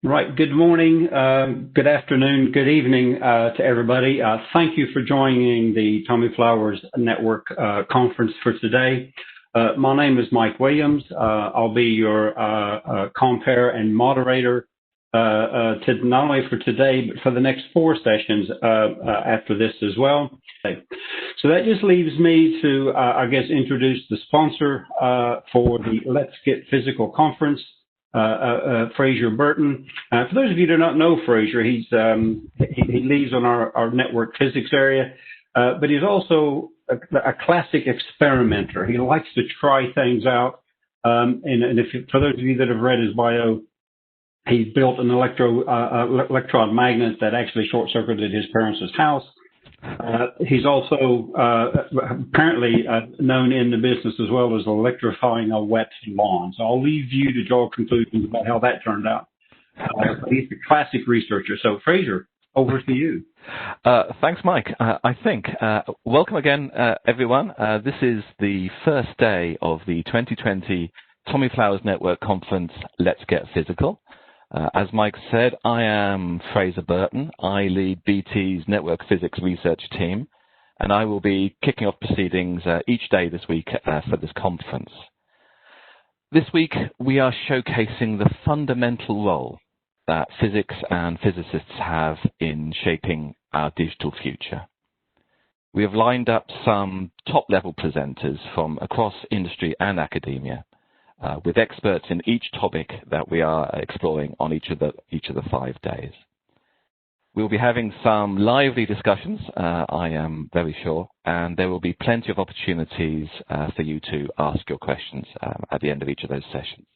Right. Good morning, good afternoon, good evening to everybody. Thank you for joining the Tommy Flowers Network conference for today. My name is Mike Williams. I'll be your compere and moderator not only for today, but for the next 4 sessions after this as well. So that just leaves me to, I guess, introduce the sponsor for the Let's Get Physical conference. Fraser Burton. For those of you who do not know Fraser, he leads on our network physics area, but he's also a classic experimenter. He likes to try things out. And for those of you that have read his bio, he built an electron magnet that actually short-circuited his parents' house. He's also apparently known in the business as well as electrifying a wet lawn. So I'll leave you to draw conclusions about how that turned out. He's a classic researcher. So Fraser, over to you. Thanks, Mike. Welcome again, everyone. This is the first day of the 2020 Tommy Flowers Network Conference, Let's Get Physical. As Mike said, I am Fraser Burton. I lead BT's Network Physics Research Team, and I will be kicking off proceedings each day this week for this conference. This week, we are showcasing the fundamental role that physics and physicists have in shaping our digital future. We have lined up some top-level presenters from across industry and academia, with experts in each topic that we are exploring on each of the 5 days. We'll be having some lively discussions, I am very sure, and there will be plenty of opportunities for you to ask your questions at the end of each of those sessions.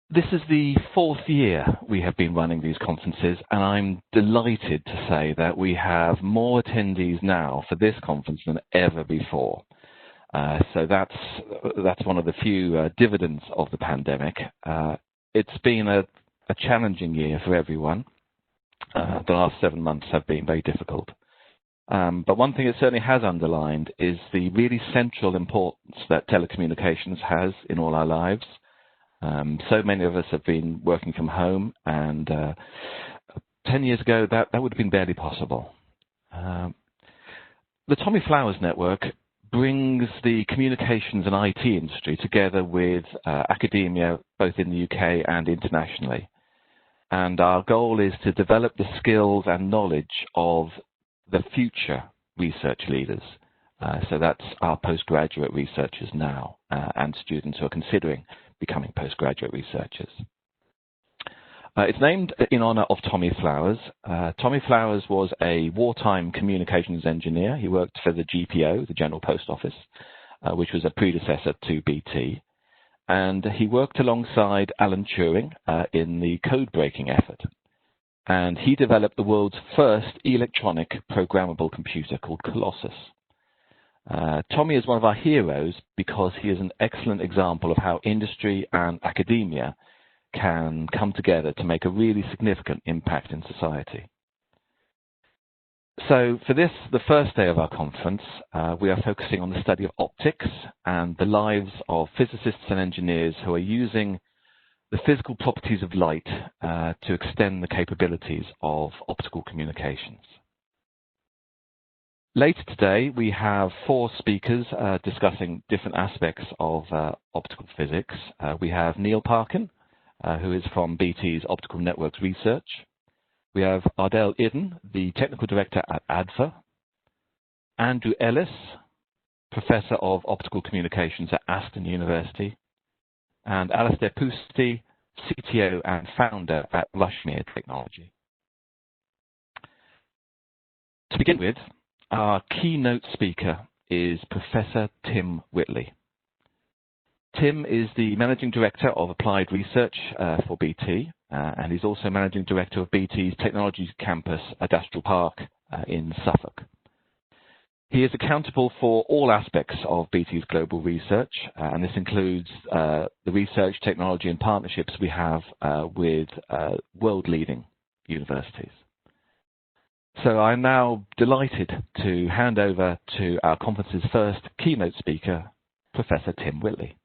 This is the 4th year we have been running these conferences, and I'm delighted to say that we have more attendees now for this conference than ever before. So that's one of the few dividends of the pandemic. It's been a challenging year for everyone. The last 7 months have been very difficult. But one thing it certainly has underlined is the really central importance that telecommunications has in all our lives. So many of us have been working from home, and 10 years ago that would have been barely possible. The Tommy Flowers Network brings the communications and IT industry together with academia, both in the UK and internationally. And our goal is to develop the skills and knowledge of the future research leaders. So that's our postgraduate researchers now and students who are considering becoming postgraduate researchers. It's named in honor of Tommy Flowers. Tommy Flowers was a wartime communications engineer. He worked for the GPO, the General Post Office, which was a predecessor to BT. And he worked alongside Alan Turing in the code-breaking effort. And he developed the world's first electronic programmable computer called Colossus. Tommy is one of our heroes because he is an excellent example of how industry and academia can come together to make a really significant impact in society. So for this, the first day of our conference, we are focusing on the study of optics and the lives of physicists and engineers who are using the physical properties of light to extend the capabilities of optical communications. Later today, we have 4 speakers discussing different aspects of optical physics. We have Neil Parkin, who is from BT's Optical Networks Research. We have Ardel Iddin, the Technical Director at ADVA. Andrew Ellis, Professor of Optical Communications at Aston University. And Alistair Poustie, CTO and Founder at Rushmere Technology. To begin with, our keynote speaker is Professor Tim Whitley. Tim is the Managing Director of Applied Research for BT, and he's also Managing Director of BT's Technology Campus, Adastral Park in Suffolk. He is accountable for all aspects of BT's global research, and this includes the research, technology, and partnerships we have with world-leading universities. So I'm now delighted to hand over to our conference's first keynote speaker, Professor Tim Whitley.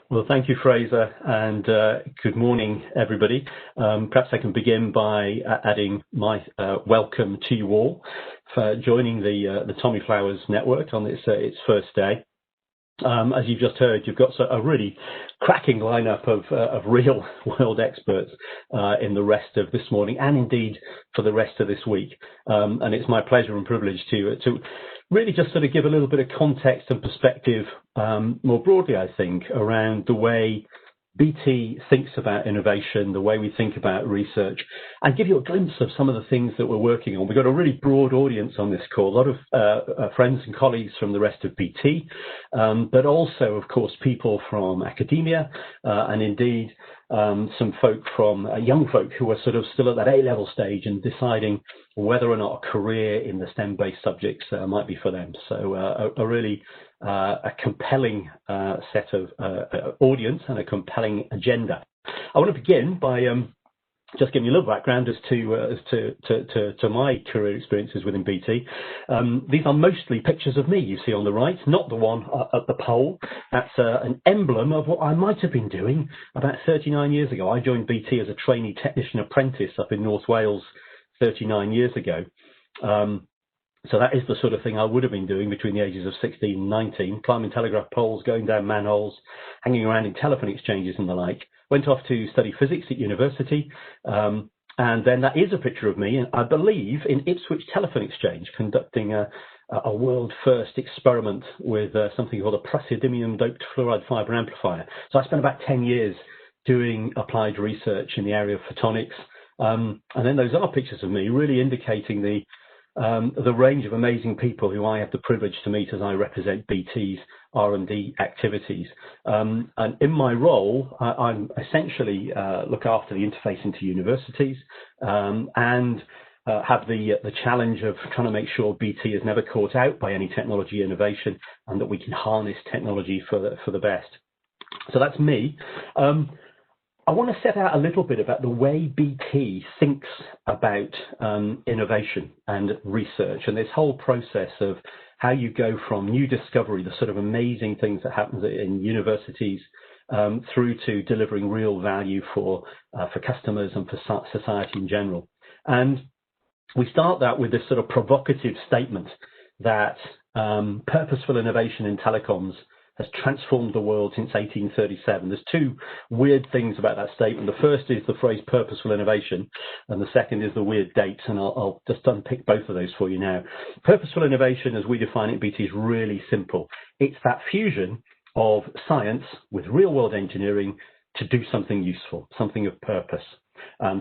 Well, thank you, Fraser, and good morning, everybody. Perhaps I can begin by adding my welcome to you all for joining the Tommy Flowers Network on its first day. As you've just heard, you've got a really cracking lineup of real-world experts in the rest of this morning, and indeed for the rest of this week. And it's my pleasure and privilege to really just sort of give a little bit of context and perspective, more broadly, I think, around the way BT thinks about innovation, the way we think about research, and give you a glimpse of some of the things that we're working on. We've got a really broad audience on this call, a lot of friends and colleagues from the rest of BT, but also, of course, people from academia, and indeed some folk from young folk who are sort of still at that A-level stage and deciding whether or not a career in the STEM-based subjects might be for them. So a really a compelling set of audience and a compelling agenda. I want to begin by just giving you a little background as to my career experiences within BT. These are mostly pictures of me you see on the right, not the one at the pole. That's an emblem of what I might have been doing about 39 years ago. I joined BT as a trainee technician apprentice up in North Wales 39 years ago. So that is the sort of thing I would have been doing between the ages of 16 and 19, climbing telegraph poles, going down manholes, hanging around in telephone exchanges and the like. Went off to study physics at university, and then that is a picture of me, I believe, in Ipswich Telephone Exchange, conducting a world first experiment with something called a praseodymium doped fluoride fibre amplifier. So I spent about 10 years doing applied research in the area of photonics, and then those are pictures of me really indicating the range of amazing people who I have the privilege to meet as I represent BT's R&D activities. And in my role, I'm essentially look after the interface into universities and have the challenge of trying to make sure BT is never caught out by any technology innovation and that we can harness technology for the best. So that's me. I want to set out a little bit about the way BT thinks about innovation and research and this whole process of how you go from new discovery, the sort of amazing things that happens in universities, through to delivering real value for customers and for society in general. And we start that with this sort of provocative statement that purposeful innovation in telecoms has transformed the world since 1837. There's two weird things about that statement. The first is the phrase purposeful innovation, and the second is the weird date, and I'll just unpick both of those for you now. Purposeful innovation, as we define it at BT, is really simple. It's that fusion of science with real-world engineering to do something useful, something of purpose.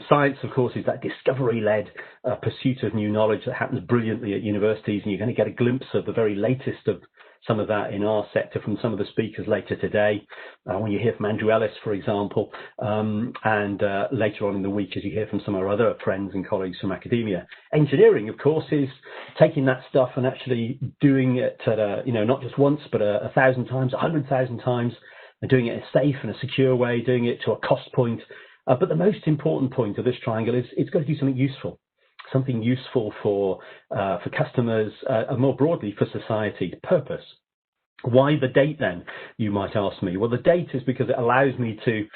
Science, of course, is that discovery-led pursuit of new knowledge that happens brilliantly at universities, and you're going to get a glimpse of the very latest of some of that in our sector from some of the speakers later today, when you hear from Andrew Ellis, for example, and later on in the week as you hear from some of our other friends and colleagues from academia. Engineering, of course, is taking that stuff and actually doing it at not just once, but 1,000 times, 100,000 times, and doing it in a safe and a secure way, doing it to a cost point. But the most important point of this triangle is it's got to do something useful. Something useful for customers, and more broadly for society. Purpose. Why the date then, you might ask me? Well, the date is because it allows me to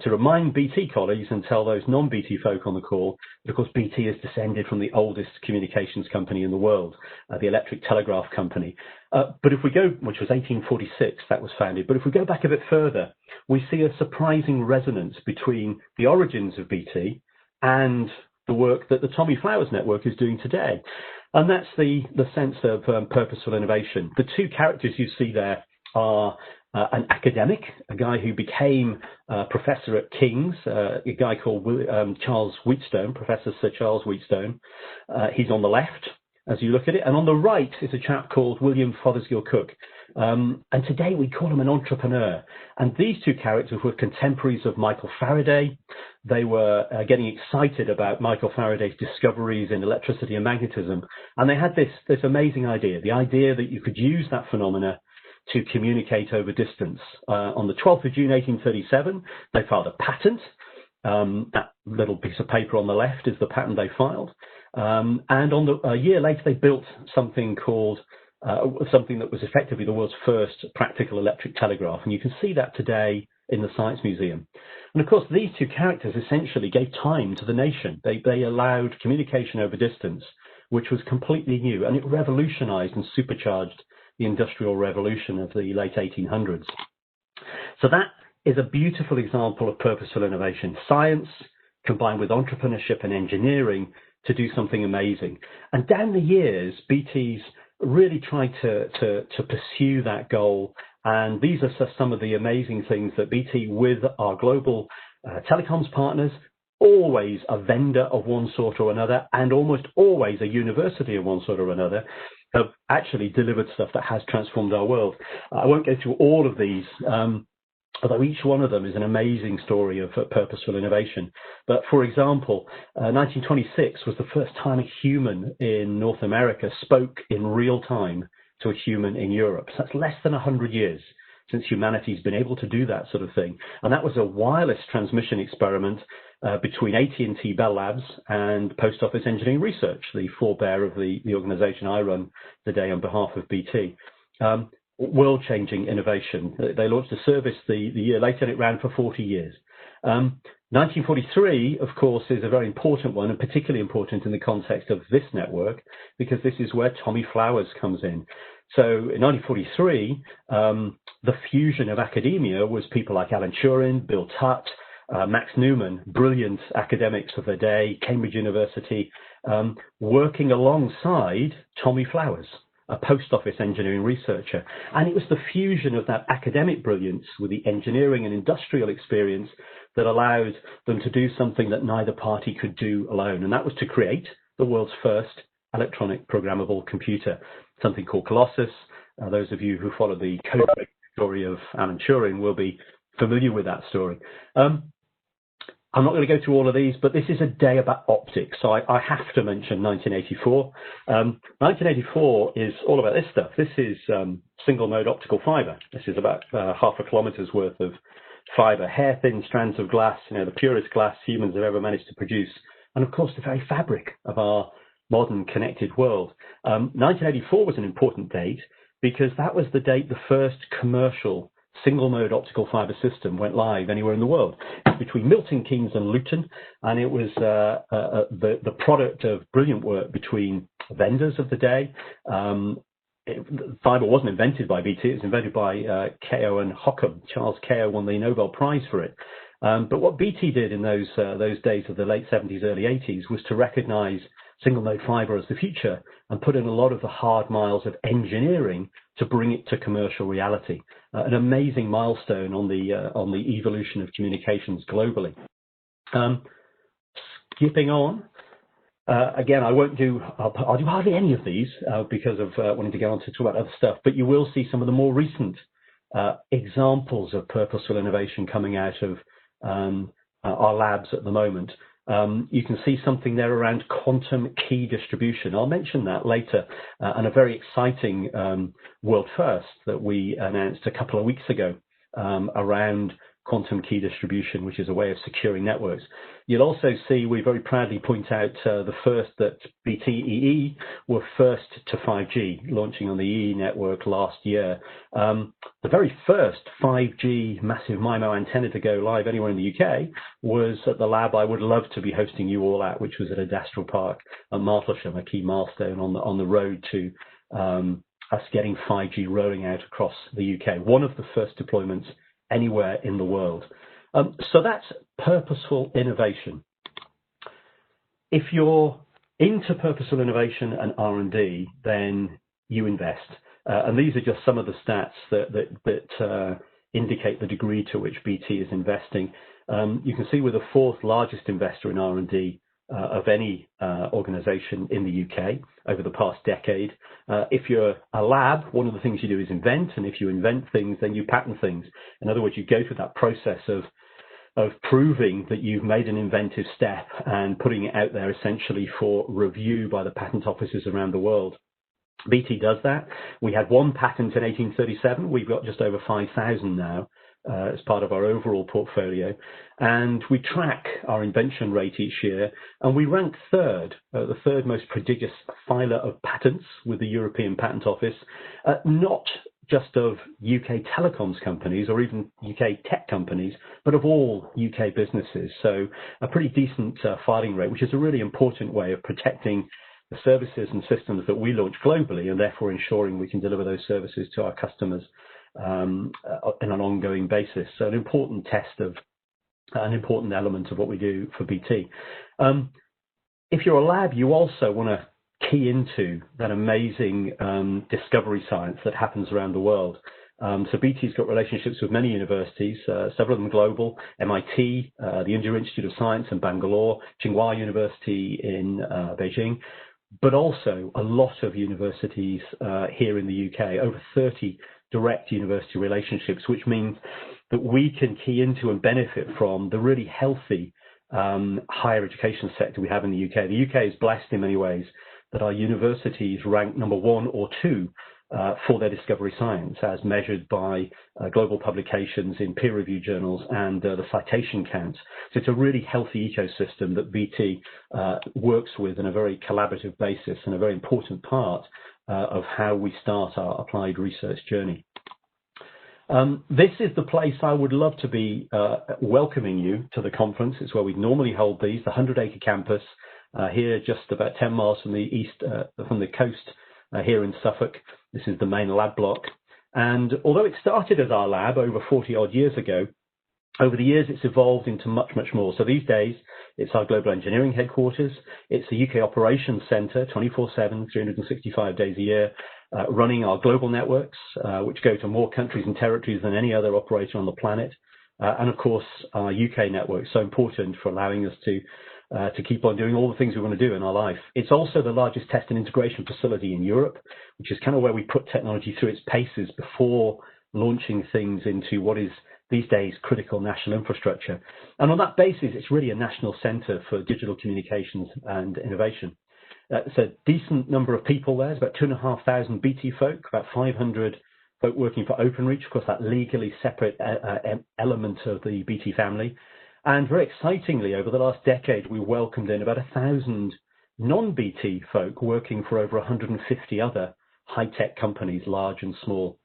remind BT colleagues and tell those non-BT folk on the call that, of course, BT is descended from the oldest communications company in the world, the Electric Telegraph Company. But if we go, which was 1846, that was founded. But if we go back a bit further, we see a surprising resonance between the origins of BT and the work that the Tommy Flowers Network is doing today. And that's the sense of purposeful innovation. The two characters you see there are an academic, a guy who became professor at King's, a guy called Charles Wheatstone, Professor Sir Charles Wheatstone. He's on the left as you look at it. And on the right is a chap called William Fothergill Cook. And today we call him an entrepreneur. And these two characters were contemporaries of Michael Faraday. They were getting excited about Michael Faraday's discoveries in electricity and magnetism. And they had this amazing idea, the idea that you could use that phenomena to communicate over distance. On the 12th of June, 1837, they filed a patent. That little piece of paper on the left is the patent they filed. And a year later, they built something called something that was effectively the world's first practical electric telegraph. And you can see that today in the Science Museum. And of course, these two characters essentially gave time to the nation. They allowed communication over distance, which was completely new, and it revolutionized and supercharged the Industrial Revolution of the late 1800s. So that is a beautiful example of purposeful innovation. Science combined with entrepreneurship and engineering to do something amazing. And down the years, BT's really tried to pursue that goal. And these are some of the amazing things that BT, with our global telecoms partners, always a vendor of one sort or another, and almost always a university of one sort or another, have actually delivered stuff that has transformed our world. I won't go through all of these, although each one of them is an amazing story of purposeful innovation. But for example, 1926 was the first time a human in North America spoke in real time to a human in Europe. So that's less than 100 years since humanity's been able to do that sort of thing. And that was a wireless transmission experiment between AT&T Bell Labs and Post Office Engineering Research, the forebear of the organization I run today on behalf of BT. World-changing innovation. They launched a service the year later, and it ran for 40 years. 1943, of course, is a very important one, and particularly important in the context of this network, because this is where Tommy Flowers comes in. So in 1943, the fusion of academia was people like Alan Turing, Bill Tutte, Max Newman, brilliant academics of their day, Cambridge University, working alongside Tommy Flowers, a post office engineering researcher. And it was the fusion of that academic brilliance with the engineering and industrial experience that allowed them to do something that neither party could do alone. And that was to create the world's first electronic programmable computer, something called Colossus. Those of you who follow the code story of Alan Turing will be familiar with that story. I'm not going to go through all of these, but this is a day about optics, so I have to mention 1984. 1984 is all about this stuff. This is single-mode optical fibre. This is about half a kilometre's worth of fibre, hair-thin strands of glass, the purest glass humans have ever managed to produce, and of course the very fabric of our modern connected world. 1984 was an important date because that was the date the first commercial single-mode optical fibre system went live anywhere in the world. It's between Milton Keynes and Luton, and it was the product of brilliant work between vendors of the day. Fibre wasn't invented by BT, it was invented by Kao and Hockham. Charles Kao won the Nobel Prize for it. But what BT did in those days of the late 70s, early 80s was to recognise single-mode fibre as the future and put in a lot of the hard miles of engineering to bring it to commercial reality. An amazing milestone on the evolution of communications globally. Skipping on, again, I'll do hardly any of these because of wanting to go on to talk about other stuff, but you will see some of the more recent examples of purposeful innovation coming out of our labs at the moment. You can see something there around quantum key distribution. I'll mention that later, and a very exciting world first that we announced a couple of weeks ago around quantum key distribution, which is a way of securing networks. You'll also see we very proudly point out the first that BT-EE were first to 5G, launching on the EE network last year. The very first 5G massive MIMO antenna to go live anywhere in the UK was at the lab I would love to be hosting you all at, which was at Adastral Park at Martlesham, a key milestone on the road to us getting 5G rolling out across the UK. One of the first deployments anywhere in the world. So that's purposeful innovation. If you're into purposeful innovation and R&D, then you invest. And these are just some of the stats that indicate the degree to which BT is investing. You can see we're the fourth largest investor in R&D of any organization in the UK over the past decade. If you're a lab, one of the things you do is invent, and if you invent things, then you patent things. In other words, you go through that process of proving that you've made an inventive step and putting it out there essentially for review by the patent offices around the world. BT does that. We had one patent in 1837. We've got just over 5,000 now. as part of our overall portfolio. And we track our invention rate each year, and we rank third, the third most prodigious filer of patents with the European Patent Office, not just of UK telecoms companies or even UK tech companies, but of all UK businesses. So a pretty decent filing rate, which is a really important way of protecting the services and systems that we launch globally, and therefore ensuring we can deliver those services to our customers in an ongoing basis. So an important element of what we do for BT. If you're a lab, you also want to key into that amazing discovery science that happens around the world. So BT's got relationships with many universities, several of them global, MIT, the India Institute of Science in Bangalore, Tsinghua University in Beijing, but also a lot of universities here in the UK, over 30 direct university relationships, which means that we can key into and benefit from the really healthy higher education sector we have in the UK. The UK is blessed in many ways that our universities rank number 1 or 2 for their discovery science, as measured by global publications in peer-reviewed journals and the citation count. So it's a really healthy ecosystem that BT works with in a very collaborative basis, and a very important part of how we start our applied research journey. This is the place I would love to be welcoming you to the conference. It's where we normally hold these, the 100-acre campus, here just about 10 miles from the coast here in Suffolk. This is the main lab block. And although it started as our lab over 40 odd years ago, over the years it's evolved into much, much more. So these days it's our global engineering headquarters. It's the UK operations centre, 24/7, 365 days a year, running our global networks, which go to more countries and territories than any other operator on the planet. And of course, our UK network, so important for allowing us to keep on doing all the things we want to do in our life. It's also the largest test and integration facility in Europe, which is kind of where we put technology through its paces before launching things into what is these days critical national infrastructure. And on that basis, it's really a national centre for digital communications and innovation. It's a decent number of people there. It's about 2,500 BT folk, about 500 folk working for OpenReach, of course, that legally separate element of the BT family. And very excitingly, over the last decade, we welcomed in about 1,000 non-BT folk working for over 150 other high-tech companies, large and small.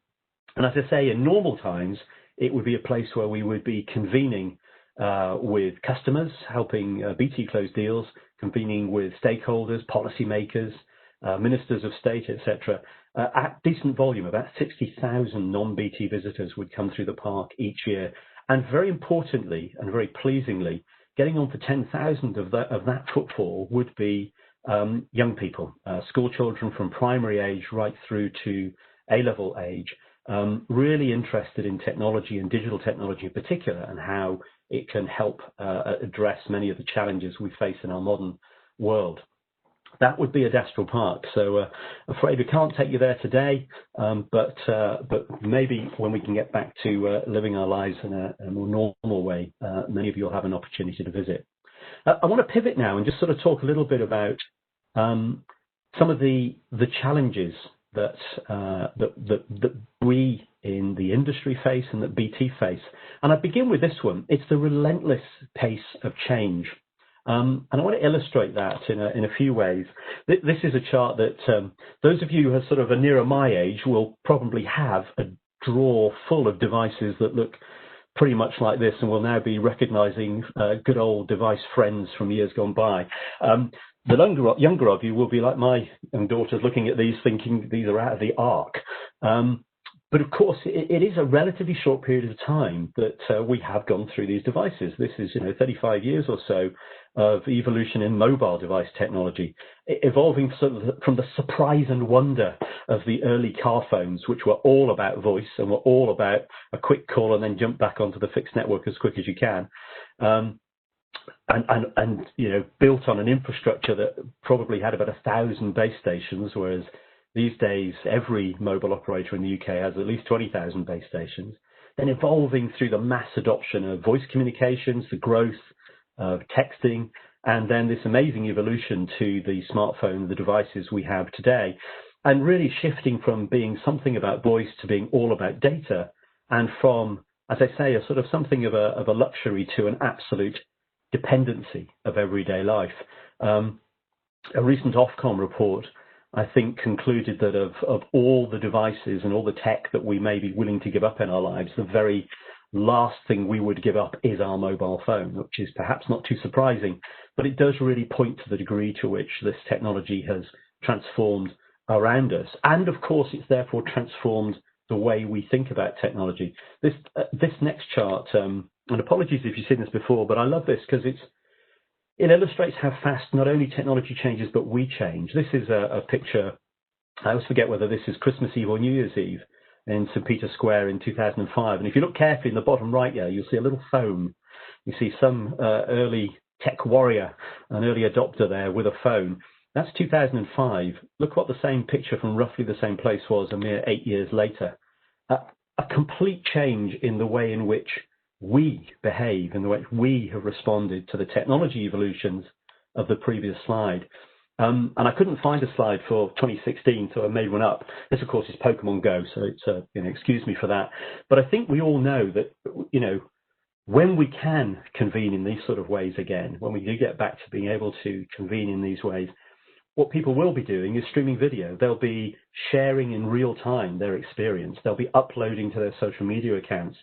And as I say, in normal times, it would be a place where we would be convening with customers, helping BT close deals, convening with stakeholders, policymakers, ministers of state, etc. At decent volume. About 60,000 non-BT visitors would come through the park each year. And very importantly, and very pleasingly, getting on for 10,000 of that footfall would be young people, school children from primary age right through to A-level age, really interested in technology and digital technology in particular, and how it can help address many of the challenges we face in our modern world. That would be Adastral Park. So afraid we can't take you there today, but maybe when we can get back to living our lives in a more normal way, many of you will have an opportunity to visit. I want to pivot now and just sort of talk a little bit about some of the challenges that we in the industry face and that BT face. And I begin with this one. It's the relentless pace of change. And I want to illustrate that in a few ways. This is a chart that those of you who are sort of nearer my age will probably have a drawer full of devices that look pretty much like this, and will now be recognizing good old device friends from years gone by. The younger of you will be like my young daughters, looking at these thinking these are out of the ark. But of course, it is a relatively short period of time that we have gone through these devices. This is 35 years or so of evolution in mobile device technology, evolving from the surprise and wonder of the early car phones, which were all about voice and were all about a quick call and then jump back onto the fixed network as quick as you can. And built on an infrastructure that probably had about 1,000 base stations, whereas these days every mobile operator in the UK has at least 20,000 base stations. Then evolving through the mass adoption of voice communications, the growth of texting, and then this amazing evolution to the smartphone, the devices we have today, and really shifting from being something about voice to being all about data, and from as I say, a sort of something of a luxury to an absolute dependency of everyday life. A recent Ofcom report, I think, concluded that of all the devices and all the tech that we may be willing to give up in our lives, the very last thing we would give up is our mobile phone, which is perhaps not too surprising, but it does really point to the degree to which this technology has transformed around us. And of course, it's therefore transformed the way we think about technology. This next chart, and apologies if you've seen this before, but I love this because it illustrates how fast not only technology changes, but we change. This is a picture, I always forget whether this is Christmas Eve or New Year's Eve in St. Peter's Square in 2005. And if you look carefully in the bottom right here, you'll see a little phone. You see some early tech warrior, an early adopter there with a phone. That's 2005. Look what the same picture from roughly the same place was a mere 8 years later. A complete change in the way in which we behave, in the way we have responded to the technology evolutions of the previous slide. And I couldn't find a slide for 2016, so I made one up. This, of course, is Pokemon Go, so it's excuse me for that. But I think we all know that, when we can convene in these sort of ways again, when we do get back to being able to convene in these ways, what people will be doing is streaming video. They'll be sharing in real time their experience. They'll be uploading to their social media accounts.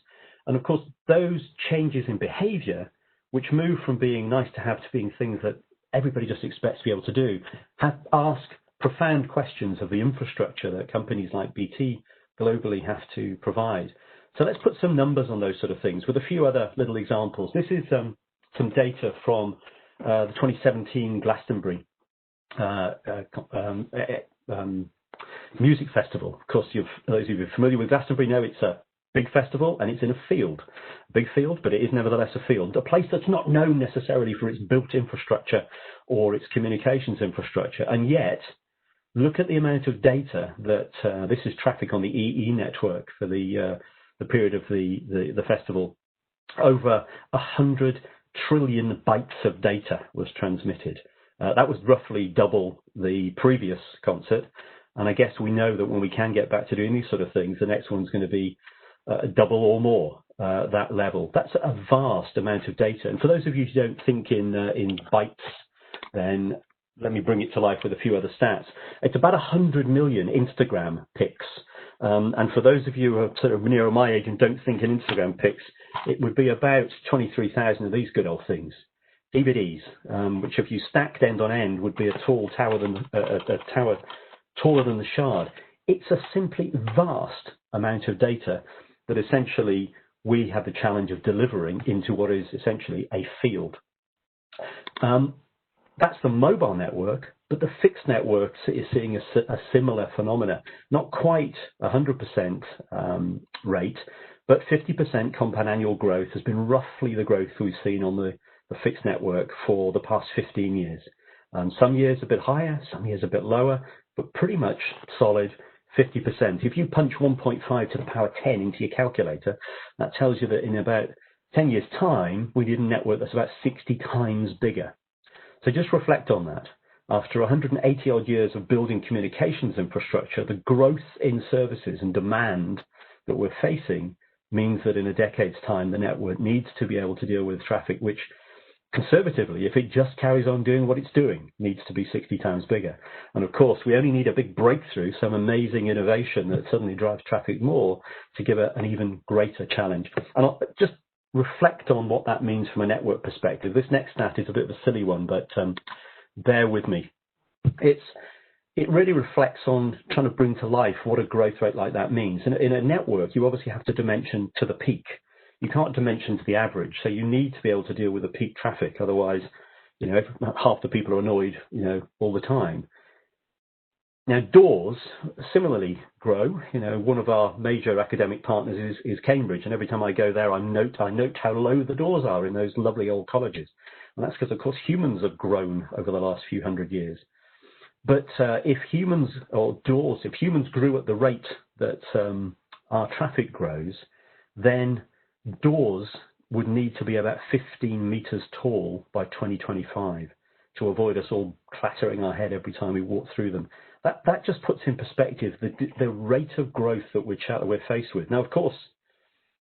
And of course, those changes in behavior, which move from being nice to have to being things that everybody just expects to be able to do, ask profound questions of the infrastructure that companies like BT globally have to provide. So let's put some numbers on those sort of things with a few other little examples. This is some data from the 2017 Glastonbury music festival. Of course, those of you who are familiar with Glastonbury know it's a big festival and it's in a field, a big field, but it is nevertheless a field, a place that's not known necessarily for its built infrastructure or its communications infrastructure. And yet, look at the amount of data that this is traffic on the EE network for the period of the festival. Over 100 trillion bytes of data was transmitted. That was roughly double the previous concert. And I guess we know that when we can get back to doing these sort of things, the next one's going to be double or more that level. That's a vast amount of data. And for those of you who don't think in bytes, then let me bring it to life with a few other stats. It's about 100 million Instagram pics. And for those of you who are sort of nearer my age and don't think in Instagram pics, it would be about 23,000 of these good old things. DVDs, which if you stacked end on end would be a tall tower a tower taller than the Shard. It's a simply vast amount of data that essentially we have the challenge of delivering into what is essentially a field. That's the mobile network, but the fixed network is seeing a similar phenomena. Not quite 100% rate, but 50% compound annual growth has been roughly the growth we've seen on the fixed network for the past 15 years. Some years a bit higher, some years a bit lower, but pretty much solid 50%. If you punch 1.5 to the power 10 into your calculator, that tells you that in about 10 years' time, we need a network that's about 60 times bigger. So just reflect on that. After 180 odd years of building communications infrastructure, the growth in services and demand that we're facing means that in a decade's time, the network needs to be able to deal with traffic, which conservatively, if it just carries on doing what it's doing, needs to be 60 times bigger. And of course, we only need a big breakthrough, some amazing innovation that suddenly drives traffic more to give it an even greater challenge. And I'll just reflect on what that means from a network perspective. This next stat is a bit of a silly one, but bear with me. It really reflects on trying to bring to life what a growth rate like that means. In a network, you obviously have to dimension to the peak. You can't dimension to the average, so you need to be able to deal with the peak traffic. Otherwise, half the people are annoyed, all the time. Now, doors similarly grow. One of our major academic partners is Cambridge, and every time I go there, I note how low the doors are in those lovely old colleges. And that's because, of course, humans have grown over the last few hundred years. But if humans grew at the rate that our traffic grows, then doors would need to be about 15 meters tall by 2025 to avoid us all clattering our head every time we walk through them. That just puts in perspective the rate of growth that we're faced with. Now, of course,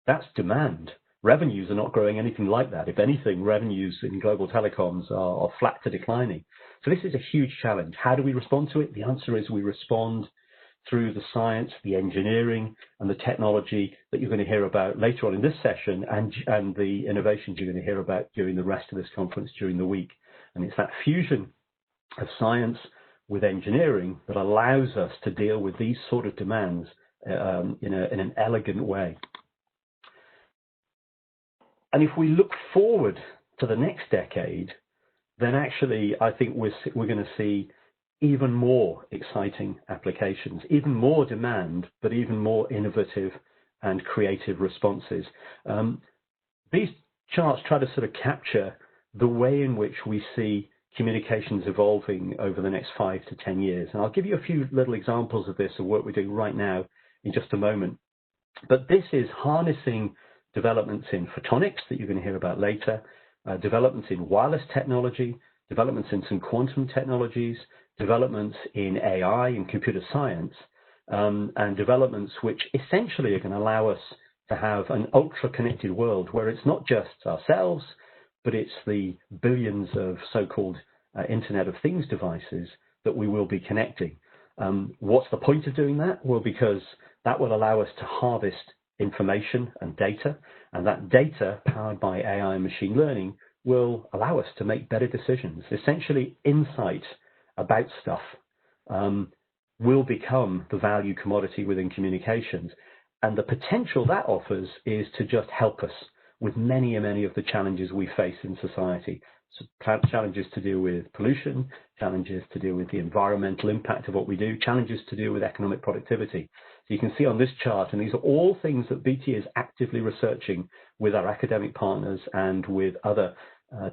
That's demand. Revenues are not growing anything like that. If anything, revenues in global telecoms are flat to declining. So this is a huge challenge. How do we respond to it? The answer is we respond through the science, the engineering, and the technology that you're going to hear about later on in this session, and the innovations you're going to hear about during the rest of this conference during the week. And it's that fusion of science with engineering that allows us to deal with these sort of demands in an elegant way. And if we look forward to the next decade, then actually I think we're going to see even more exciting applications, even more demand, but even more innovative and creative responses. These charts try to sort of capture the way in which we see communications evolving over the next 5 to 10 years. And I'll give you a few little examples of this, of work we're doing right now in just a moment. But this is harnessing developments in photonics that you're going to hear about later, developments in wireless technology, developments in some quantum technologies, developments in AI and computer science, and developments which essentially are going to allow us to have an ultra-connected world where it's not just ourselves, but it's the billions of so-called Internet of Things devices that we will be connecting. What's the point of doing that? Well, because that will allow us to harvest information and data, and that data, powered by AI and machine learning, will allow us to make better decisions. Essentially, insight about stuff will become the value commodity within communications. And the potential that offers is to just help us with many and many of the challenges we face in society. So challenges to do with pollution, challenges to do with the environmental impact of what we do, challenges to do with economic productivity. So you can see on this chart, and these are all things that BT is actively researching with our academic partners and with other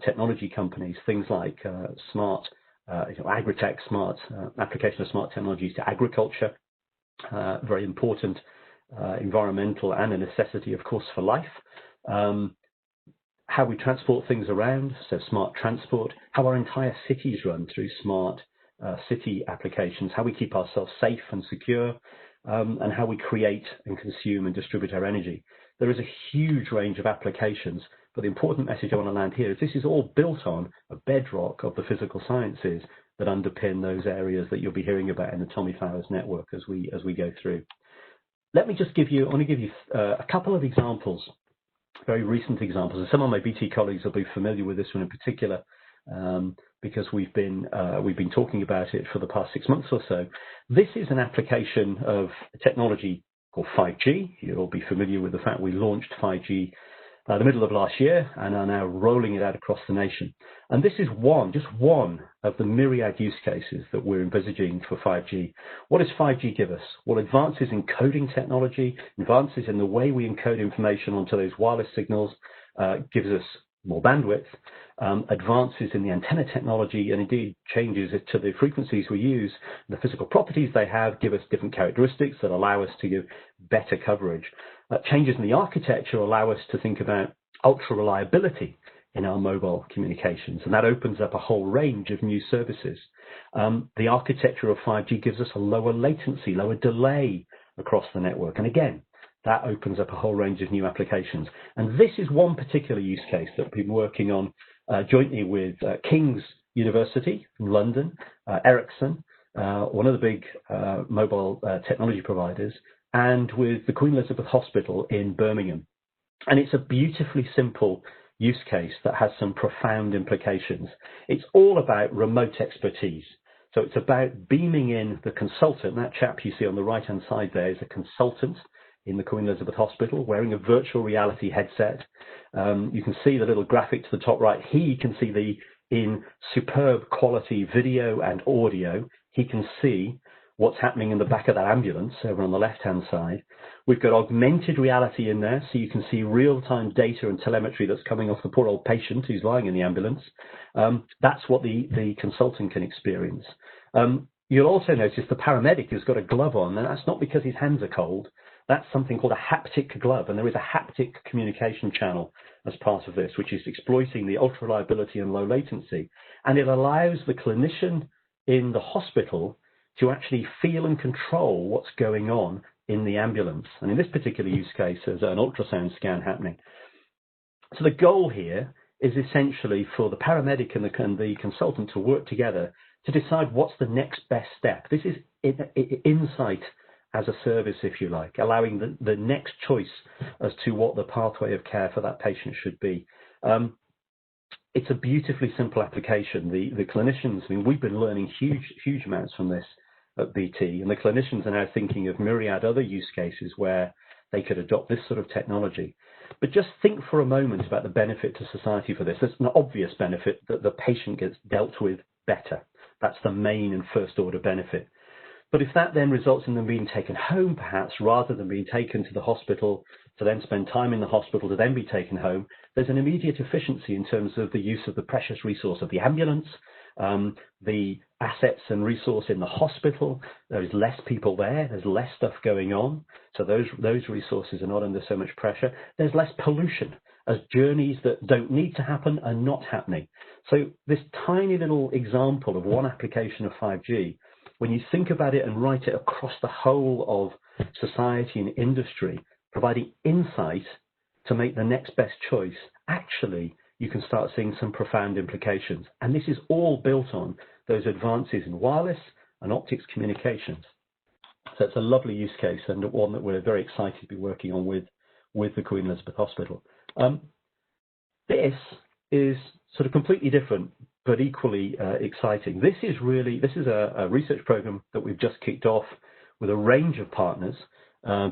technology companies, things like smart, agri-tech, smart application of smart technologies to agriculture, very important, environmental and a necessity, of course, for life. How we transport things around, so smart transport, how our entire cities run through smart city applications, how we keep ourselves safe and secure, and how we create and consume and distribute our energy. There is a huge range of applications, but the important message I want to land here is this is all built on a bedrock of the physical sciences that underpin those areas that you'll be hearing about in the Tommy Flowers network as we go through. Let me just give you, I want to give you a couple of examples, very recent examples, and some of my BT colleagues will be familiar with this one in particular, because we've been talking about it for the past 6 months or so. This is an application of technology called 5G. You'll all be familiar with the fact we launched 5G the middle of last year and are now rolling it out across the nation. And this is just one of the myriad use cases that we're envisaging for 5G. What does 5G give us? Well, advances in coding technology, advances in the way we encode information onto those wireless signals gives us more bandwidth, advances in the antenna technology, and indeed changes it to the frequencies we use, the physical properties they have give us different characteristics that allow us to give better coverage. Changes in the architecture allow us to think about ultra reliability in our mobile communications, and that opens up a whole range of new services. The architecture of 5G gives us a lower latency, lower delay across the network, and again, that opens up a whole range of new applications. And this is one particular use case that we've been working on jointly with King's University in London, Ericsson, one of the big mobile technology providers, and with the Queen Elizabeth Hospital in Birmingham. And it's a beautifully simple use case that has some profound implications. It's all about remote expertise. So it's about beaming in the consultant. That chap you see on the right-hand side there is a consultant in the Queen Elizabeth Hospital wearing a virtual reality headset. You can see the little graphic to the top right. He can see in superb quality video and audio. He can see what's happening in the back of that ambulance over on the left-hand side. We've got augmented reality in there, so you can see real-time data and telemetry that's coming off the poor old patient who's lying in the ambulance. That's what the consultant can experience. You'll also notice the paramedic has got a glove on, and that's not because his hands are cold. That's something called a haptic glove, and there is a haptic communication channel as part of this, which is exploiting the ultra reliability and low latency. And it allows the clinician in the hospital to actually feel and control what's going on in the ambulance. And in this particular use case, there's an ultrasound scan happening. So the goal here is essentially for the paramedic and the consultant to work together to decide what's the next best step. This is insight as a service, if you like, allowing the next choice as to what the pathway of care for that patient should be. It's a beautifully simple application. The clinicians, I mean, we've been learning huge amounts from this at BT, and the clinicians are now thinking of myriad other use cases where they could adopt this sort of technology. But just think for a moment about the benefit to society for this. There's an obvious benefit that the patient gets dealt with better. That's the main and first order benefit. But if that then results in them being taken home, perhaps, rather than being taken to the hospital, to then spend time in the hospital, to then be taken home, there's an immediate efficiency in terms of the use of the precious resource of the ambulance, the assets and resource in the hospital. There's less people there. There's less stuff going on. So those resources are not under so much pressure. There's less pollution as journeys that don't need to happen are not happening. So this tiny little example of one application of 5G, when you think about it and write it across the whole of society and industry, providing insight to make the next best choice, actually, you can start seeing some profound implications. And this is all built on those advances in wireless and optics communications. So it's a lovely use case and one that we're very excited to be working on with the Queen Elizabeth Hospital. This is sort of completely different, but equally exciting. This is a research program that we've just kicked off with a range of partners.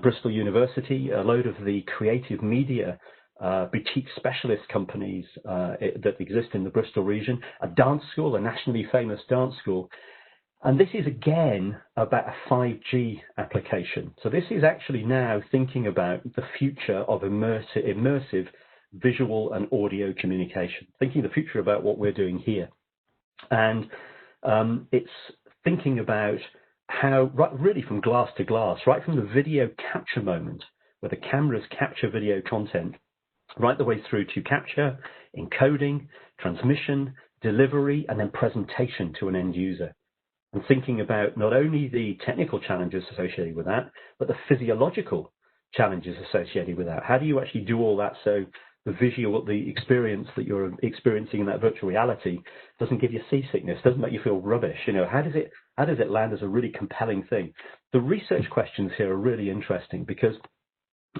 Bristol University, a load of the creative media boutique specialist companies that exist in the Bristol region, a dance school, a nationally famous dance school. And this is, again, about a 5G application. So this is actually now thinking about the future of immersive visual and audio communication, thinking the future about what we're doing here. And it's thinking about how, really from glass to glass, right from the video capture moment, where the cameras capture video content, right the way through to capture, encoding, transmission, delivery, and then presentation to an end user. And thinking about not only the technical challenges associated with that, but the physiological challenges associated with that. How do you actually do all that so the experience that you're experiencing in that virtual reality doesn't give you seasickness, doesn't make you feel rubbish? You know, how does it land as a really compelling thing? The research questions here are really interesting because,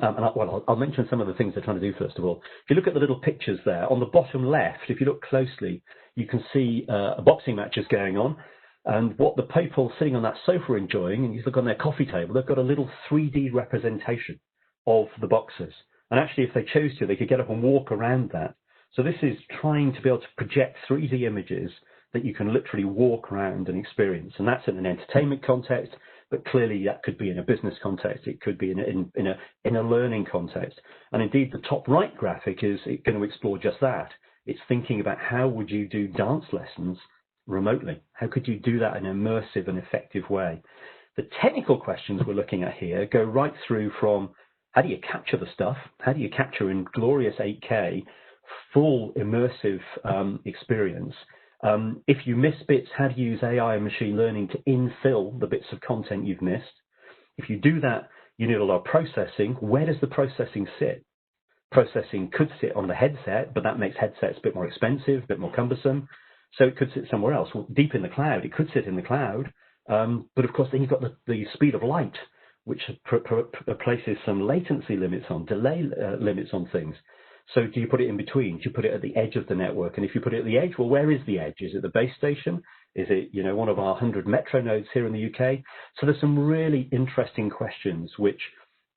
I'll mention some of the things they're trying to do first of all. If you look at the little pictures there, on the bottom left, if you look closely, you can see a boxing match is going on. And what the people sitting on that sofa are enjoying, and you look on their coffee table, they've got a little 3D representation of the boxers. And actually, if they chose to, they could get up and walk around that. So this is trying to be able to project 3D images that you can literally walk around and experience. And that's in an entertainment context, but clearly that could be in a business context. It could be in a learning context. And indeed, the top right graphic is going to explore just that. It's thinking about how would you do dance lessons remotely? How could you do that in an immersive and effective way? The technical questions we're looking at here go right through from how do you capture the stuff? How do you capture in glorious 8K, full immersive experience? If you miss bits, how do you use AI and machine learning to infill the bits of content you've missed? If you do that, you need a lot of processing. Where does the processing sit? Processing could sit on the headset, but that makes headsets a bit more expensive, a bit more cumbersome. So it could sit somewhere else. Well, deep in the cloud, it could sit in the cloud. But of course, then you've got the speed of light, which places some latency limits on, delay limits on things. So do you put it in between? Do you put it at the edge of the network? And if you put it at the edge, well, where is the edge? Is it the base station? Is it, one of our 100 metro nodes here in the UK? So there's some really interesting questions which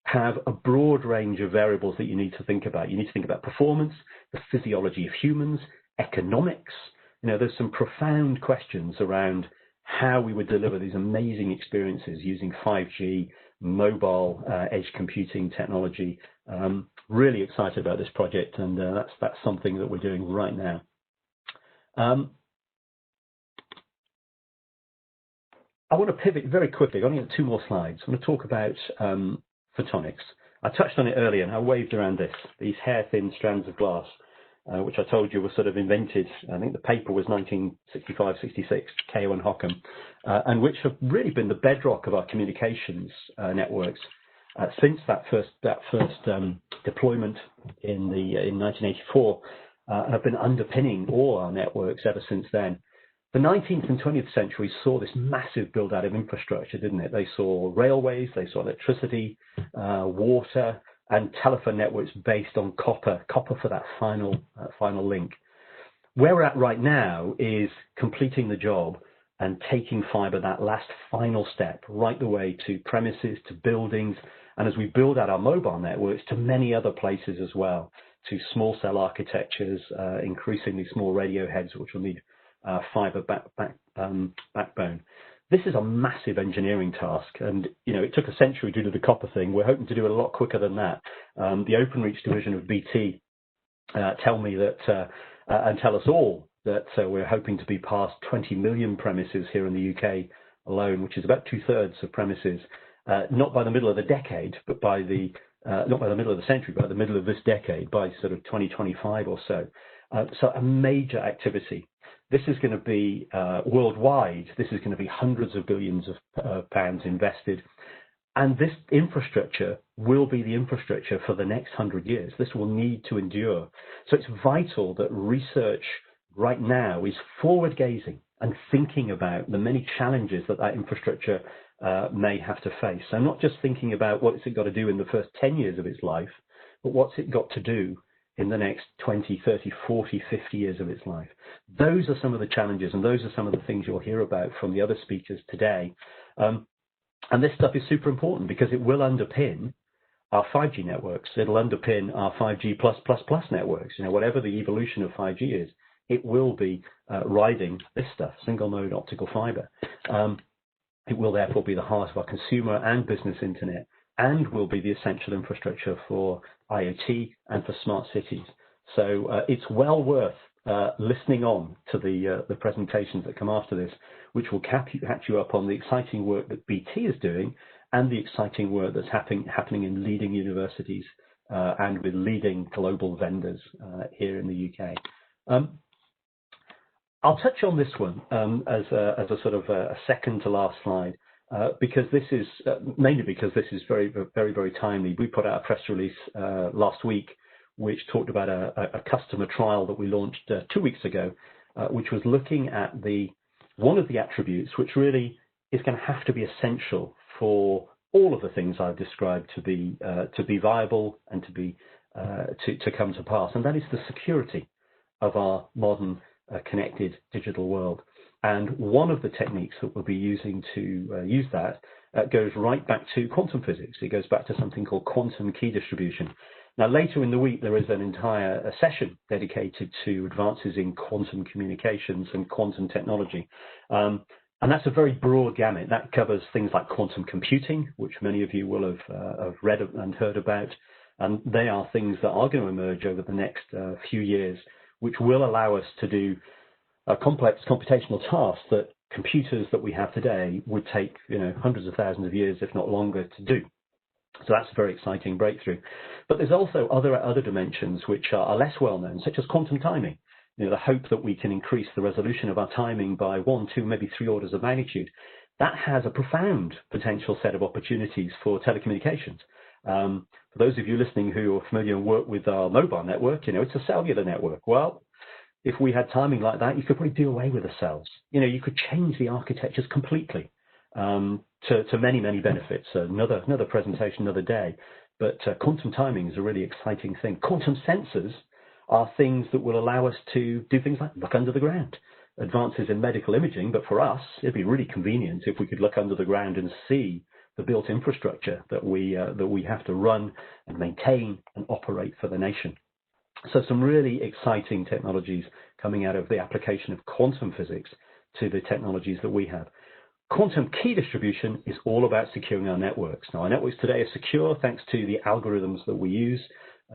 have a broad range of variables that you need to think about. You need to think about performance, the physiology of humans, economics. There's some profound questions around how we would deliver these amazing experiences using 5G, mobile edge computing technology. Really excited about this project, and that's something that we're doing right now. I want to pivot very quickly. I've only got 2 more slides. I want to talk about photonics. I touched on it earlier, and I waved around these hair-thin strands of glass, which I told you were sort of invented. I think the paper was 1965-66, Kao and Hockham, and which have really been the bedrock of our communications networks since that first deployment in 1984, have been underpinning all our networks ever since then. The 19th and 20th century saw this massive build out of infrastructure, didn't it? They saw railways, they saw electricity, water, and telephone networks based on copper for that final link. Where we're at right now is completing the job and taking fibre that last final step right the way to premises, to buildings, and as we build out our mobile networks to many other places as well, to small cell architectures, increasingly small radio heads which will need fibre backbone. This is a massive engineering task, and it took a century to do the copper thing. We're hoping to do it a lot quicker than that. The OpenReach division of BT tell me that and tell us all that we're hoping to be past 20 million premises here in the UK alone, which is about 2/3 of premises, not by the middle of the decade, but by the not by the middle of the century, but by the middle of this decade, by sort of 2025 or so. So a major activity. This is going to be worldwide. This is going to be hundreds of billions of pounds invested. And this infrastructure will be the infrastructure for the next 100 years. This will need to endure. So it's vital that research right now is forward-gazing and thinking about the many challenges that infrastructure may have to face. So not just thinking about what it's got to do in the first 10 years of its life, but what's it got to do in the next 20, 30, 40, 50 years of its life. Those are some of the challenges, and those are some of the things you'll hear about from the other speakers today. And this stuff is super important because it will underpin our 5G networks. It'll underpin our 5G plus networks. Whatever the evolution of 5G is, it will be riding this stuff, single mode optical fiber. It will therefore be the heart of our consumer and business internet, and will be the essential infrastructure for IoT and for smart cities. So it's well worth listening on to the presentations that come after this, which will catch you up on the exciting work that BT is doing and the exciting work that's happening in leading universities and with leading global vendors here in the UK. I'll touch on this one as a sort of a second to last slide, because this is mainly because this is very, very, very timely. We put out a press release last week which talked about a customer trial that we launched 2 weeks ago, which was looking at one of the attributes which really is going to have to be essential for all of the things I've described to be viable and to come to pass, and that is the security of our modern connected digital world. And one of the techniques that we'll be using to use that goes right back to quantum physics. It goes back to something called quantum key distribution. Now, later in the week, there is an entire session dedicated to advances in quantum communications and quantum technology. And that's a very broad gamut. That covers things like quantum computing, which many of you will have read and heard about. And they are things that are going to emerge over the next few years, which will allow us to do complex computational tasks that computers that we have today would take hundreds of thousands of years, if not longer, to do. So that's a very exciting breakthrough. But there's also other dimensions which are less well known, such as quantum timing. The hope that we can increase the resolution of our timing by 1, 2, maybe 3 orders of magnitude. That has a profound potential set of opportunities for telecommunications. For those of you listening who are familiar and work with our mobile network, it's a cellular network. Well, if we had timing like that, you could probably do away with the cells. You could change the architectures completely to many, many benefits. Another presentation, another day. But quantum timing is a really exciting thing. Quantum sensors are things that will allow us to do things like look under the ground. Advances in medical imaging, but for us, it'd be really convenient if we could look under the ground and see the built infrastructure that we have to run and maintain and operate for the nation. So some really exciting technologies coming out of the application of quantum physics to the technologies that we have. Quantum key distribution is all about securing our networks. Now, our networks today are secure thanks to the algorithms that we use,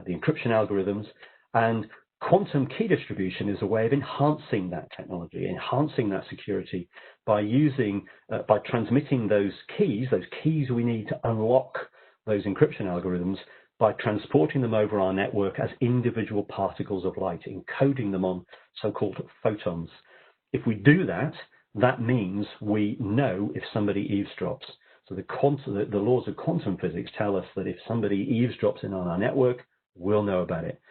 the encryption algorithms, and quantum key distribution is a way of enhancing that technology, enhancing that security by transmitting those keys we need to unlock those encryption algorithms, by transporting them over our network as individual particles of light, encoding them on so-called photons. If we do that, that means we know if somebody eavesdrops. So the laws of quantum physics tell us that if somebody eavesdrops in on our network, we'll know about it.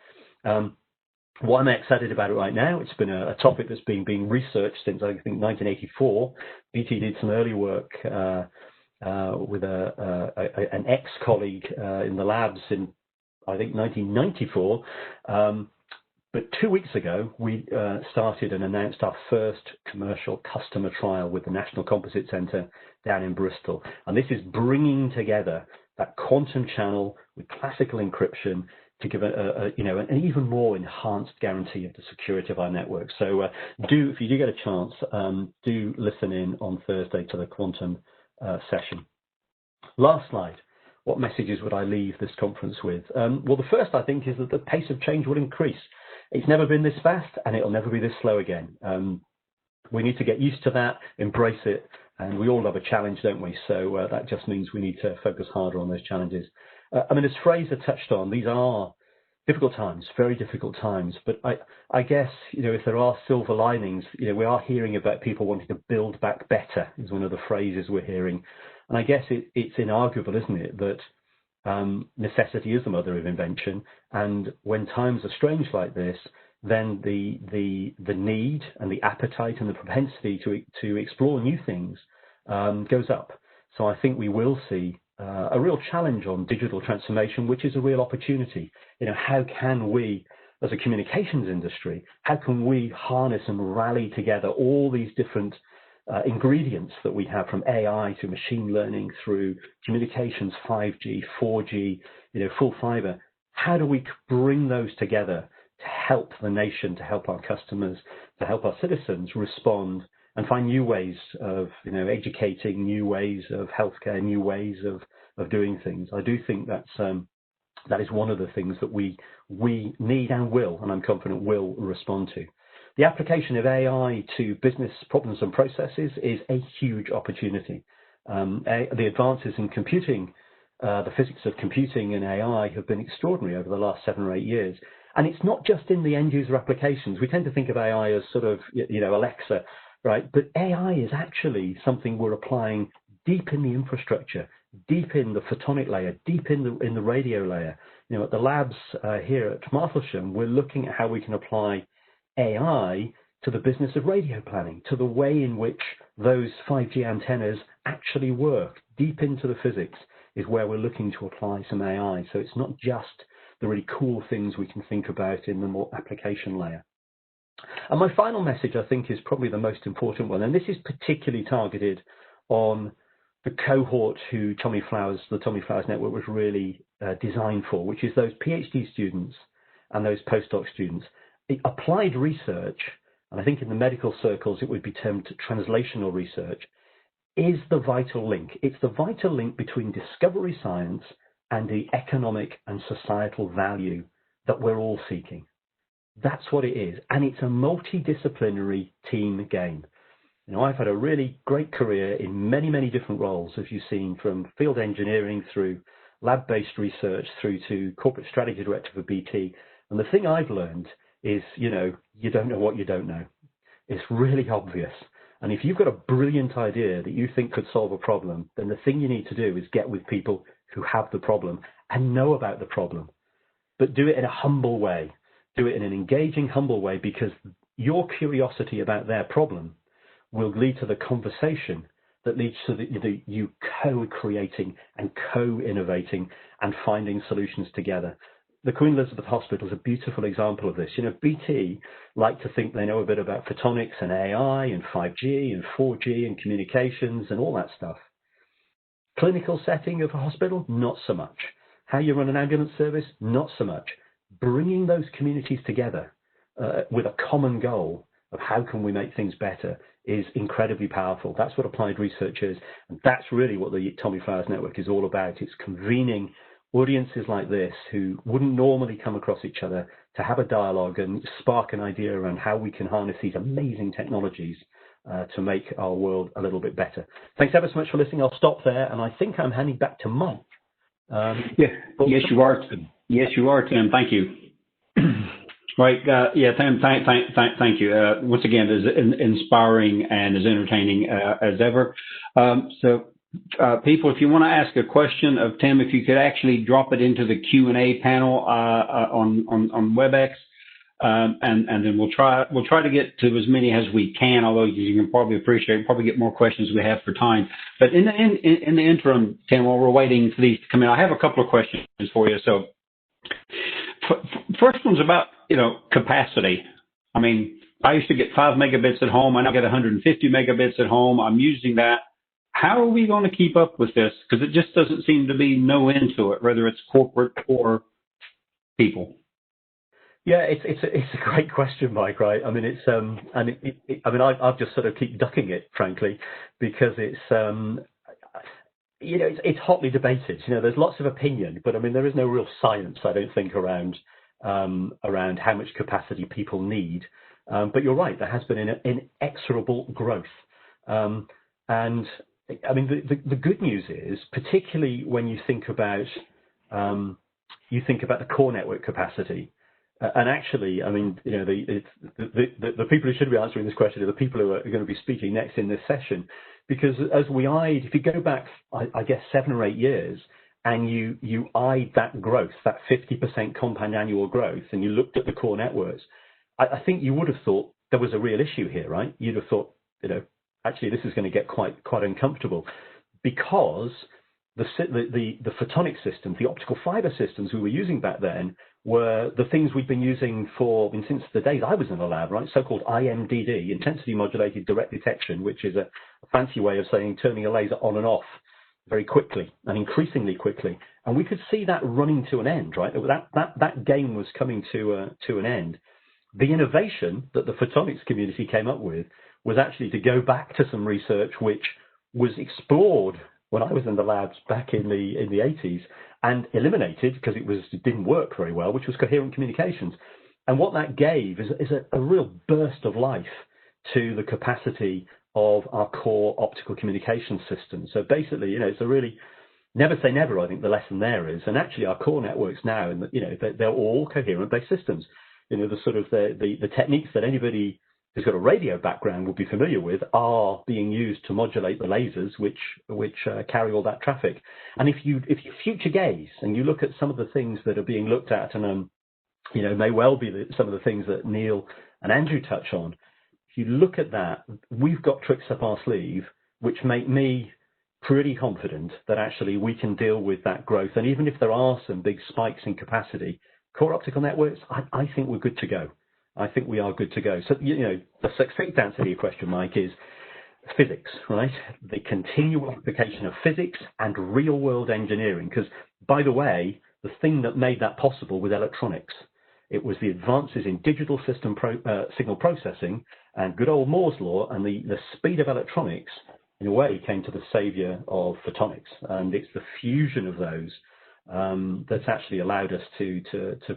Why am I excited about it right now? It's been a topic that's been being researched since, I think, 1984. BT did some early work with an ex-colleague in the labs in, I think, 1994. But 2 weeks ago, we started and announced our first commercial customer trial with the National Composite Centre down in Bristol. And this is bringing together that quantum channel with classical encryption to give an even more enhanced guarantee of the security of our network. So if you do get a chance, do listen in on Thursday to the quantum session. Last slide. What messages would I leave this conference with? Well, the first, I think, is that the pace of change will increase. It's never been this fast, and it'll never be this slow again. We need to get used to that, embrace it, and we all love a challenge, don't we? So that just means we need to focus harder on those challenges. As Fraser touched on, these are difficult times, very difficult times. But I guess, if there are silver linings, we are hearing about people wanting to build back better is one of the phrases we're hearing. And I guess it's inarguable, isn't it, that necessity is the mother of invention. And when times are strange like this, then the need and the appetite and the propensity to explore new things goes up. So I think we will see a real challenge on digital transformation, which is a real opportunity. How can we, as a communications industry, how can we harness and rally together all these different ingredients that we have, from AI to machine learning through communications, 5G, 4G, full fiber? How do we bring those together to help the nation, to help our customers, to help our citizens respond and find new ways of, educating, new ways of healthcare, new ways of doing things? I do think that is one of the things that we need and will, and I'm confident will, respond to. The application of AI to business problems and processes is a huge opportunity. The advances in computing, the physics of computing and AI have been extraordinary over the last 7 or 8 years. And it's not just in the end user applications. We tend to think of AI as sort of, Alexa, right? But AI is actually something we're applying deep in the infrastructure, deep in the photonic layer, deep in the radio layer. At the labs here at Martlesham, we're looking at how we can apply AI to the business of radio planning, to the way in which those 5G antennas actually work. Deep into the physics is where we're looking to apply some AI. So it's not just the really cool things we can think about in the more application layer. And my final message, I think, is probably the most important one. And this is particularly targeted on the cohort who the Tommy Flowers Network was really designed for, which is those PhD students and those postdoc students. The applied research, and I think in the medical circles it would be termed translational research, is the vital link. It's the vital link between discovery science and the economic and societal value that we're all seeking. That's what it is. And it's a multidisciplinary team game. I've had a really great career in many, many different roles, as you've seen, from field engineering through lab-based research through to corporate strategy director for BT. And the thing I've learned is, you don't know what you don't know. It's really obvious. And if you've got a brilliant idea that you think could solve a problem, then the thing you need to do is get with people who have the problem and know about the problem. But do it in a humble way. Do it in an engaging, humble way, because your curiosity about their problem will lead to the conversation that leads to you co-creating and co-innovating and finding solutions together. The Queen Elizabeth Hospital is a beautiful example of this. BT like to think they know a bit about photonics and AI and 5G and 4G and communications and all that stuff. Clinical setting of a hospital, not so much. How you run an ambulance service, not so much. Bringing those communities together with a common goal of how can we make things better is incredibly powerful. That's what applied research is. And that's really what the Tommy Flowers Network is all about. It's convening audiences like this who wouldn't normally come across each other to have a dialogue and spark an idea around how we can harness these amazing technologies to make our world a little bit better. Thanks ever so much for listening. I'll stop there, and I think I'm handing back to Mike. Yes, you are. Yes, you are, Tim. Thank you. Right. Tim, thank you. Once again, as inspiring and as entertaining as ever. So people, if you want to ask a question of Tim, if you could actually drop it into the Q&A panel on WebEx, and then we'll try to get to as many as we can. Although you can probably appreciate, probably get more questions we have for time. But in the interim, Tim, while we're waiting for these to come in, I have a couple of questions for you. So, first one's about capacity. I mean, I used to get 5 megabits at home. I now get 150 megabits at home. I'm using that. How are we going to keep up with this? Because it just doesn't seem to be no end to it, whether it's corporate or people. Yeah, it's a great question, Mike. Right? I mean, I've just sort of keep ducking it, frankly, because it's it's hotly debated. There's lots of opinion, but I mean, there is no real science, I don't think, around how much capacity people need. But you're right, there has been an inexorable growth, and I mean, the good news is, particularly when you think about the core network capacity, and actually, I mean, the people who should be answering this question are the people who are going to be speaking next in this session, because if you go back, I guess 7 or 8 years, and you eyed that growth, that 50% compound annual growth, and you looked at the core networks, I think you would have thought there was a real issue here, right? You'd have thought, actually, this is going to get quite uncomfortable, because the photonic systems, the optical fiber systems we were using back then, were the things we've been using since the days I was in the lab, right? So-called IMDD, intensity modulated direct detection, which is a fancy way of saying turning a laser on and off very quickly and increasingly quickly. And we could see that running to an end, right? That game was coming to an end. The innovation that the photonics community came up with was actually to go back to some research which was explored when I was in the labs back in the 80s and eliminated because it didn't work very well, which was coherent communications. And what that gave is a real burst of life to the capacity of our core optical communication system. So basically, it's a really never say never, I think the lesson there is. And actually our core networks now, and they're all coherent-based systems. The techniques that anybody who's got a radio background will be familiar with are being used to modulate the lasers which carry all that traffic. And if you future gaze and you look at some of the things that are being looked at, and may well be some of the things that Neil and Andrew touch on, if you look at that, we've got tricks up our sleeve which make me pretty confident that actually we can deal with that growth. And even if there are some big spikes in capacity, core optical networks, I think we're good to go. I think we are good to go. So, the succinct answer to your question, Mike, is physics, right? The continual application of physics and real-world engineering. Because, by the way, the thing that made that possible was electronics. It was the advances in digital signal processing and good old Moore's law, and the speed of electronics, in a way, came to the savior of photonics. And it's the fusion of those that's actually allowed us to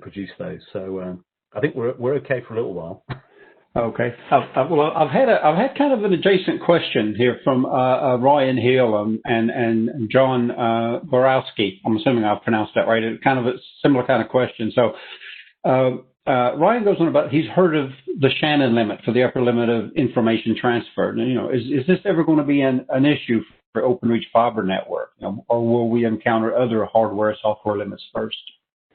produce those. So I think we're okay for a little while. Okay. Well, I've had kind of an adjacent question here from Ryan Hill and John Borowski. I'm assuming I've pronounced that right. It's kind of a similar kind of question. So Ryan goes on about he's heard of the Shannon limit for the upper limit of information transfer. Is this ever going to be an issue for open reach fiber network, or will we encounter other hardware software limits first?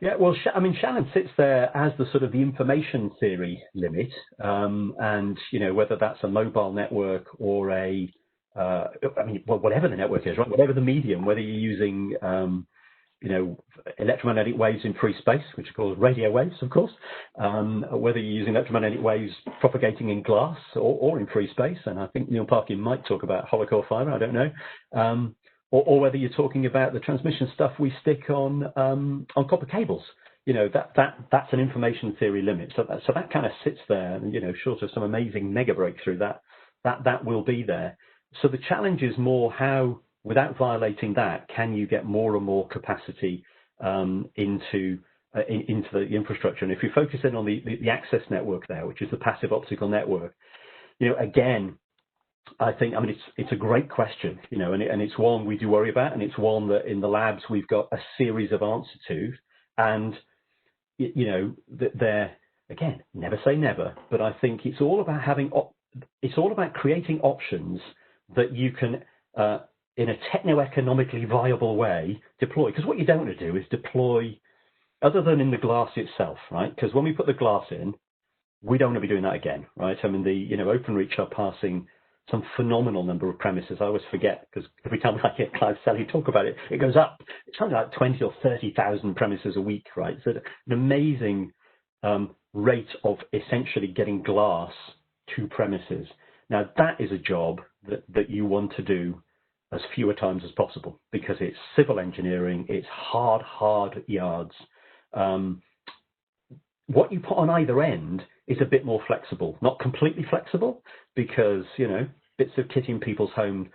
Yeah, well, Shannon sits there as the sort of the information theory limit, and whether that's a mobile network or whatever the network is, right? Whatever the medium, whether you're using electromagnetic waves in free space, which are called radio waves, of course, whether you're using electromagnetic waves propagating in glass or in free space, and I think Neil Parkin might talk about Holocaust Fibre, I don't know. Or whether you're talking about the transmission stuff we stick on copper cables, that's an information theory limit. So that kind of sits there, short of some amazing mega breakthrough, that will be there. So the challenge is more how, without violating that, can you get more and more capacity into the infrastructure? And if you focus in on the access network there, which is the passive optical network, again, I think, it's a great question, and it's one we do worry about, and it's one that in the labs we've got a series of answers to, and, they're, again, never say never, but I think it's all about creating options that you can in a techno-economically viable way, deploy. Because what you don't want to do is deploy, other than in the glass itself, right? Because when we put the glass in, we don't want to be doing that again, right? I mean, the OpenReach are passing some phenomenal number of premises. I always forget, because every time I hear Clive Selley talk about it, it goes up. It's something like 20 or 30,000 premises a week, right? So an amazing rate of essentially getting glass to premises. Now, that is a job that you want to do as fewer times as possible, because it's civil engineering, it's hard yards. What you put on either end is a bit more flexible, not completely flexible, because bits of kit in people's home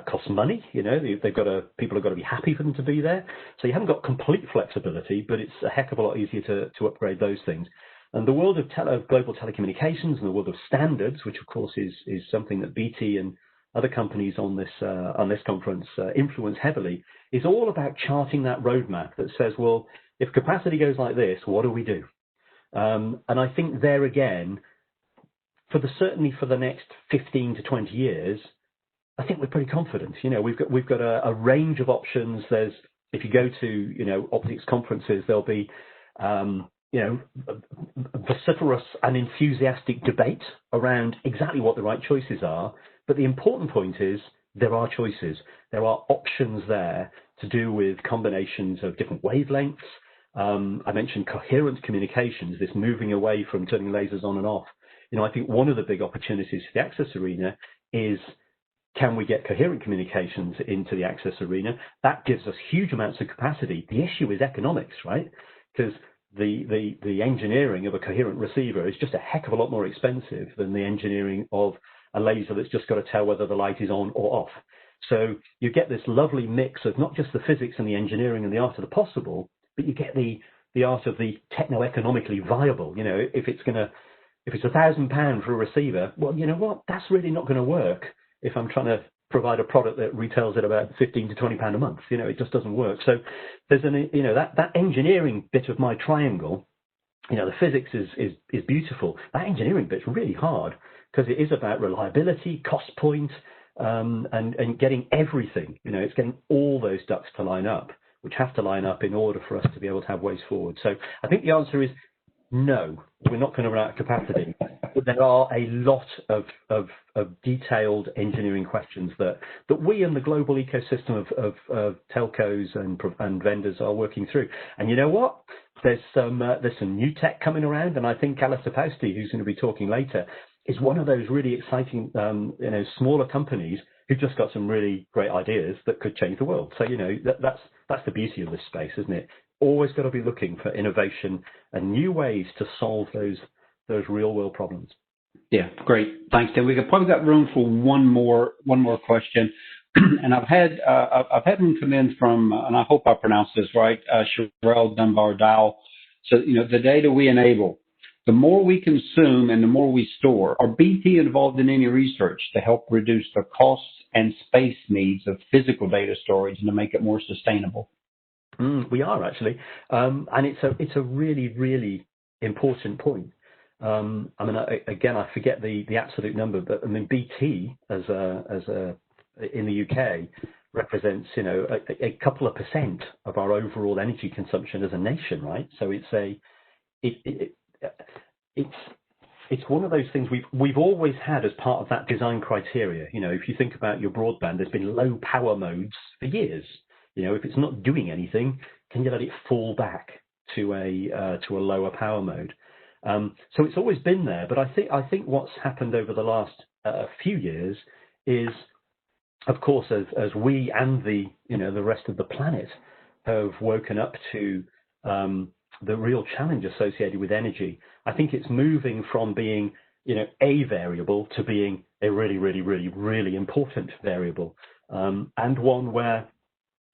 cost money. People have got to be happy for them to be there. So you haven't got complete flexibility, but it's a heck of a lot easier to upgrade those things. And the world of global telecommunications and the world of standards, which of course is something that BT and other companies on this conference influence heavily, is all about charting that roadmap that says, well, if capacity goes like this, what do we do? And I think there again, certainly for the next 15 to 20 years, I think we're pretty confident. We've got a range of options. If you go to optics conferences, there'll be vociferous and enthusiastic debate around exactly what the right choices are. But the important point is there are choices. There are options there to do with combinations of different wavelengths. I mentioned coherent communications, this moving away from turning lasers on and off. I think one of the big opportunities for the access arena is, can we get coherent communications into the access arena? That gives us huge amounts of capacity. The issue is economics, right? Because the engineering of a coherent receiver is just a heck of a lot more expensive than the engineering of a laser that's just got to tell whether the light is on or off. So you get this lovely mix of not just the physics and the engineering and the art of the possible, but you get the art of the techno-economically viable. If it's £1,000 for a receiver, well, you know what? That's really not going to work if I'm trying to provide a product that retails at about £15 to £20 a month. It just doesn't work. So there's that engineering bit of my triangle. The physics is beautiful. That engineering bit's really hard, because it is about reliability, cost point, and getting everything. It's getting all those ducks to line up, which have to line up in order for us to be able to have ways forward. So I think the answer is no, we're not going to run out of capacity. But there are a lot of detailed engineering questions that we and the global ecosystem of telcos and vendors are working through. And you know what? There's some new tech coming around, and I think Alistair Poustie, who's going to be talking later, is one of those really exciting smaller companies who've just got some really great ideas that could change the world. So that's the beauty of this space, isn't it? Always got to be looking for innovation and new ways to solve those real world problems. Yeah, great. Thanks, Tim. We've probably got room for one more question. And I've had them come in from, and I hope I pronounced this right, Sherelle Dunbar-Dow. So, the data we enable, the more we consume and the more we store. Are BT involved in any research to help reduce the costs and space needs of physical data storage and to make it more sustainable? We are actually, and it's a really, really important point. I forget the absolute number, but BT as in the UK represents a couple of % of our overall energy consumption as a nation, right? So it's one of those things we've always had as part of that design criteria. If you think about your broadband, there's been low power modes for years. If it's not doing anything, can you let it fall back to a lower power mode? So it's always been there. But I think what's happened over the last few years is, of course, as we and the rest of the planet have woken up to the real challenge associated with energy, I think it's moving from being a variable to being a really, really, really, really important variable, and one where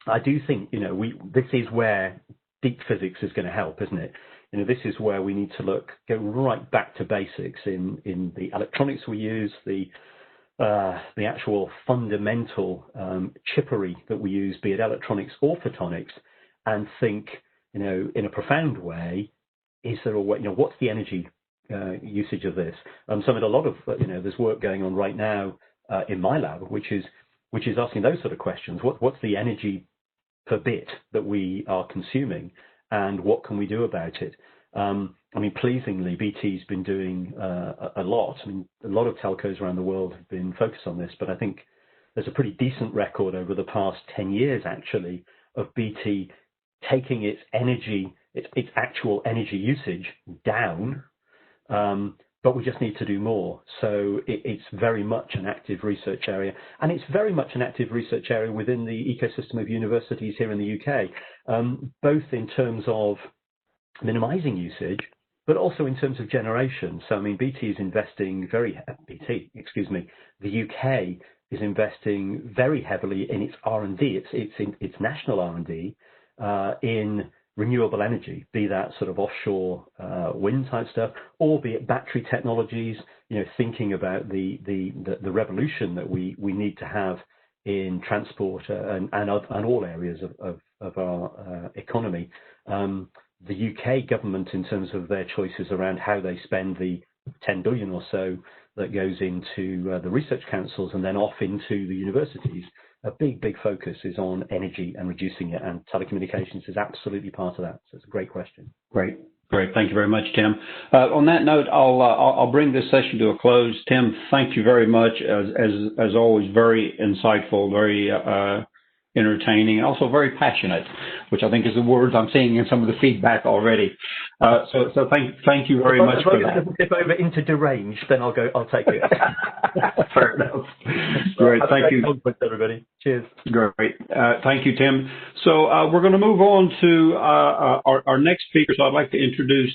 I do think this is where deep physics is going to help, isn't it? This is where we need to go right back to basics in the electronics we use, the actual fundamental chippery that we use, be it electronics or photonics, and think in a profound way, is there a way, what's the energy usage of this? So a lot of there's work going on right now in my lab, which is which is asking those sort of questions. What's the energy per bit that we are consuming, and what can we do about it? I mean, pleasingly, BT's been doing a lot. I mean, a lot of telcos around the world have been focused on this, but I think there's a pretty decent record over the past 10 years, actually, of BT taking its energy, its actual energy usage down, but we just need to do more. So it's very much an active research area, and it's very much an active research area within the ecosystem of universities here in the UK, both in terms of minimizing usage, but also in terms of generation. So, I mean, the UK is investing very heavily in its R&D, its national R&D in renewable energy, be that sort of offshore wind type stuff, or be it battery technologies, thinking about the revolution that we need to have in transport and all areas of our economy. The UK government, in terms of their choices around how they spend the 10 billion or so that goes into the research councils and then off into the universities, a big focus is on energy and reducing it, and telecommunications is absolutely part of that. So it's a great question. Great. Thank you very much, Tim. On that note, I'll bring this session to a close. Tim, thank you very much. As always, very insightful, very entertaining, also very passionate, which I think is the words I'm seeing in some of the feedback already. So thank you very much for that. If over into deranged, then I'll take it. Fair enough. Great, thank you. Thanks, everybody. Cheers. Great. Thank you, Tim. So we're going to move on to our next speaker. So I'd like to introduce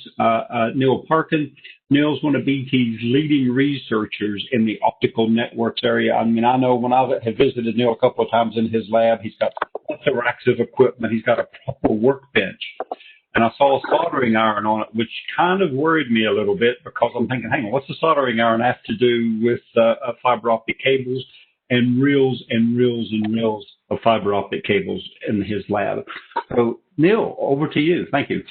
Neil Parkin. Neil's one of BT's leading researchers in the optical networks area. I mean, I know when I have visited Neil a couple of times in his lab, he's got lots of racks of equipment. He's got a proper workbench. And I saw a soldering iron on it, which kind of worried me a little bit, because I'm thinking, hang on, what's the soldering iron have to do with fiber optic cables and reels and reels and reels of fiber optic cables in his lab? So, Neil, over to you. Thank you.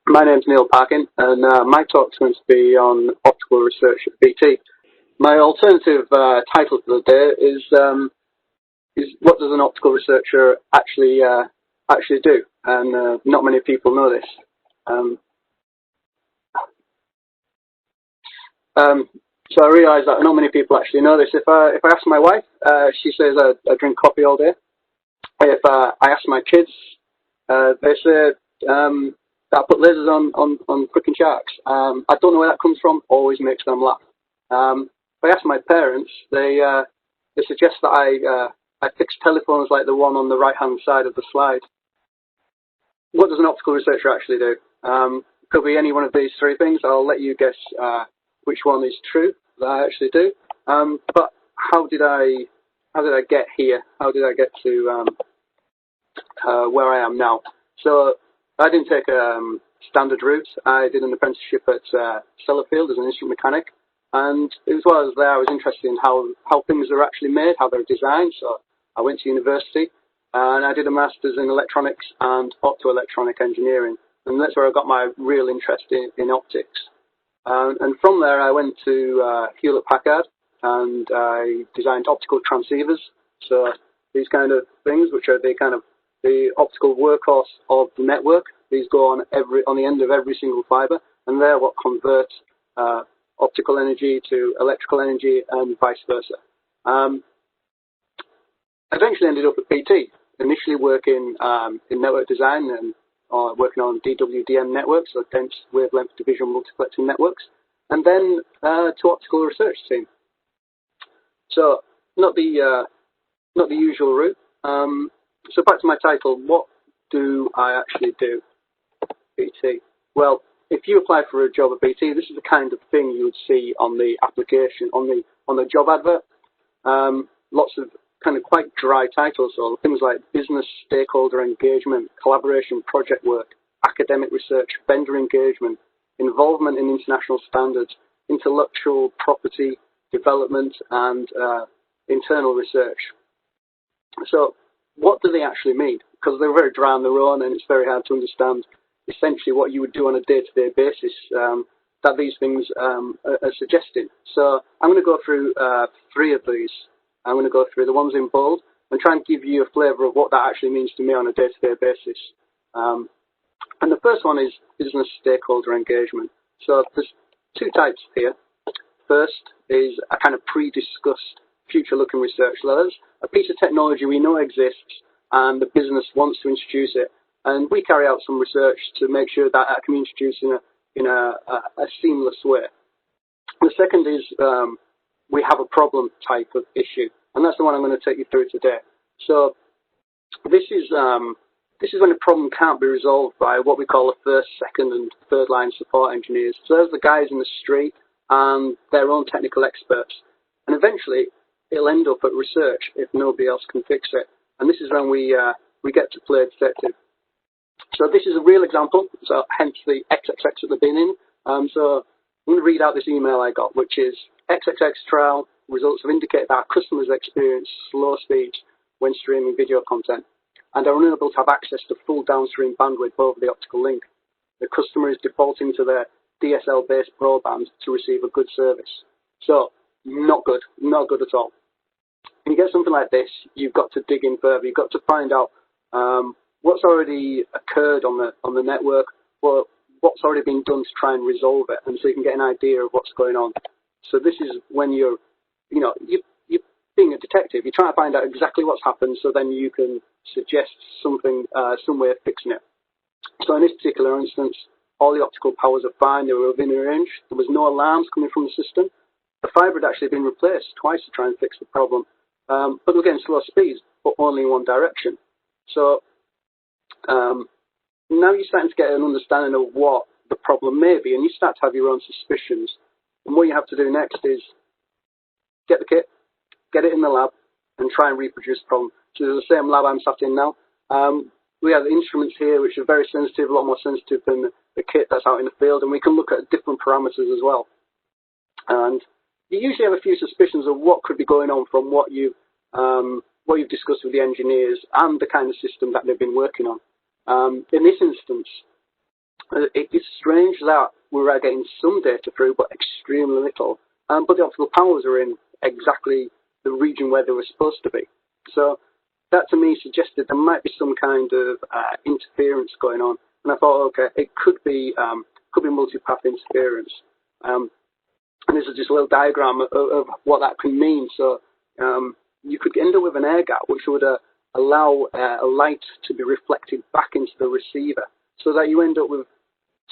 My name's Neil Parkin, and my talk's going to be on optical research at BT. My alternative title for the day is what does an optical researcher actually do? And not many people know this. So I realise that not many people actually know this. If I ask my wife, she says I drink coffee all day. If I ask my kids, they say that I put lasers on cooking sharks. I don't know where that comes from. Always makes them laugh. If I ask my parents, they suggest that I fix telephones like the one on the right-hand side of the slide. What does an optical researcher actually do? Could be any one of these three things. I'll let you guess which one is true that I actually do. But how did I get here? How did I get to where I am now? So I didn't take a standard route. I did an apprenticeship at Sellafield as an instrument mechanic, and as well as there, I was interested in how things are actually made, how they're designed. So I went to university, and I did a master's in electronics and optoelectronic engineering, and that's where I got my real interest in optics. And from there, I went to Hewlett-Packard, and I designed optical transceivers. So these kind of things, which are the optical workhorse of the network. These go on the end of every single fiber, and they're what convert optical energy to electrical energy and vice versa. Eventually ended up at BT, initially working in network design and working on DWDM networks, so dense wavelength division multiplexing networks, and then to optical research team. So not the usual route. So back to my title, what do I actually do at BT? Well, if you apply for a job at BT, this is the kind of thing you would see on the application, on the job advert. Lots of kind of quite dry titles, so things like business stakeholder engagement, collaboration project work, academic research, vendor engagement, involvement in international standards, intellectual property development, and internal research. So what do they actually mean? Because they're very dry on their own, and it's very hard to understand essentially what you would do on a day-to-day basis that these things are suggesting. So I'm going to go through three of these I'm going to go through the ones in bold and try and give you a flavour of what that actually means to me on a day-to-day basis. And the first one is business stakeholder engagement. So there's two types here. First is a kind of pre-discussed future-looking research. So there's a piece of technology we know exists and the business wants to introduce it. And we carry out some research to make sure that can be introduced in a seamless way. The second is we have a problem type of issue, and that's the one I'm going to take you through today. So this is when a problem can't be resolved by what we call the first, second, and third line support engineers. So those are the guys in the street and their own technical experts. And eventually, it'll end up at research if nobody else can fix it. And this is when we get to play detective. So this is a real example, so hence the XXX at the beginning. So I'm going to read out this email I got, which is XXX trial results have indicated that our customers experience slow speeds when streaming video content and are unable to have access to full downstream bandwidth over the optical link. The customer is defaulting to their DSL-based broadband to receive a good service. So not good at all. When you get something like this, you've got to dig in further. You've got to find out what's already occurred on the network, what's already been done to try and resolve it, and so you can get an idea of what's going on. So this is when you're being a detective. You're trying to find out exactly what's happened, so then you can suggest something, some way of fixing it. So in this particular instance, all the optical powers are fine. They were within range. There was no alarms coming from the system. The fibre had actually been replaced twice to try and fix the problem, but they were getting slow speeds, but only in one direction. So now you're starting to get an understanding of what the problem may be, and you start to have your own suspicions. And what you have to do next is get the kit, get it in the lab, and try and reproduce the problem. So there's the same lab I'm sat in now. We have instruments here which are very sensitive, a lot more sensitive than the kit that's out in the field, and we can look at different parameters as well. And you usually have a few suspicions of what could be going on from what you've discussed with the engineers and the kind of system that they've been working on. In this instance, it's strange that we're getting some data through, but extremely little. But the optical powers are in exactly the region where they were supposed to be. So that to me suggested there might be some kind of interference going on. And I thought, okay, it could be multipath interference. And this is just a little diagram of what that can mean. So you could end up with an air gap, which would allow a light to be reflected back into the receiver, so that you end up with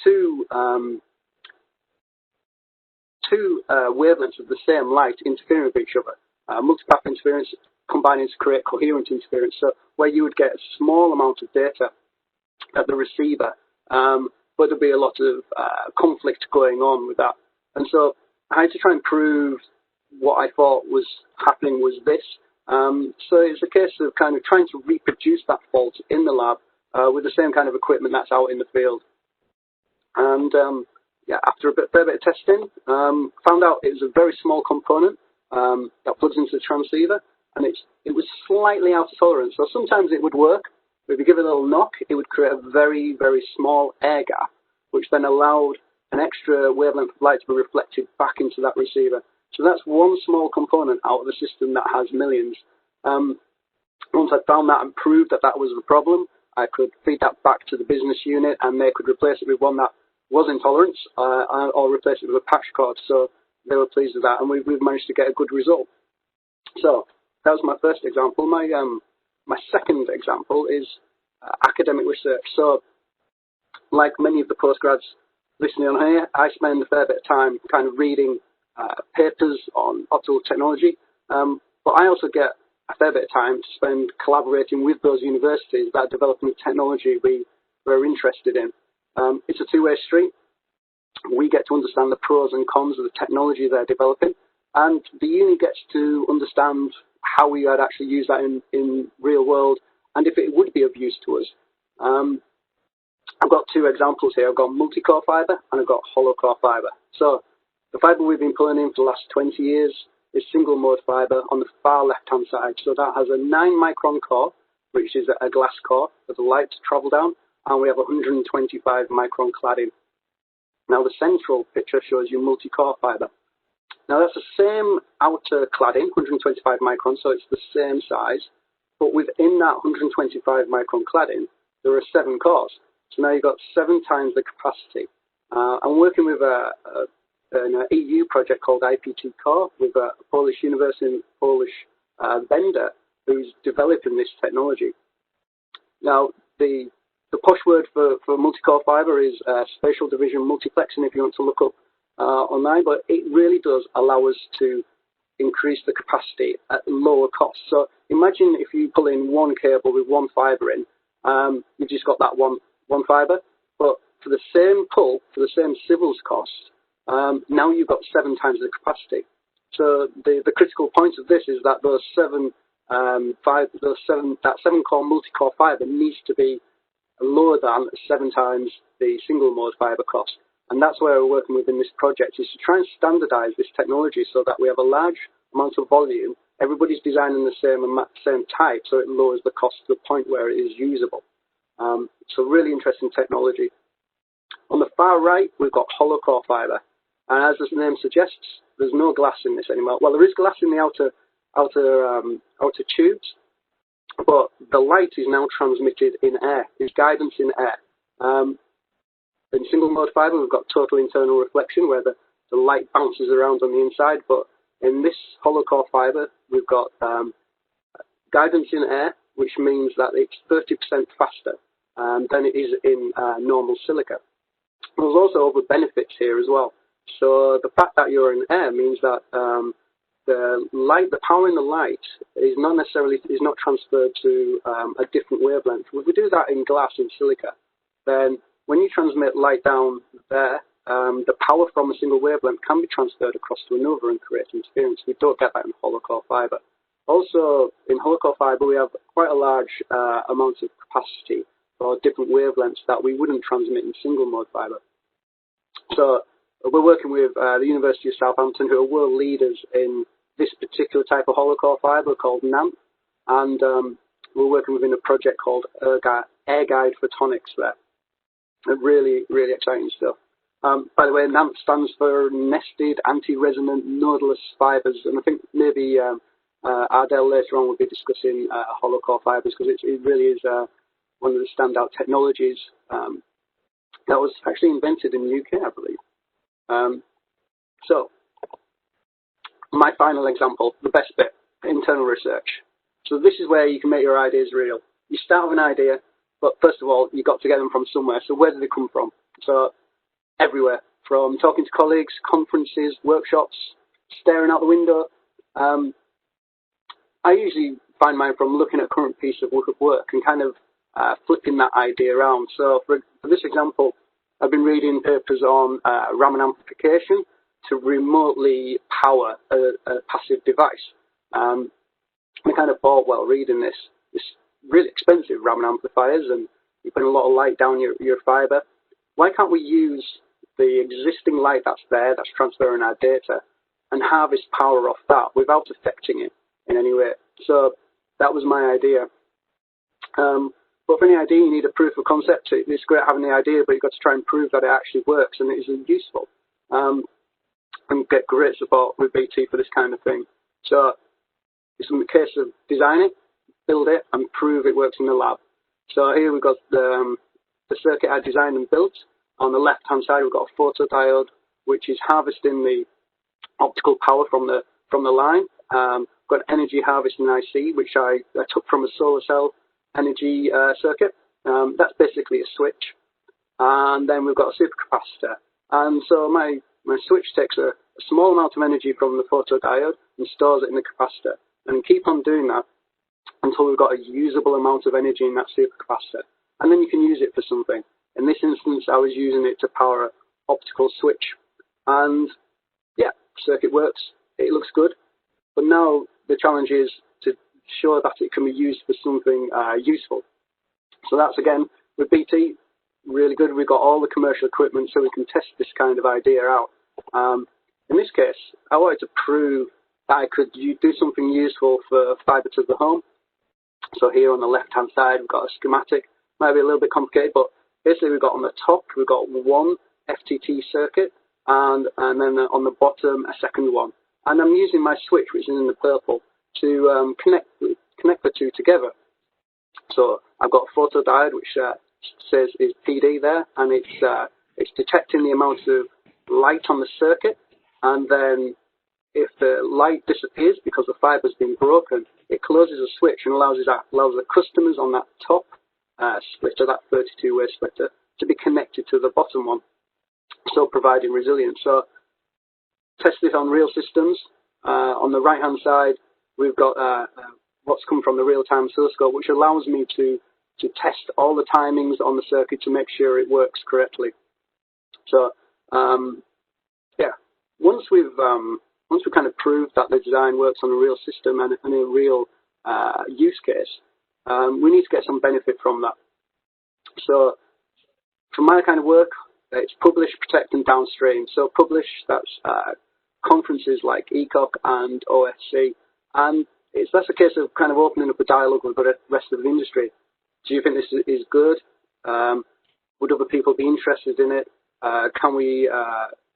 two wavelengths of the same light interfering with each other. Multipath interference combining to create coherent interference, so where you would get a small amount of data at the receiver, but there'd be a lot of conflict going on with that. And so I had to try and prove what I thought was happening was this. So it's a case of kind of trying to reproduce that fault in the lab with the same kind of equipment that's out in the field. And after a fair bit of testing, found out it was a very small component that plugs into the transceiver, and it was slightly out of tolerance. So sometimes it would work, but if you give it a little knock, it would create a very, very small air gap, which then allowed an extra wavelength of light to be reflected back into that receiver. So that's one small component out of the system that has millions. Once I found that and proved that that was the problem, I could feed that back to the business unit, and they could replace it with one that was intolerant, or replace it with a patch cord. So they were pleased with that, and we've managed to get a good result. So that was my first example. My second example is academic research. So like many of the postgrads listening on here, I spend a fair bit of time kind of reading papers on optical technology, but I also get a fair bit of time to spend collaborating with those universities that are developing the technology we're interested in. It's a two-way street. We get to understand the pros and cons of the technology they're developing, and the uni gets to understand how we would actually use that in real world, and if it would be of use to us. I've got two examples here. I've got multi-core fibre and I've got hollow core fibre. So the fibre we've been pulling in for the last 20 years is single mode fibre on the far left-hand side. So that has a 9-micron core, which is a glass core for the light to travel down, and we have 125 micron cladding. Now the central picture shows you multi-core fibre. Now that's the same outer cladding, 125 microns, so it's the same size, but within that 125 micron cladding, there are 7 cores. So now you've got 7 times the capacity. I'm working with an EU project called IPT Core with a Polish university and Polish vendor who's developing this technology. Now, the push word for multi-core fiber is spatial division multiplexing, if you want to look up online, but it really does allow us to increase the capacity at lower cost. So imagine if you pull in 1 cable with 1 fiber in, you've just got that one fiber, but for the same pull, for the same civils cost, now you've got 7 times the capacity. So the critical point of this is that those 7 core multi-core fiber needs to be lower than 7 times the single mode fiber cost. And that's where we're working within this project, is to try and standardize this technology so that we have a large amount of volume. Everybody's designing the same type, so it lowers the cost to the point where it is usable. So really interesting technology. On the far right, we've got hollow core fiber. And as the name suggests, there's no glass in this anymore. Well, there is glass in the outer tubes, but the light is now transmitted in air. There's guidance in air. In single mode fiber, we've got total internal reflection where the light bounces around on the inside, but in this hollow core fiber, we've got guidance in air, which means that it's 30% faster than it is in normal silica. There's also other benefits here as well. So the fact that you're in air means that the power in the light is not transferred to a different wavelength. If we do that in glass and silica, then when you transmit light down there, the power from a single wavelength can be transferred across to another and create interference. We don't get that in hollow core fiber. Also, in hollow core fiber, we have quite a large amount of capacity for different wavelengths that we wouldn't transmit in single mode fiber. So we're working with the University of Southampton, who are world leaders in this particular type of hollow core fiber called NAMP, and we're working within a project called Air Guide Photonics there. Really, really exciting stuff. By the way, NAMP stands for Nested Anti-Resonant Nodeless Fibers, and I think maybe Ardel later on will be discussing hollow core fibers, because it really is one of the standout technologies that was actually invented in the UK, I believe. So, my final example, the best bit, internal research. So this is where you can make your ideas real. You start with an idea, but first of all, you've got to get them from somewhere. So where do they come from? So everywhere, from talking to colleagues, conferences, workshops, staring out the window. I usually find mine from looking at a current piece of work and kind of flipping that idea around. So for this example, I've been reading papers on Raman amplification to remotely power a passive device. I kind of thought, well, reading this really expensive Raman amplifiers, and you put a lot of light down your fiber. Why can't we use the existing light that's there, that's transferring our data, and harvest power off that without affecting it in any way? So that was my idea. But for any idea, you need a proof of concept. It's great having the idea, but you've got to try and prove that it actually works and it is useful. And get great support with BT for this kind of thing. So it's a case of design it, build it, and prove it works in the lab. So here we've got the circuit I designed and built. On the left-hand side, we've got a photodiode, which is harvesting the optical power from the line. Got an energy harvesting IC, which I took from a solar cell energy circuit. That's basically a switch. And then we've got a supercapacitor. And so my switch takes a small amount of energy from the photodiode and stores it in the capacitor. And keep on doing that until we've got a usable amount of energy in that supercapacitor. And then you can use it for something. In this instance, I was using it to power an optical switch. And yeah, circuit works. It looks good. But now the challenge is to show that it can be used for something useful. So that's, again, with BT, really good. We've got all the commercial equipment so we can test this kind of idea out. In this case, I wanted to prove that I could do something useful for fiber to the home. So here on the left-hand side, we've got a schematic. Might be a little bit complicated, but basically we've got on the top, we've got one FTT circuit, and then on the bottom a second one. And I'm using my switch, which is in the purple, to connect the two together. So I've got a photodiode, which says is PD there, and it's detecting the amount of light on the circuit, and then if the light disappears because the fiber's been broken, it closes a switch and allows the customers on that top splitter, that 32-way splitter, to be connected to the bottom one, so providing resilience. So test this on real systems. On the right-hand side, we've got what's come from the real-time oscilloscope, which allows me to test all the timings on the circuit to make sure it works correctly. So yeah, once we've kind of proved that the design works on a real system and a real use case, we need to get some benefit from that. So for my kind of work, it's publish, protect, and downstream. So publish, that's conferences like ECOC and OFC, and that's a case of kind of opening up a dialogue with the rest of the industry. Do you think this is good? Would other people be interested in it? Can we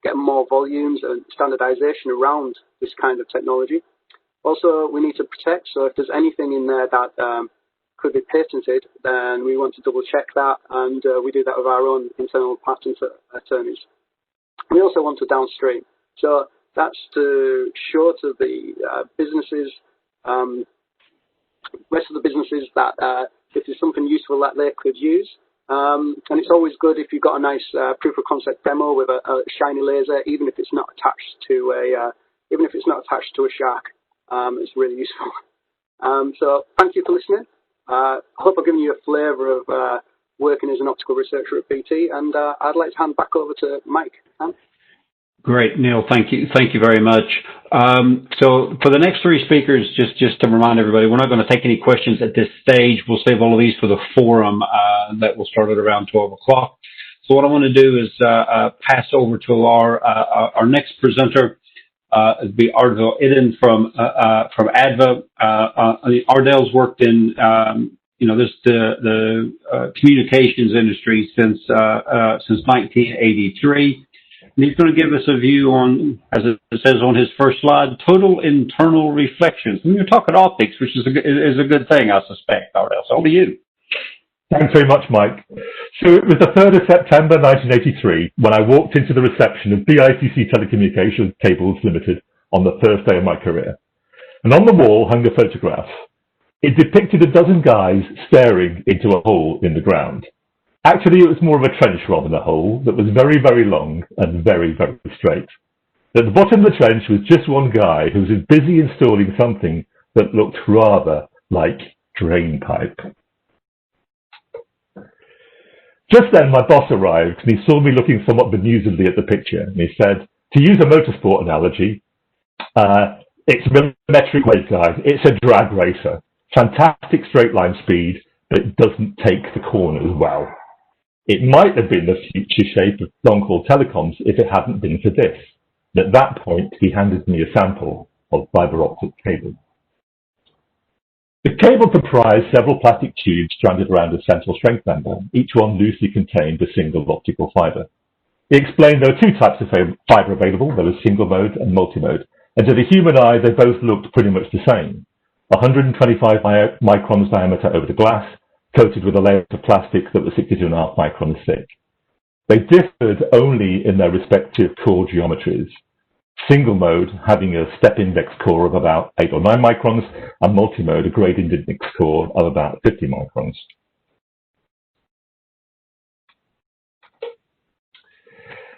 get more volumes and standardization around this kind of technology? Also, we need to protect, so if there's anything in there that could be patented, then we want to double check that, and we do that with our own internal patent attorneys. We also want to downstream. So that's to show to the businesses, rest of the businesses, that this is something useful that they could use. And it's always good if you've got a nice proof of concept demo with a shiny laser, even if it's not attached to a shark. It's really useful. So thank you for listening. I hope I've given you a flavour of working as an optical researcher at BT, and I'd like to hand back over to Mike. Great, Neil. Thank you very much. So for the next three speakers, just to remind everybody, we're not going to take any questions at this stage. We'll save all of these for the forum that will start at around 12 o'clock. So what I want to do is pass over to our next presenter. It'll be Ardel Iddin from ADVA. Ardel's worked in the communications industry since 1983. And he's going to give us a view on, as it says on his first slide, total internal reflections. And you're talking optics, which is a good thing, I suspect, Ardel. So over to you. Thanks very much, Mike. So it was the 3rd of September 1983 when I walked into the reception of BICC Telecommunications Cables Limited on the first day of my career. And on the wall hung a photograph. It depicted a dozen guys staring into a hole in the ground. Actually, it was more of a trench rather than a hole that was very, very long and very, very straight. At the bottom of the trench was just one guy who was busy installing something that looked rather like drain pipe. Just then, my boss arrived, and he saw me looking somewhat bemusedly at the picture, and he said, to use a motorsport analogy, it's millimetric wave, guys. It's a drag racer. Fantastic straight line speed, but it doesn't take the corners well. It might have been the future shape of long-haul telecoms if it hadn't been for this. And at that point, he handed me a sample of fibre optic cable. The cable comprised several plastic tubes stranded around a central strength member. Each one loosely contained a single optical fibre. He explained there were two types of fibre available. There was single mode and multi-mode. And to the human eye, they both looked pretty much the same. 125 microns diameter over the glass, coated with a layer of plastic that was 62.5 microns thick. They differed only in their respective core geometries. Single mode having a step index core of about 8 or 9 microns, and multi-mode a gradient index core of about 50 microns.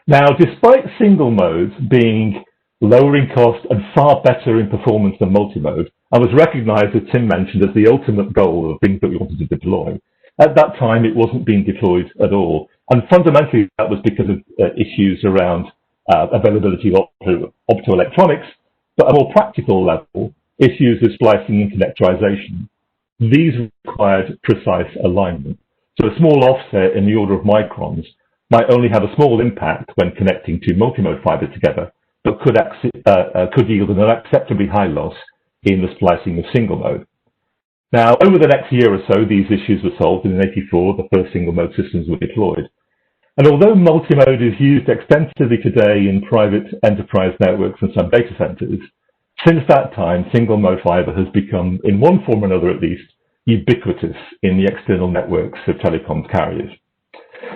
Now, despite single modes being lower in cost and far better in performance than multi-mode, and was recognized, as Tim mentioned, as the ultimate goal of things that we wanted to deploy. At that time, it wasn't being deployed at all. And fundamentally, that was because of issues around availability of optoelectronics, but at a more practical level, issues of splicing and connectorization. These required precise alignment. So a small offset in the order of microns might only have a small impact when connecting two multimode fibers together, but could yield an unacceptably high loss in the splicing of single mode. Now, over the next year or so, these issues were solved, and in '84, the first single mode systems were deployed. And although multimode is used extensively today in private enterprise networks and some data centers, since that time, single-mode fiber has become, in one form or another at least, ubiquitous in the external networks of telecoms carriers.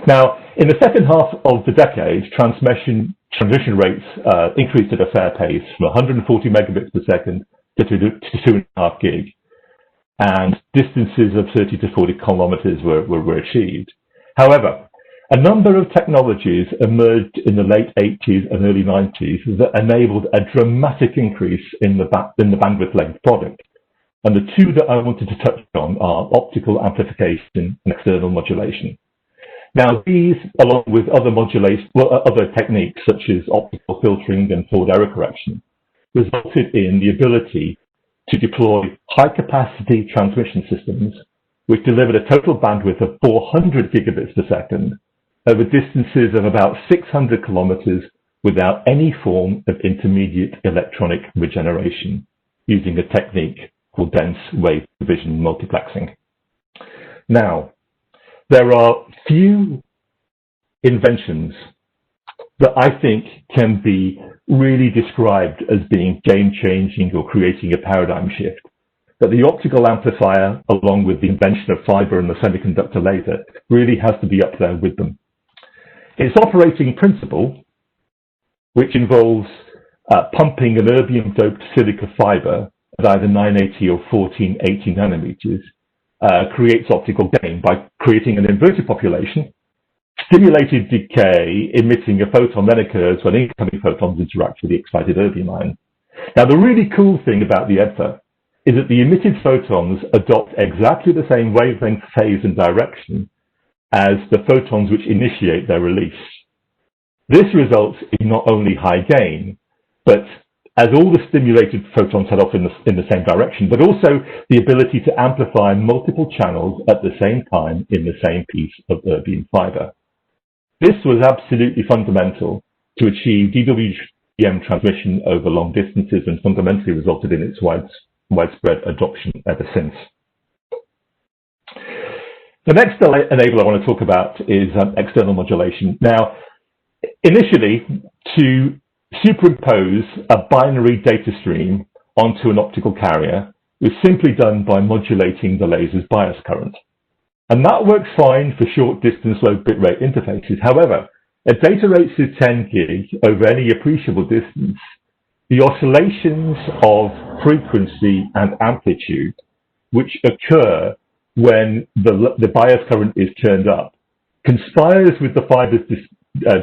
Now, in the second half of the decade, transmission rates increased at a fair pace from 140 megabits per second to 2.5 gig, and distances of 30 to 40 kilometers were achieved. However, a number of technologies emerged in the late 80s and early 90s that enabled a dramatic increase in the bandwidth length product. And the two that I wanted to touch on are optical amplification and external modulation. Now, these, along with other techniques such as optical filtering and forward error correction, resulted in the ability to deploy high-capacity transmission systems which delivered a total bandwidth of 400 gigabits per second over distances of about 600 kilometers without any form of intermediate electronic regeneration, using a technique called dense wave division multiplexing. Now, there are few inventions that I think can be really described as being game-changing or creating a paradigm shift. But the optical amplifier, along with the invention of fiber and the semiconductor laser, really has to be up there with them. Its operating principle, which involves pumping an erbium-doped silica fiber at either 980 or 1480 nanometers, creates optical gain by creating an inverted population. Stimulated decay emitting a photon then occurs when incoming photons interact with the excited erbium ion. Now, the really cool thing about the ADVA is that the emitted photons adopt exactly the same wavelength, phase, and direction as the photons which initiate their release. This results in not only high gain, but as all the stimulated photons head off in the same direction, but also the ability to amplify multiple channels at the same time in the same piece of erbium fiber. This was absolutely fundamental to achieve DWDM transmission over long distances and fundamentally resulted in its widespread adoption ever since. The next enabler I want to talk about is external modulation. Now, initially, to superimpose a binary data stream onto an optical carrier was simply done by modulating the laser's bias current. And that works fine for short distance, low bitrate interfaces. However, at data rates of 10 gig over any appreciable distance, the oscillations of frequency and amplitude which occur when the bias current is turned up conspires with the fiber's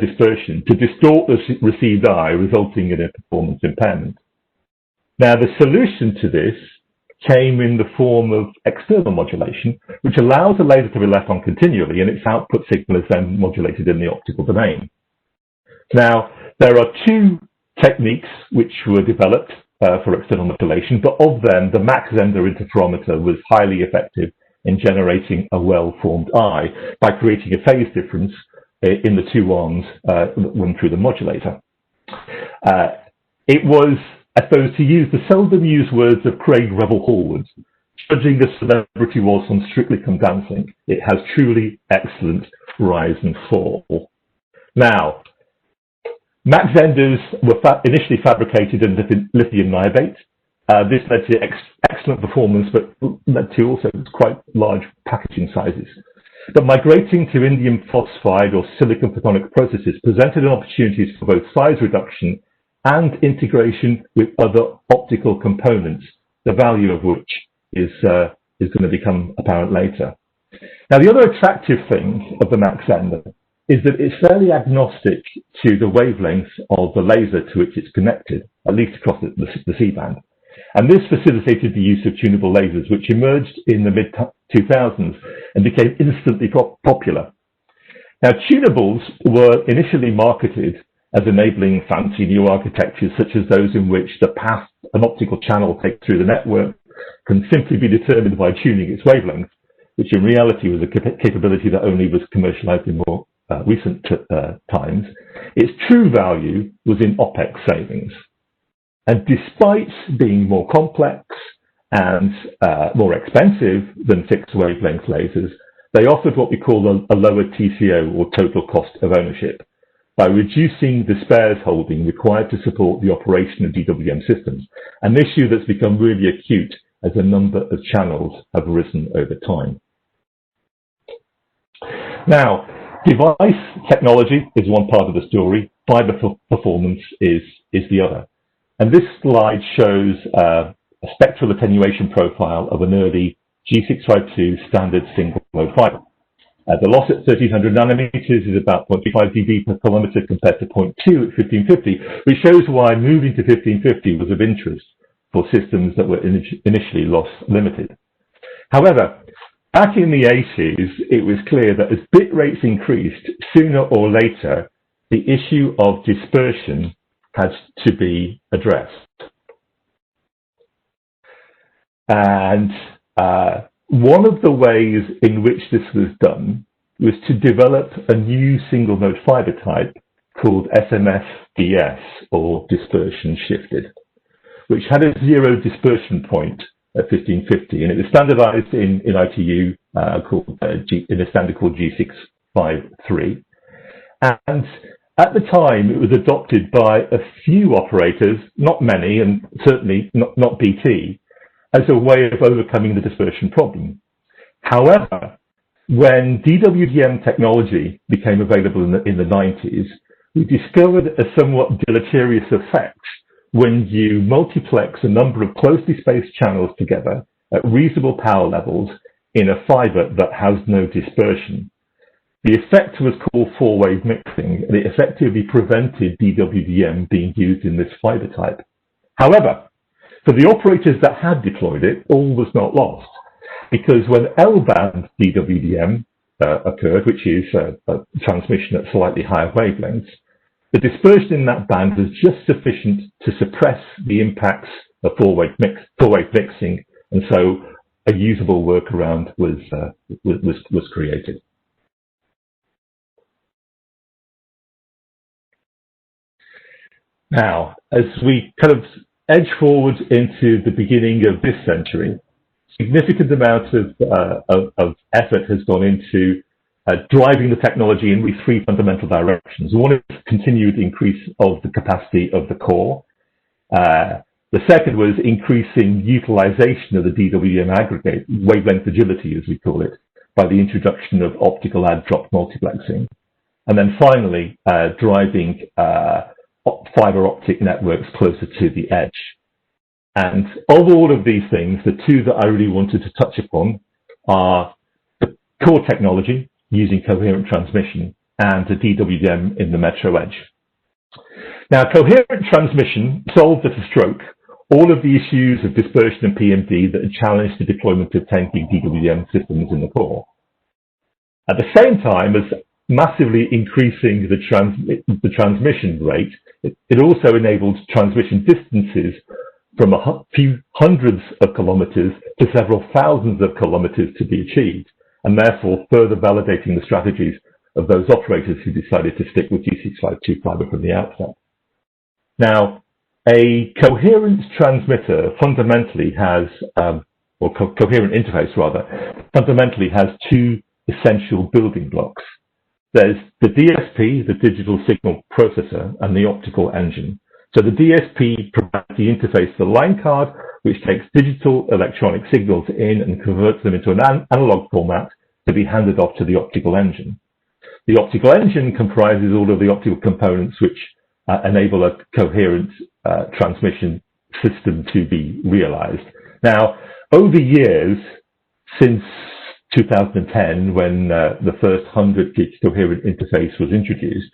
dispersion to distort the received eye, resulting in a performance impairment. Now, the solution to this came in the form of external modulation, which allows the laser to be left on continually and its output signal is then modulated in the optical domain. Now, there are two techniques which were developed for external modulation, but of them, the Mach-Zehnder interferometer was highly effective in generating a well-formed eye by creating a phase difference in the two arms that run through the modulator. It was, I suppose, to use the seldom used words of Craig Revel-Horwood, judging a celebrity was on Strictly Come Dancing, it has truly excellent rise and fall. Now, Mach-Zehders were initially fabricated in lithium niobate. This led to excellent performance, but led to also quite large packaging sizes. But migrating to indium phosphide or silicon photonic processes presented opportunities for both size reduction and integration with other optical components, the value of which is going to become apparent later. Now, the other attractive thing of the Mach-Zehnder is that it's fairly agnostic to the wavelength of the laser to which it's connected, at least across the C-band. And this facilitated the use of tunable lasers, which emerged in the mid-2000s and became instantly popular. Now, tunables were initially marketed as enabling fancy new architectures, such as those in which the path an optical channel takes through the network can simply be determined by tuning its wavelength, which in reality was a capability that only was commercialized in more recent times. Its true value was in OPEX savings. And despite being more complex and more expensive than fixed wavelength lasers, they offered what we call a lower TCO, or total cost of ownership, by reducing the spares holding required to support the operation of DWDM systems, an issue that's become really acute as a number of channels have arisen over time. Now, device technology is one part of the story, fiber performance is the other. And this slide shows a spectral attenuation profile of an early G652 standard single-mode fiber. The loss at 1300 nanometers is about 0.35 dB per kilometer compared to 0.2 at 1550, which shows why moving to 1550 was of interest for systems that were initially loss limited. However, back in the 80s, it was clear that as bit rates increased, sooner or later, the issue of dispersion had to be addressed. And one of the ways in which this was done was to develop a new single-mode fiber type called SMFDS, or dispersion shifted, which had a zero dispersion point at 1550, and it was standardized in ITU in a standard called G653. And at the time, it was adopted by a few operators, not many, and certainly not BT, as a way of overcoming the dispersion problem. However, when DWDM technology became available in the 90s, we discovered a somewhat deleterious effect when you multiplex a number of closely spaced channels together at reasonable power levels in a fiber that has no dispersion. The effect was called four-wave mixing, and it effectively prevented DWDM being used in this fiber type. However, for the operators that had deployed it, all was not lost, because when L-band DWDM occurred, which is a transmission at slightly higher wavelengths, the dispersion in that band was just sufficient to suppress the impacts of four-wave mixing, and so a usable workaround was created. Now, as we kind of edge forward into the beginning of this century, significant amount of effort has gone into driving the technology in with three fundamental directions. One is continued increase of the capacity of the core. The second was increasing utilization of the DWDM aggregate, wavelength agility as we call it, by the introduction of optical add-drop multiplexing. And then finally, driving fiber optic networks closer to the edge. And of all of these things, the two that I really wanted to touch upon are the core technology using coherent transmission and the DWDM in the metro edge. Now, coherent transmission solved at a stroke all of the issues of dispersion and PMD that had challenged the deployment of 10 gig DWDM systems in the core. At the same time as massively increasing the transmission rate, it also enabled transmission distances from a few hundreds of kilometers to several thousands of kilometers to be achieved, and therefore further validating the strategies of those operators who decided to stick with G652 fiber from the outset. Now, a coherent transmitter fundamentally has, or coherent interface rather, fundamentally has two essential building blocks. There's the DSP, the digital signal processor, and the optical engine. So the DSP provides the interface to the line card, which takes digital electronic signals in and converts them into an analog format to be handed off to the optical engine. The optical engine comprises all of the optical components which enable a coherent transmission system to be realized. Now, over years, since 2010, when the first 100 gig coherent interface was introduced,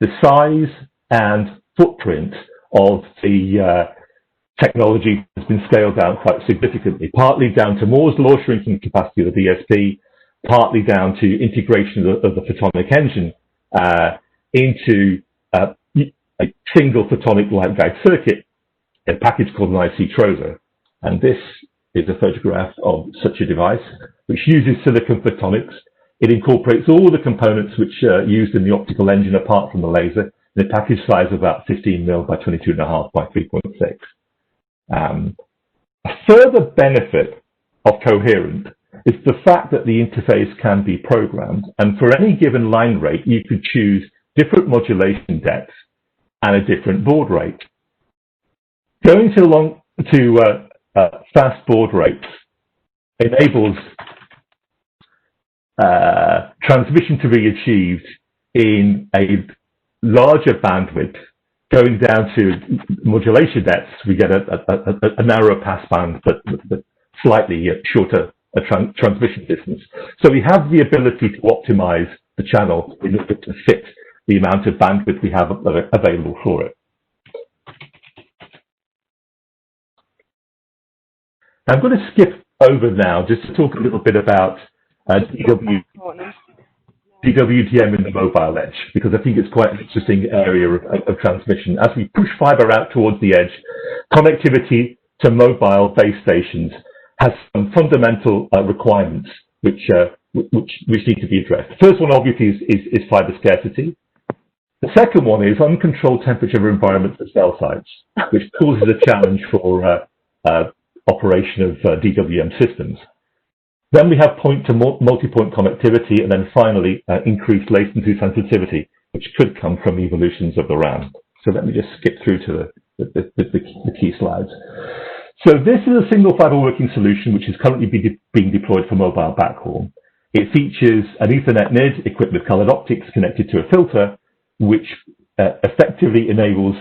the size and footprint of the technology has been scaled down quite significantly, partly down to Moore's law shrinking capacity of the DSP, partly down to integration of the photonic engine into a single photonic light guide circuit, a package called an IC Trozer. And this is a photograph of such a device, which uses silicon photonics. It incorporates all the components which are used in the optical engine apart from the laser, in a package size of about 15 mil by 22.5 by 3.6. A further benefit of coherent is the fact that the interface can be programmed, and for any given line rate, you could choose different modulation depths and a different baud rate. Going to fast baud rates enables transmission to be achieved in a larger bandwidth. Going down to modulation depths, we get a narrower passband, but slightly shorter transmission distance. So we have the ability to optimize the channel in order to fit the amount of bandwidth we have available for it. I'm going to skip over now just to talk a little bit about DWDM in the mobile edge, because I think it's quite an interesting area of transmission. As we push fiber out towards the edge, connectivity to mobile base stations has some fundamental requirements which need to be addressed. The first one, obviously, is fiber scarcity. The second one is uncontrolled temperature environments at cell sites, which causes a challenge for operation of DWM systems. Then we have point to multi-point connectivity, and then finally increased latency sensitivity, which could come from evolutions of the RAM. So let me just skip through to the key slides. So this is a single fiber working solution which is currently being deployed for mobile backhaul. It features an Ethernet NID equipped with colored optics connected to a filter, which effectively enables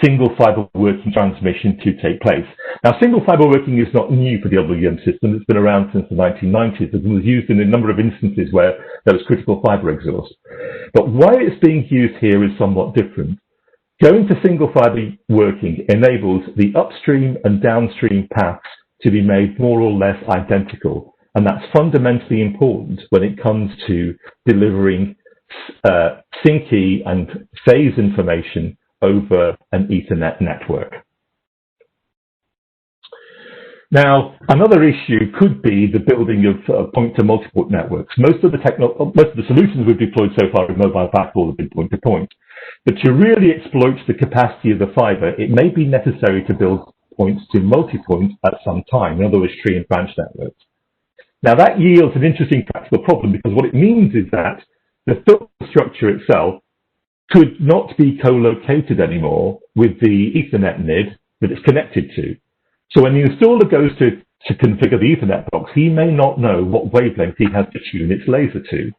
single fiber working transmission to take place. Now, single fiber working is not new for the WDM system. It's been around since the 1990s and was used in a number of instances where there was critical fiber exhaust. But why it's being used here is somewhat different. Going to single fiber working enables the upstream and downstream paths to be made more or less identical. And that's fundamentally important when it comes to delivering sync-key and phase information over an Ethernet network. Now, another issue could be the building of point-to-multipoint networks. Most of the solutions we've deployed so far in mobile backhaul have been point-to-point. But to really exploit the capacity of the fiber, it may be necessary to build points-to-multipoint at some time, in other words, tree and branch networks. Now, that yields an interesting practical problem, because what it means is that the filter structure itself could not be co-located anymore with the Ethernet NID that it's connected to. So when the installer goes to configure the Ethernet box, he may not know what wavelength he has to tune its laser to.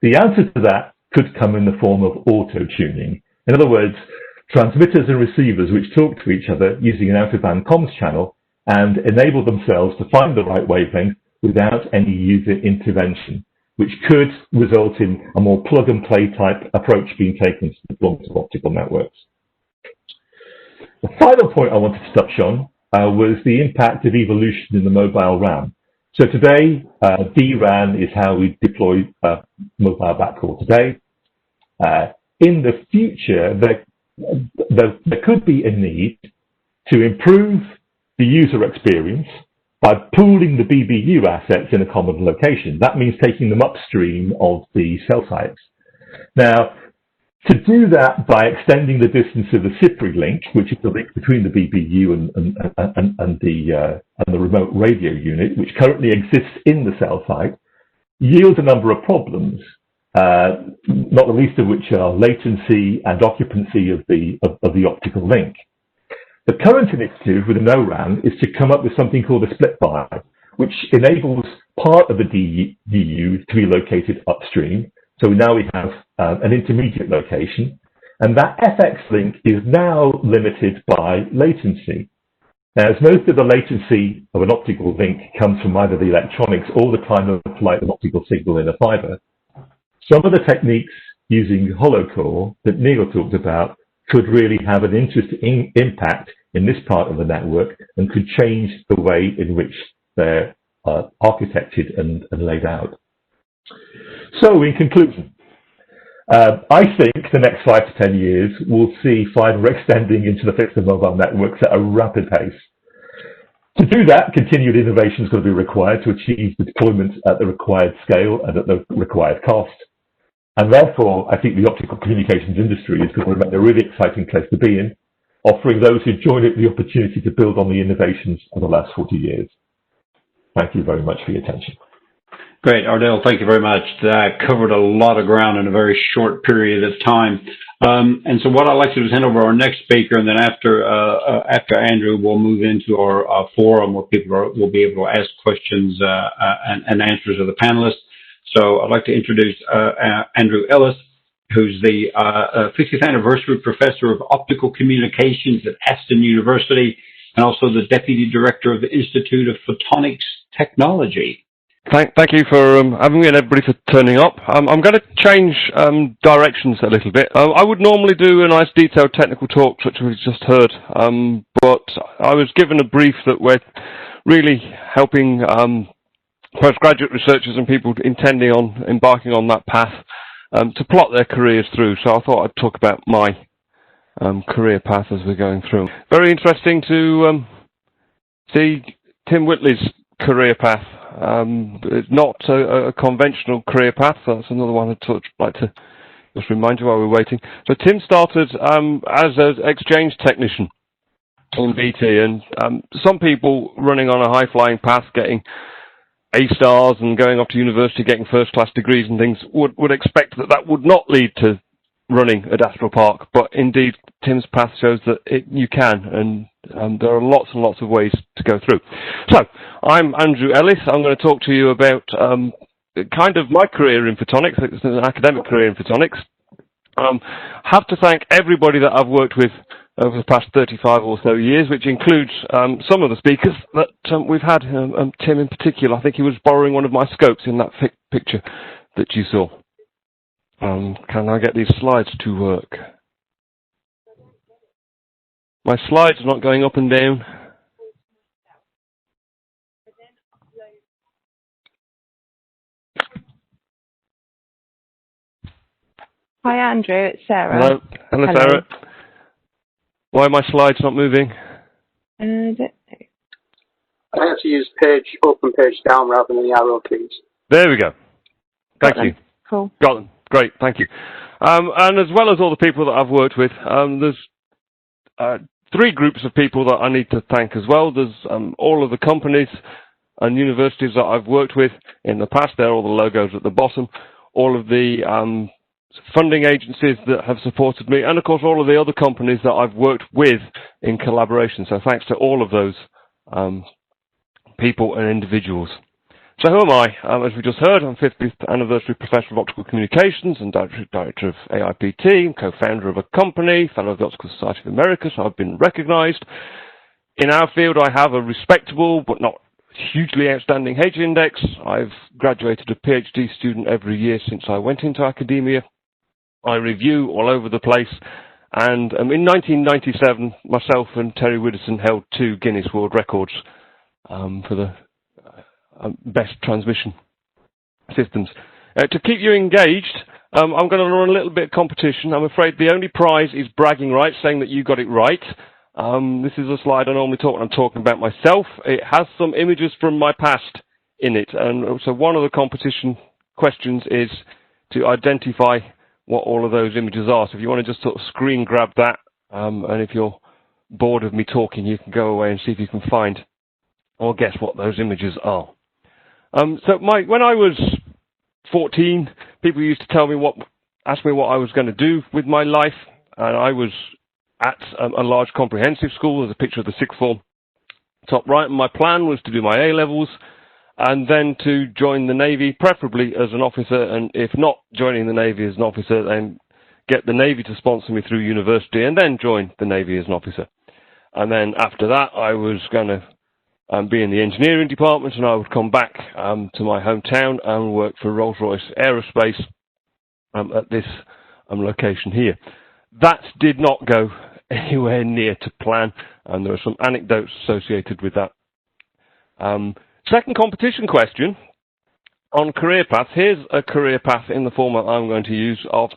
The answer to that could come in the form of auto-tuning. In other words, transmitters and receivers which talk to each other using an out-of-band comms channel and enable themselves to find the right wavelength without any user intervention, which could result in a more plug-and-play type approach being taken to deployment of optical networks. The final point I wanted to touch on was the impact of evolution in the mobile RAM. So today, DRAN is how we deploy mobile backhaul today. In the future, there could be a need to improve the user experience by pooling the BBU assets in a common location. That means taking them upstream of the cell sites. Now, to do that by extending the distance of the CIFRI link, which is the link between the BBU and the remote radio unit, which currently exists in the cell site, yields a number of problems, not the least of which are latency and occupancy of the optical link. The current initiative with an ORAN is to come up with something called a split buy, which enables part of the DU to be located upstream. So now we have an intermediate location, and that FX link is now limited by latency. Now, as most of the latency of an optical link comes from either the electronics or the time of flight of an optical signal in a fiber, some of the techniques using hollow core that Neil talked about could really have an interesting impact in this part of the network and could change the way in which they're architected and laid out. So, in conclusion, I think the next 5 to 10 years will see fiber extending into the fixed and mobile networks at a rapid pace. To do that, continued innovation is going to be required to achieve the deployment at the required scale and at the required cost. And therefore, I think the optical communications industry is going to remain a really exciting place to be in, offering those who join it the opportunity to build on the innovations of the last 40 years. Thank you very much for your attention. Great, Ardel, thank you very much. That covered a lot of ground in a very short period of time. And so what I'd like to do is hand over our next speaker, and then after Andrew, we'll move into our forum where people will be able to ask questions and answers of the panelists. So I'd like to introduce Andrew Ellis, who's the 50th anniversary professor of optical communications at Aston University, and also the deputy director of the Institute of Photonics Technology. Thank you for having me and everybody for turning up. I'm going to change directions a little bit. I would normally do a nice detailed technical talk, such as we've just heard, but I was given a brief that we're really helping postgraduate researchers and people intending on embarking on that path to plot their careers through. So I thought I'd talk about my career path as we're going through. Very interesting to see Tim Whitley's career path. It's not a conventional career path. That's another one I'd like to just remind you while we're waiting. So Tim started as an exchange technician in BT, and some people running on a high-flying path, getting A-stars and going off to university, getting first-class degrees and things, would expect that would not lead to running Adastral Park, but indeed Tim's path shows that you can, and there are lots and lots of ways to go through. So, I'm Andrew Ellis. I'm going to talk to you about kind of my career in photonics. It's an academic career in photonics. Have to thank everybody that I've worked with over the past 35 or so years, which includes some of the speakers that we've had, Tim in particular. I think he was borrowing one of my scopes in that picture that you saw. Can I get these slides to work? My slides are not going up and down. Hi, Andrew. It's Sarah. Hello. Hello, Sarah. Why are my slides not moving? I don't know. I have to use open page down rather than the arrow keys. There we go. Thank you. Cool. Got them. Great. Thank you. And as well as all the people that I've worked with, there's three groups of people that I need to thank as well. There's all of the companies and universities that I've worked with in the past. There are all the logos at the bottom. All of the funding agencies that have supported me, and of course all of the other companies that I've worked with in collaboration. So thanks to all of those people and individuals. So who am I? As we just heard, I'm 50th anniversary professor of optical communications and director of AIPT, co-founder of a company, fellow of the Optical Society of America, so I've been recognized. In our field, I have a respectable but not hugely outstanding H index. I've graduated a PhD student every year since I went into academia. I review all over the place. And in 1997, myself and Terry Widdowson held 2 Guinness World Records for the best transmission systems. To keep you engaged, I'm going to run a little bit of competition. I'm afraid the only prize is bragging rights, saying that you got it right. This is a slide I normally talk when I'm talking about myself. It has some images from my past in it, and so one of the competition questions is to identify what all of those images are. So if you want to just sort of screen grab that, and if you're bored of me talking, you can go away and see if you can find or guess what those images are. So when I was 14, people used to ask me what I was going to do with my life, and I was at a large comprehensive school. There's a picture of the sixth form top right, and my plan was to do my A-levels and then to join the Navy, preferably as an officer, and if not joining the Navy as an officer, then get the Navy to sponsor me through university and then join the Navy as an officer. And then after that, I was going to be in the engineering department, and I would come back to my hometown and work for Rolls-Royce Aerospace at this location here. That did not go anywhere near to plan, and there are some anecdotes associated with that. Second competition question on career paths. Here's a career path in the format I'm going to use of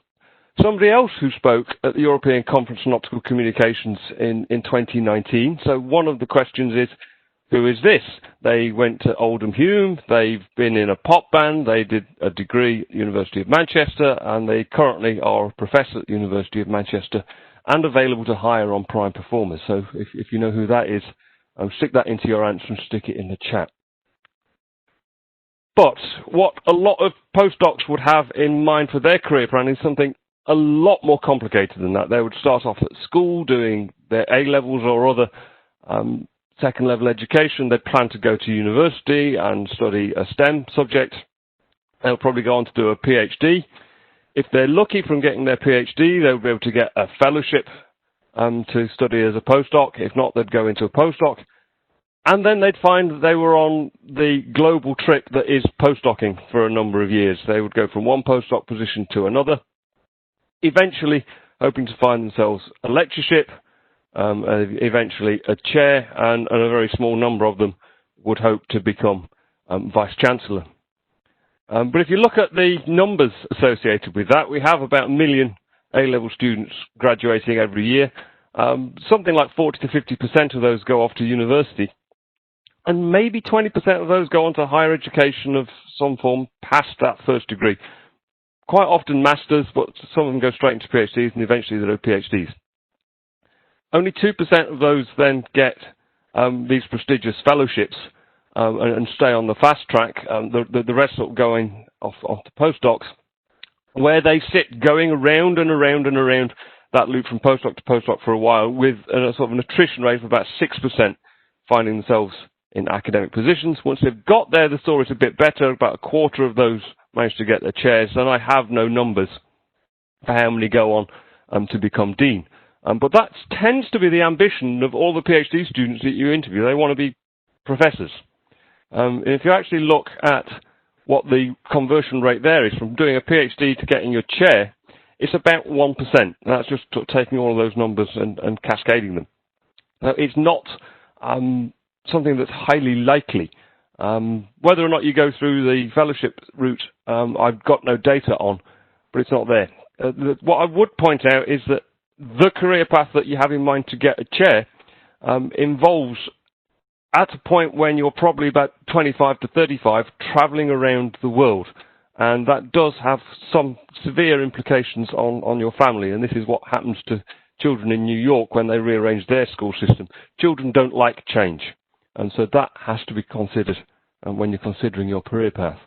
somebody else who spoke at the European Conference on Optical Communications in 2019. So one of the questions is, who is this? They went to Oldham Hume, they've been in a pop band, they did a degree at the University of Manchester, and they currently are a professor at the University of Manchester and available to hire on prime performers. So if you know who that is, stick that into your answer and stick it in the chat. But what a lot of postdocs would have in mind for their career plan is something a lot more complicated than that. They would start off at school doing their A-levels or other second-level education. They'd plan to go to university and study a STEM subject. They'll probably go on to do a PhD. If they're lucky from getting their PhD, they'll be able to get a fellowship to study as a postdoc. If not, they'd go into a postdoc. And then they'd find that they were on the global trip that is postdocing for a number of years. They would go from one postdoc position to another, eventually hoping to find themselves a lectureship, eventually a chair, and a very small number of them would hope to become vice-chancellor. But if you look at the numbers associated with that, we have about 1 million A-level students graduating every year. Something like 40 to 50% of those go off to university. And maybe 20% of those go on to higher education of some form past that first degree. Quite often masters, but some of them go straight into PhDs, and eventually they do PhDs. Only 2% of those then get these prestigious fellowships and stay on the fast track. The rest sort of going off to postdocs, where they sit going around and around and around that loop from postdoc to postdoc for a while, with a sort of an attrition rate of about 6% finding themselves in academic positions. Once they've got there, the story's a bit better. About a quarter of those manage to get their chairs, and I have no numbers for how many go on to become dean. But that tends to be the ambition of all the PhD students that you interview. They want to be professors. If you actually look at what the conversion rate there is from doing a PhD to getting your chair, it's about 1%. That's just taking all of those numbers and cascading them. Now, it's not something that's highly likely. Whether or not you go through the fellowship route, I've got no data on, but it's not there. What I would point out is that the career path that you have in mind to get a chair involves, at a point when you're probably about 25 to 35, traveling around the world. And that does have some severe implications on your family. And this is what happens to children in New York when they rearrange their school system. Children don't like change. And so that has to be considered when you're considering your career path.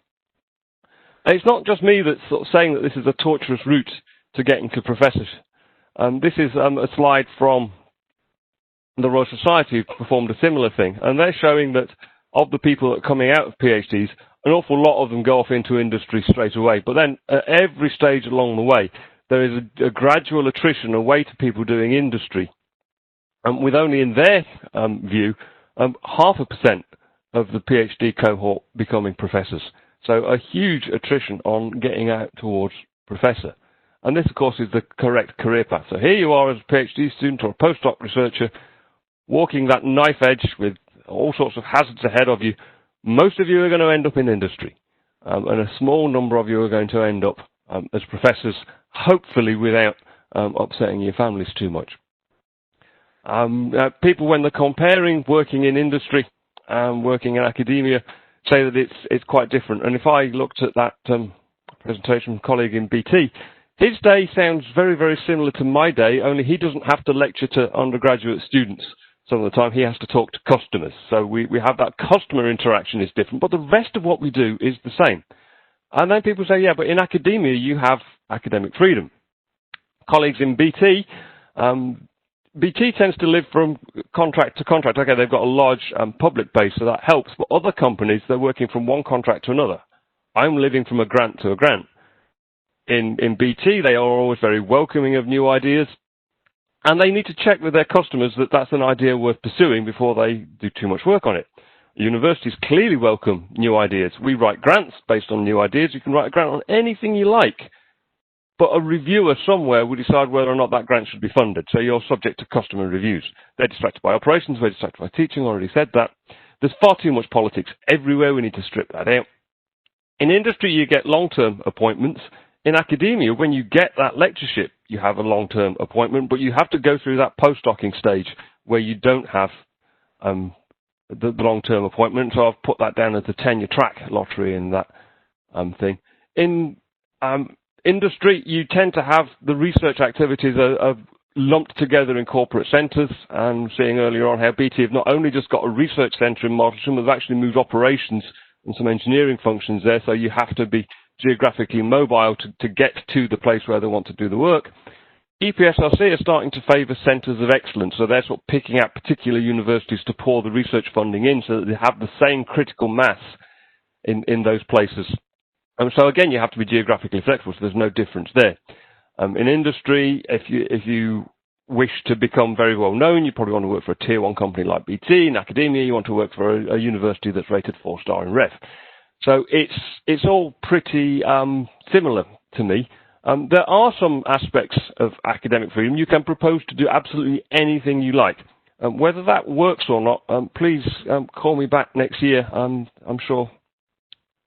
And it's not just me that's sort of saying that this is a torturous route to getting to professors. This is a slide from the Royal Society, who performed a similar thing. And they're showing that of the people that are coming out of PhDs, an awful lot of them go off into industry straight away. But then at every stage along the way, there is a gradual attrition away to people doing industry. With only in their view, 0.5% of the PhD cohort becoming professors. So a huge attrition on getting out towards professor. And this, of course, is the correct career path. So here you are as a PhD student or a postdoc researcher, walking that knife edge with all sorts of hazards ahead of you. Most of you are going to end up in industry. And a small number of you are going to end up as professors, hopefully without upsetting your families too much. People, when they're comparing working in industry and working in academia, say that it's quite different. And if I looked at that presentation from a colleague in BT, his day sounds very, very similar to my day, only he doesn't have to lecture to undergraduate students. Some of the time he has to talk to customers. So we have that customer interaction is different, but the rest of what we do is the same. And then people say, yeah, but in academia you have academic freedom. Colleagues in BT, BT tends to live from contract to contract. Okay, they've got a large public base, so that helps. But other companies, they're working from one contract to another. I'm living from a grant to a grant. In BT, they are always very welcoming of new ideas. And they need to check with their customers that that's an idea worth pursuing before they do too much work on it. Universities clearly welcome new ideas. We write grants based on new ideas. You can write a grant on anything you like. But a reviewer somewhere will decide whether or not that grant should be funded. So you're subject to customer reviews. They're distracted by operations. They're distracted by teaching. I already said that. There's far too much politics everywhere. We need to strip that out. In industry, you get long-term appointments. In academia, when you get that lectureship, you have a long-term appointment, but you have to go through that postdocing stage where you don't have the long-term appointment. So I've put that down as the tenure track lottery in that thing. In industry, you tend to have the research activities are lumped together in corporate centres. And seeing earlier on how BT have not only just got a research centre in Modulation, but they've actually moved operations and some engineering functions there, so you have to be geographically mobile to get to the place where they want to do the work. EPSRC are starting to favour centres of excellence, so they're sort of picking out particular universities to pour the research funding in so that they have the same critical mass in those places. So again, you have to be geographically flexible, so there's no difference there. In industry, if you wish to become very well known, you probably want to work for a tier 1 company like BT. In academia, you want to work for a university that's rated 4-star in REF. So it's all pretty similar to me. There are some aspects of academic freedom. You can propose to do absolutely anything you like. Whether that works or not, please call me back next year. I'm sure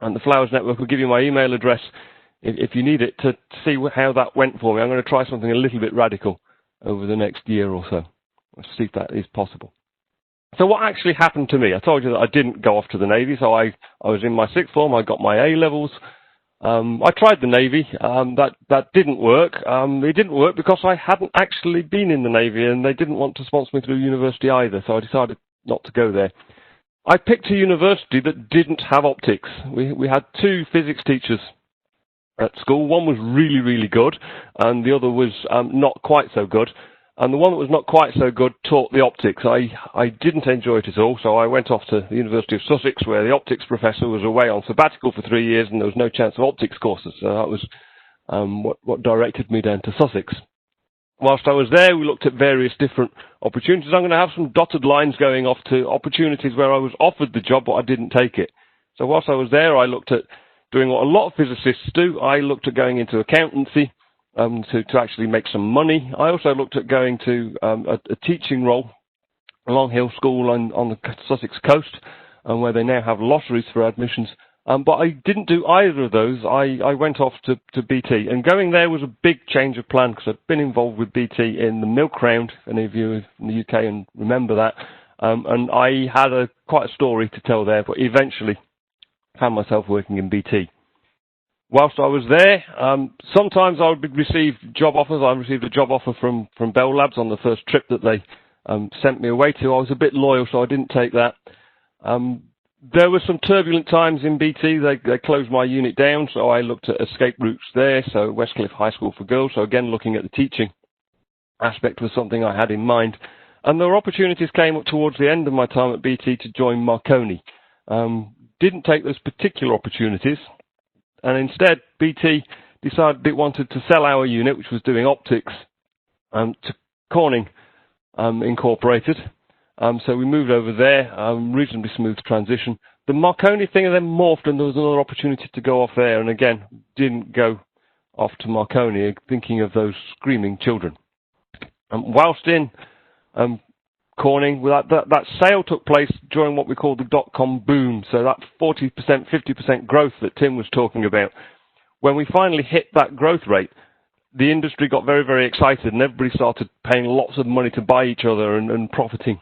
the Flowers Network will give you my email address if you need it to see how that went for me. I'm going to try something a little bit radical over the next year or so. Let's see if that is possible. So what actually happened to me? I told you that I didn't go off to the Navy, so I was in my 6th form, I got my A-levels. I tried the Navy, that didn't work. It didn't work because I hadn't actually been in the Navy and they didn't want to sponsor me through university either, so I decided not to go there. I picked a university that didn't have optics. We had 2 physics teachers at school. One was really, really good, and the other was not quite so good. And the one that was not quite so good taught the optics. I didn't enjoy it at all, so I went off to the University of Sussex, where the optics professor was away on sabbatical for 3 years, and there was no chance of optics courses. So that was what directed me down to Sussex. Whilst I was there, we looked at various different opportunities. I'm going to have some dotted lines going off to opportunities where I was offered the job, but I didn't take it. So whilst I was there, I looked at doing what a lot of physicists do. I looked at going into accountancy to actually make some money. I also looked at going to a teaching role at Long Hill School on the Sussex coast, where they now have lotteries for admissions. But I didn't do either of those. I went off to BT, and going there was a big change of plan because I'd been involved with BT in the milk round, if any of you in the UK and remember that. And I had quite a story to tell there, but eventually found myself working in BT. Whilst I was there, sometimes I would receive job offers. I received a job offer from Bell Labs on the first trip that they sent me away to. I was a bit loyal, so I didn't take that. There were some turbulent times in BT. They closed my unit down, so I looked at escape routes there, so Westcliff High School for Girls. So again, looking at the teaching aspect was something I had in mind. And there were opportunities came up towards the end of my time at BT to join Marconi. Didn't take those particular opportunities, and instead BT decided it wanted to sell our unit, which was doing optics, to Corning Incorporated. So we moved over there, reasonably smooth transition. The Marconi thing then morphed, and there was another opportunity to go off there, and again, didn't go off to Marconi, thinking of those screaming children. Whilst in Corning, that sale took place during what we call the dot-com boom, so that 40%, 50% growth that Tim was talking about. When we finally hit that growth rate, the industry got very, very excited, and everybody started paying lots of money to buy each other and profiting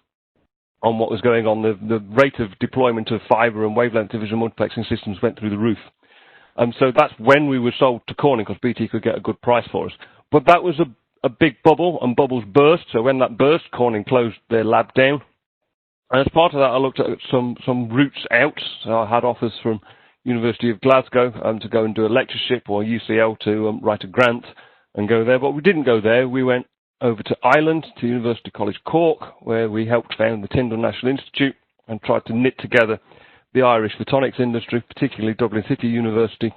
on what was going on. The rate of deployment of fibre and wavelength division multiplexing systems went through the roof. So that's when we were sold to Corning, because BT could get a good price for us. But that was a big bubble, and bubbles burst. So when that burst, Corning closed their lab down. And as part of that, I looked at some routes out. So I had offers from University of Glasgow to go and do a lectureship, or UCL to write a grant and go there. But we didn't go there. We went over to Ireland, to University College Cork, where we helped found the Tyndall National Institute and tried to knit together the Irish photonics industry, particularly Dublin City University,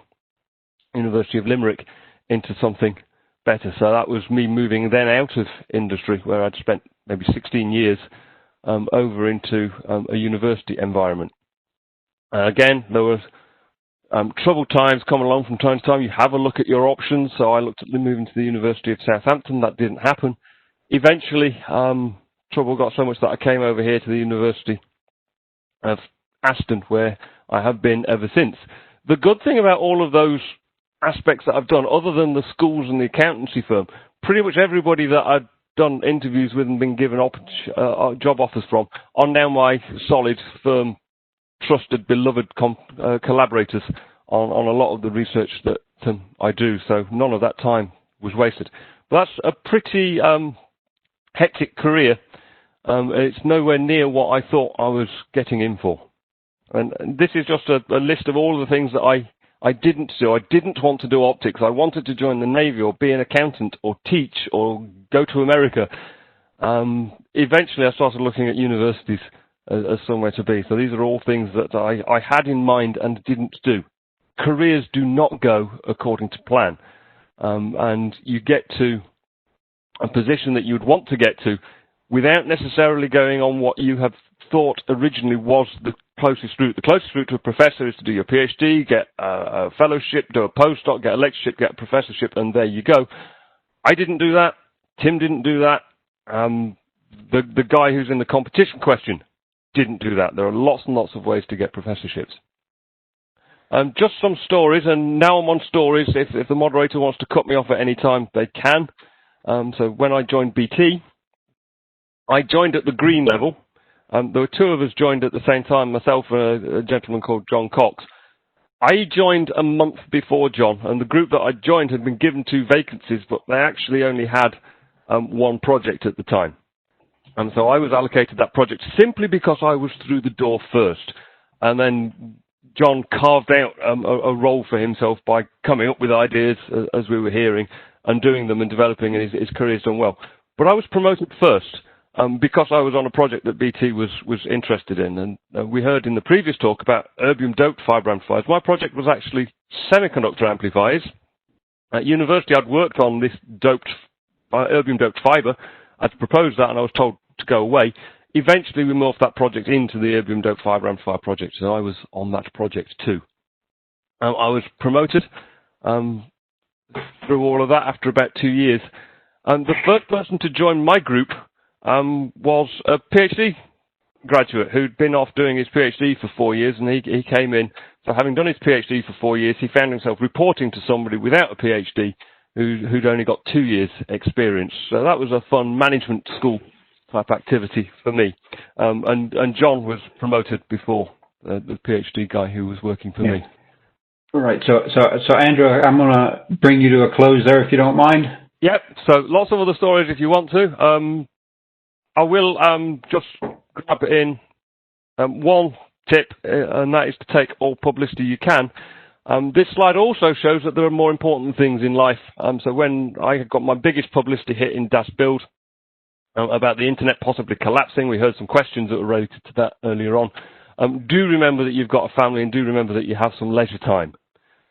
University of Limerick, into something better. So that was me moving then out of industry, where I'd spent maybe 16 years, over into a university environment. Again, there was troubled times coming along from time to time. You have a look at your options. So I looked at moving to the University of Southampton. That didn't happen. Eventually, trouble got so much that I came over here to the University of Aston, where I have been ever since. The good thing about all of those aspects that I've done, other than the schools and the accountancy firm, pretty much everybody that I've done interviews with and been given job offers from are now my solid, firm, trusted, beloved collaborators on a lot of the research that I do. So none of that time was wasted. But that's a pretty hectic career. It's nowhere near what I thought I was getting in for. And this is just a list of all of the things that I didn't do. I didn't want to do optics. I wanted to join the Navy or be an accountant or teach or go to America. Eventually, I started looking at universities as somewhere to be. So these are all things that I had in mind and didn't do. Careers do not go according to plan. And you get to a position that you would want to get to without necessarily going on what you have thought originally was the closest route. The closest route to a professor is to do your PhD, get a fellowship, do a postdoc, get a lectureship, get a professorship, and there you go. I didn't do that. Tim didn't do that. The guy who's in the competition question didn't do that. There are lots and lots of ways to get professorships. Just some stories, and now I'm on stories. If the moderator wants to cut me off at any time, they can. So when I joined BT, I joined at the green level. There were two of us joined at the same time, myself and a gentleman called John Cox. I joined a month before John, and the group that I joined had been given 2 vacancies, but they actually only had one project at the time. And so I was allocated that project simply because I was through the door first. And then John carved out a role for himself by coming up with ideas, as we were hearing, and doing them and developing, and his career's done well. But I was promoted first because I was on a project that BT was interested in. And we heard in the previous talk about erbium-doped fibre amplifiers. My project was actually semiconductor amplifiers. At university, I'd worked on this erbium-doped fibre. I'd proposed that, and I was told to go away. Eventually, we morphed that project into the erbium-doped fibre amplifier project, so I was on that project too. I was promoted through all of that after about 2 years. And the first person to join my group was a PhD graduate who'd been off doing his PhD for 4 years, and he came in. So having done his PhD for 4 years, he found himself reporting to somebody without a PhD who'd only got 2 years experience. So that was a fun management school type activity for me. And John was promoted before the PhD guy who was working for me. All right. So Andrew, I'm going to bring you to a close there if you don't mind. Yep. So lots of other stories if you want to. I will just grab in one tip, and that is to take all publicity you can. This slide also shows that there are more important things in life. So when I got my biggest publicity hit in Das Build about the internet possibly collapsing, we heard some questions that were related to that earlier on. Do remember that you've got a family, and do remember that you have some leisure time.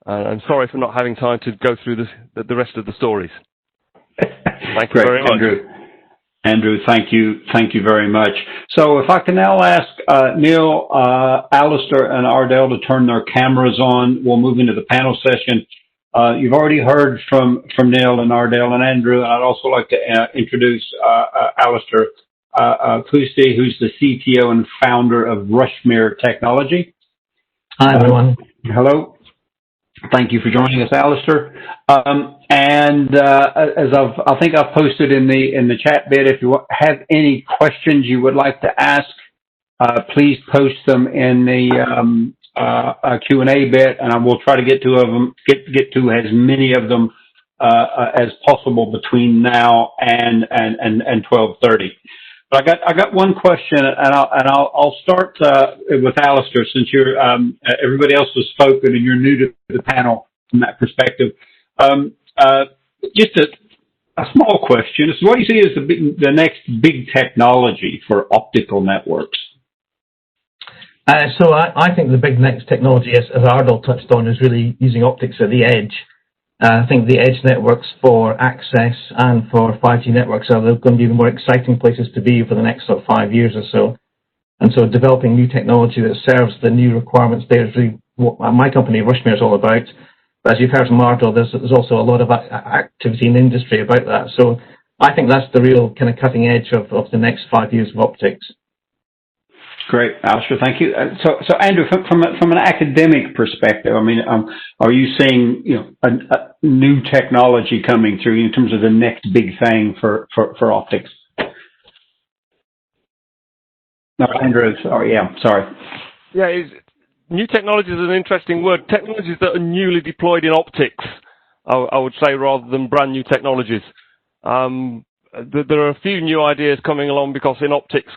I'm sorry for not having time to go through the rest of the stories. Thank you very much. Andrew, thank you very much. So if I can now ask Neil, Alistair, and Ardel to turn their cameras on, we'll move into the panel session. You've already heard from Neil and Ardel and Andrew, and I'd also like to introduce Alistair Poustie, who's the CTO and founder of Rushmere Technology. Hi, everyone. Hello. Thank you for joining us, Alistair. And as I think I've posted in the chat bit, if you have any questions you would like to ask, please post them in the Q&A bit, and I will try to get to as many of them as possible between now and 12:30. But I got one question, and I'll start with Alistair, since you're everybody else has spoken and you're new to the panel from that perspective. Just a small question. So what do you see as the next big technology for optical networks? So I think the big next technology, as Ardel touched on, is really using optics at the edge. I think the edge networks for access and for 5G networks are going to be the more exciting places to be for the next sort of 5 years or so. And so developing new technology that serves the new requirements there is really what my company, Rushmere, is all about. But as you've heard from Ardel, there's also a lot of activity in the industry about that. So I think that's the real kind of cutting edge of the next 5 years of optics. Great, Alistair, thank you. So Andrew, from an academic perspective, I mean, are you seeing a new technology coming through in terms of the next big thing for optics? No, Andrew, sorry. Yeah, new technology is an interesting word. Technologies that are newly deployed in optics, I would say, rather than brand new technologies. There are a few new ideas coming along because in optics,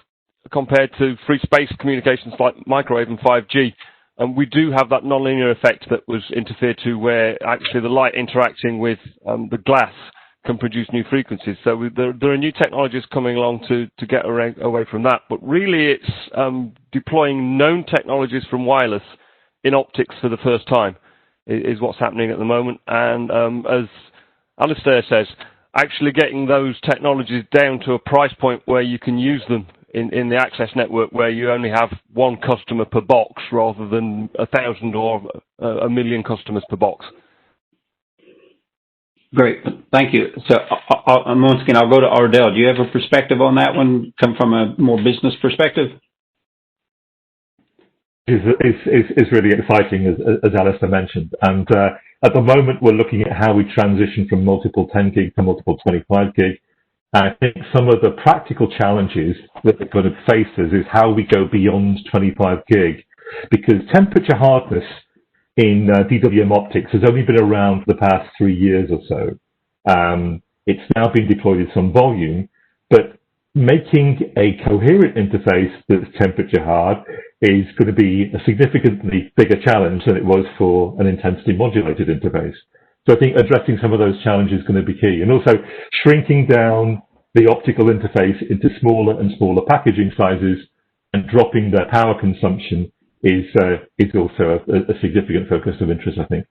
compared to free space communications like microwave and 5G. And we do have that nonlinear effect that was interfered to, where actually the light interacting with the glass can produce new frequencies. So there are new technologies coming along to get away from that. But really, it's deploying known technologies from wireless in optics for the first time is what's happening at the moment. And as Alistair says, actually getting those technologies down to a price point where you can use them in the access network, where you only have one customer per box rather than 1,000 or 1,000,000 customers per box. Great, thank you. So once again, I'll go to Ardel. Do you have a perspective on that one, come from a more business perspective? It's really exciting, as Alistair mentioned. And at the moment, we're looking at how we transition from multiple 10 gig to multiple 25 gig. And I think some of the practical challenges that we're going to face is how we go beyond 25 gig, because temperature hardness in DWM optics has only been around for the past 3 years or so. It's now been deployed in some volume, but making a coherent interface that's temperature hard is going to be a significantly bigger challenge than it was for an intensity modulated interface. So I think addressing some of those challenges is going to be key. And also shrinking down the optical interface into smaller and smaller packaging sizes and dropping the power consumption is also a significant focus of interest, I think.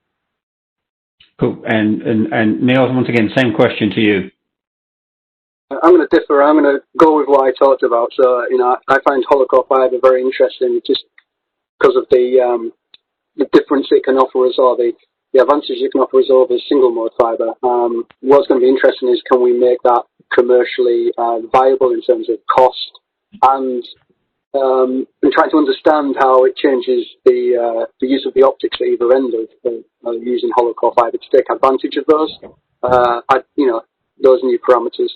Cool. And Neil, once again, same question to you. I'm going to differ. I'm going to go with what I talked about. So, I find Holocaust Fibre very interesting just because of the difference it can offer us, or the advantages it can offer us over single mode fibre. What's going to be interesting is, can we make that commercially viable in terms of cost, and trying to understand how it changes the use of the optics at either end of using Holocaust Fibre to take advantage of those, those new parameters.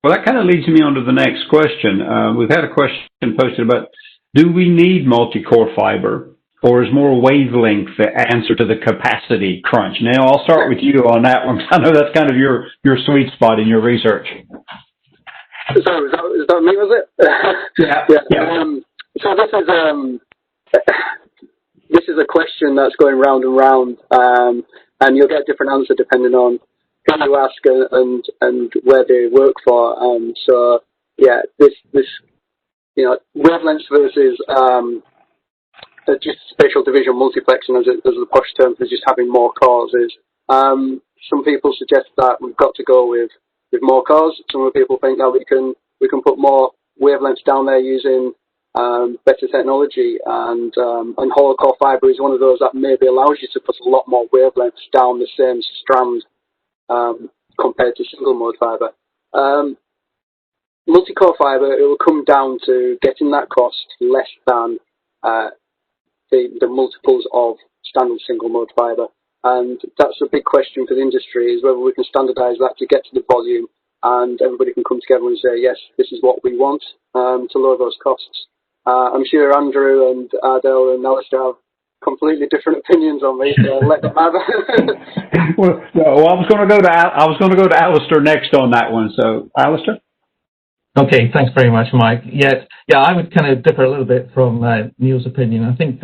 Well, that kind of leads me on to the next question. We've had a question posted about, do we need multi-core fiber, or is more wavelength the answer to the capacity crunch? Now, I'll start with you on that one, because I know that's kind of your sweet spot in your research. So is that me, was it? Yeah. So this is a question that's going round and round, and you'll get a different answer depending on who you ask and where they work for. This wavelengths versus just spatial division multiplexing, as the posh term for just having more cores is. Some people suggest that we've got to go with more cores. Some of the people think that we can put more wavelengths down there using better technology, and Holocaust Fibre is one of those that maybe allows you to put a lot more wavelengths down the same strand compared to single mode fibre. Multi-core fibre, it will come down to getting that cost less than the multiples of standard single mode fibre. And that's a big question for the industry, is whether we can standardise that to get to the volume and everybody can come together and say, yes, this is what we want to lower those costs. I'm sure Andrew and Ardel and Alistair have completely different opinions on me, so let them have it. Well, I was going to go to Alistair next on that one. So, Alistair? Okay, thanks very much, Mike. Yeah, I would kind of differ a little bit from Neil's opinion. I think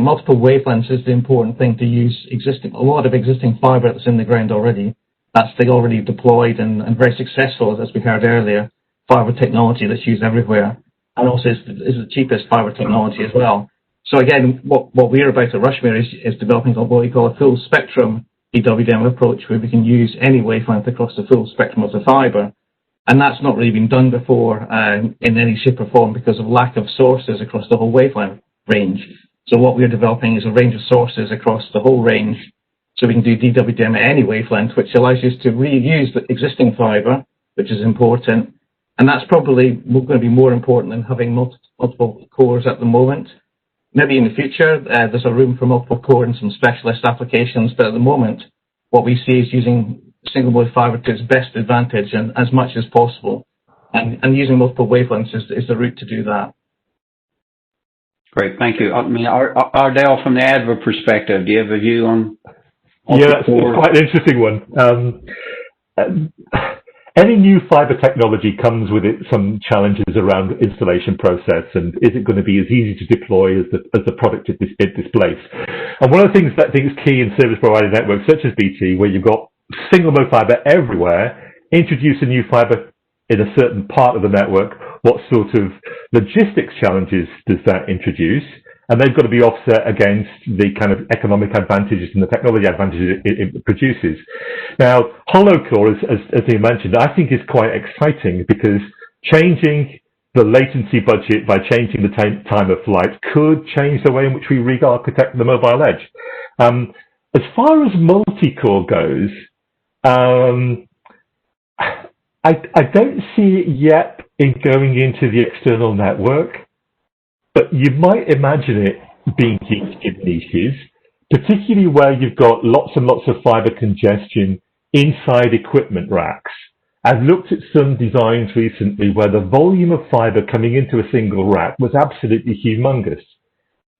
multiple wavelengths is the important thing to use. A lot of existing fibre that's in the ground already. That's already deployed and very successful, as we heard earlier. Fibre technology that's used everywhere, and also is the cheapest fibre technology as well. So again, what we're about at Rushmere is developing what we call a full spectrum DWDM approach, where we can use any wavelength across the full spectrum of the fibre. And that's not really been done before in any shape or form because of lack of sources across the whole wavelength range. So what we're developing is a range of sources across the whole range, so we can do DWDM at any wavelength, which allows us to reuse the existing fibre, which is important. And that's probably going to be more important than having multiple cores at the moment. Maybe in the future, there's a room for multiple core in some specialist applications, but at the moment, what we see is using single mode fibre to its best advantage and as much as possible. And using multiple wavelengths is the route to do that. Great, thank you. I mean, Ardel, from the ADVA perspective, do you have a view on? Yeah, it's quite an interesting one. any new fiber technology comes with it some challenges around installation process, and is it going to be as easy to deploy as the product it displays? And one of the things that I think is key in service provider networks such as BT, where you've got single mode fiber everywhere, introduce a new fiber in a certain part of the network, what sort of logistics challenges does that introduce? And they've got to be offset against the kind of economic advantages and the technology advantages it produces. Now, hollow-core, as you mentioned, I think is quite exciting because changing the latency budget by changing the time of flight could change the way in which we re-architect the mobile edge. As far as multi-core goes, I don't see it yet in going into the external network, but you might imagine it being used in niches, particularly where you've got lots and lots of fiber congestion inside equipment racks. I've looked at some designs recently where the volume of fiber coming into a single rack was absolutely humongous.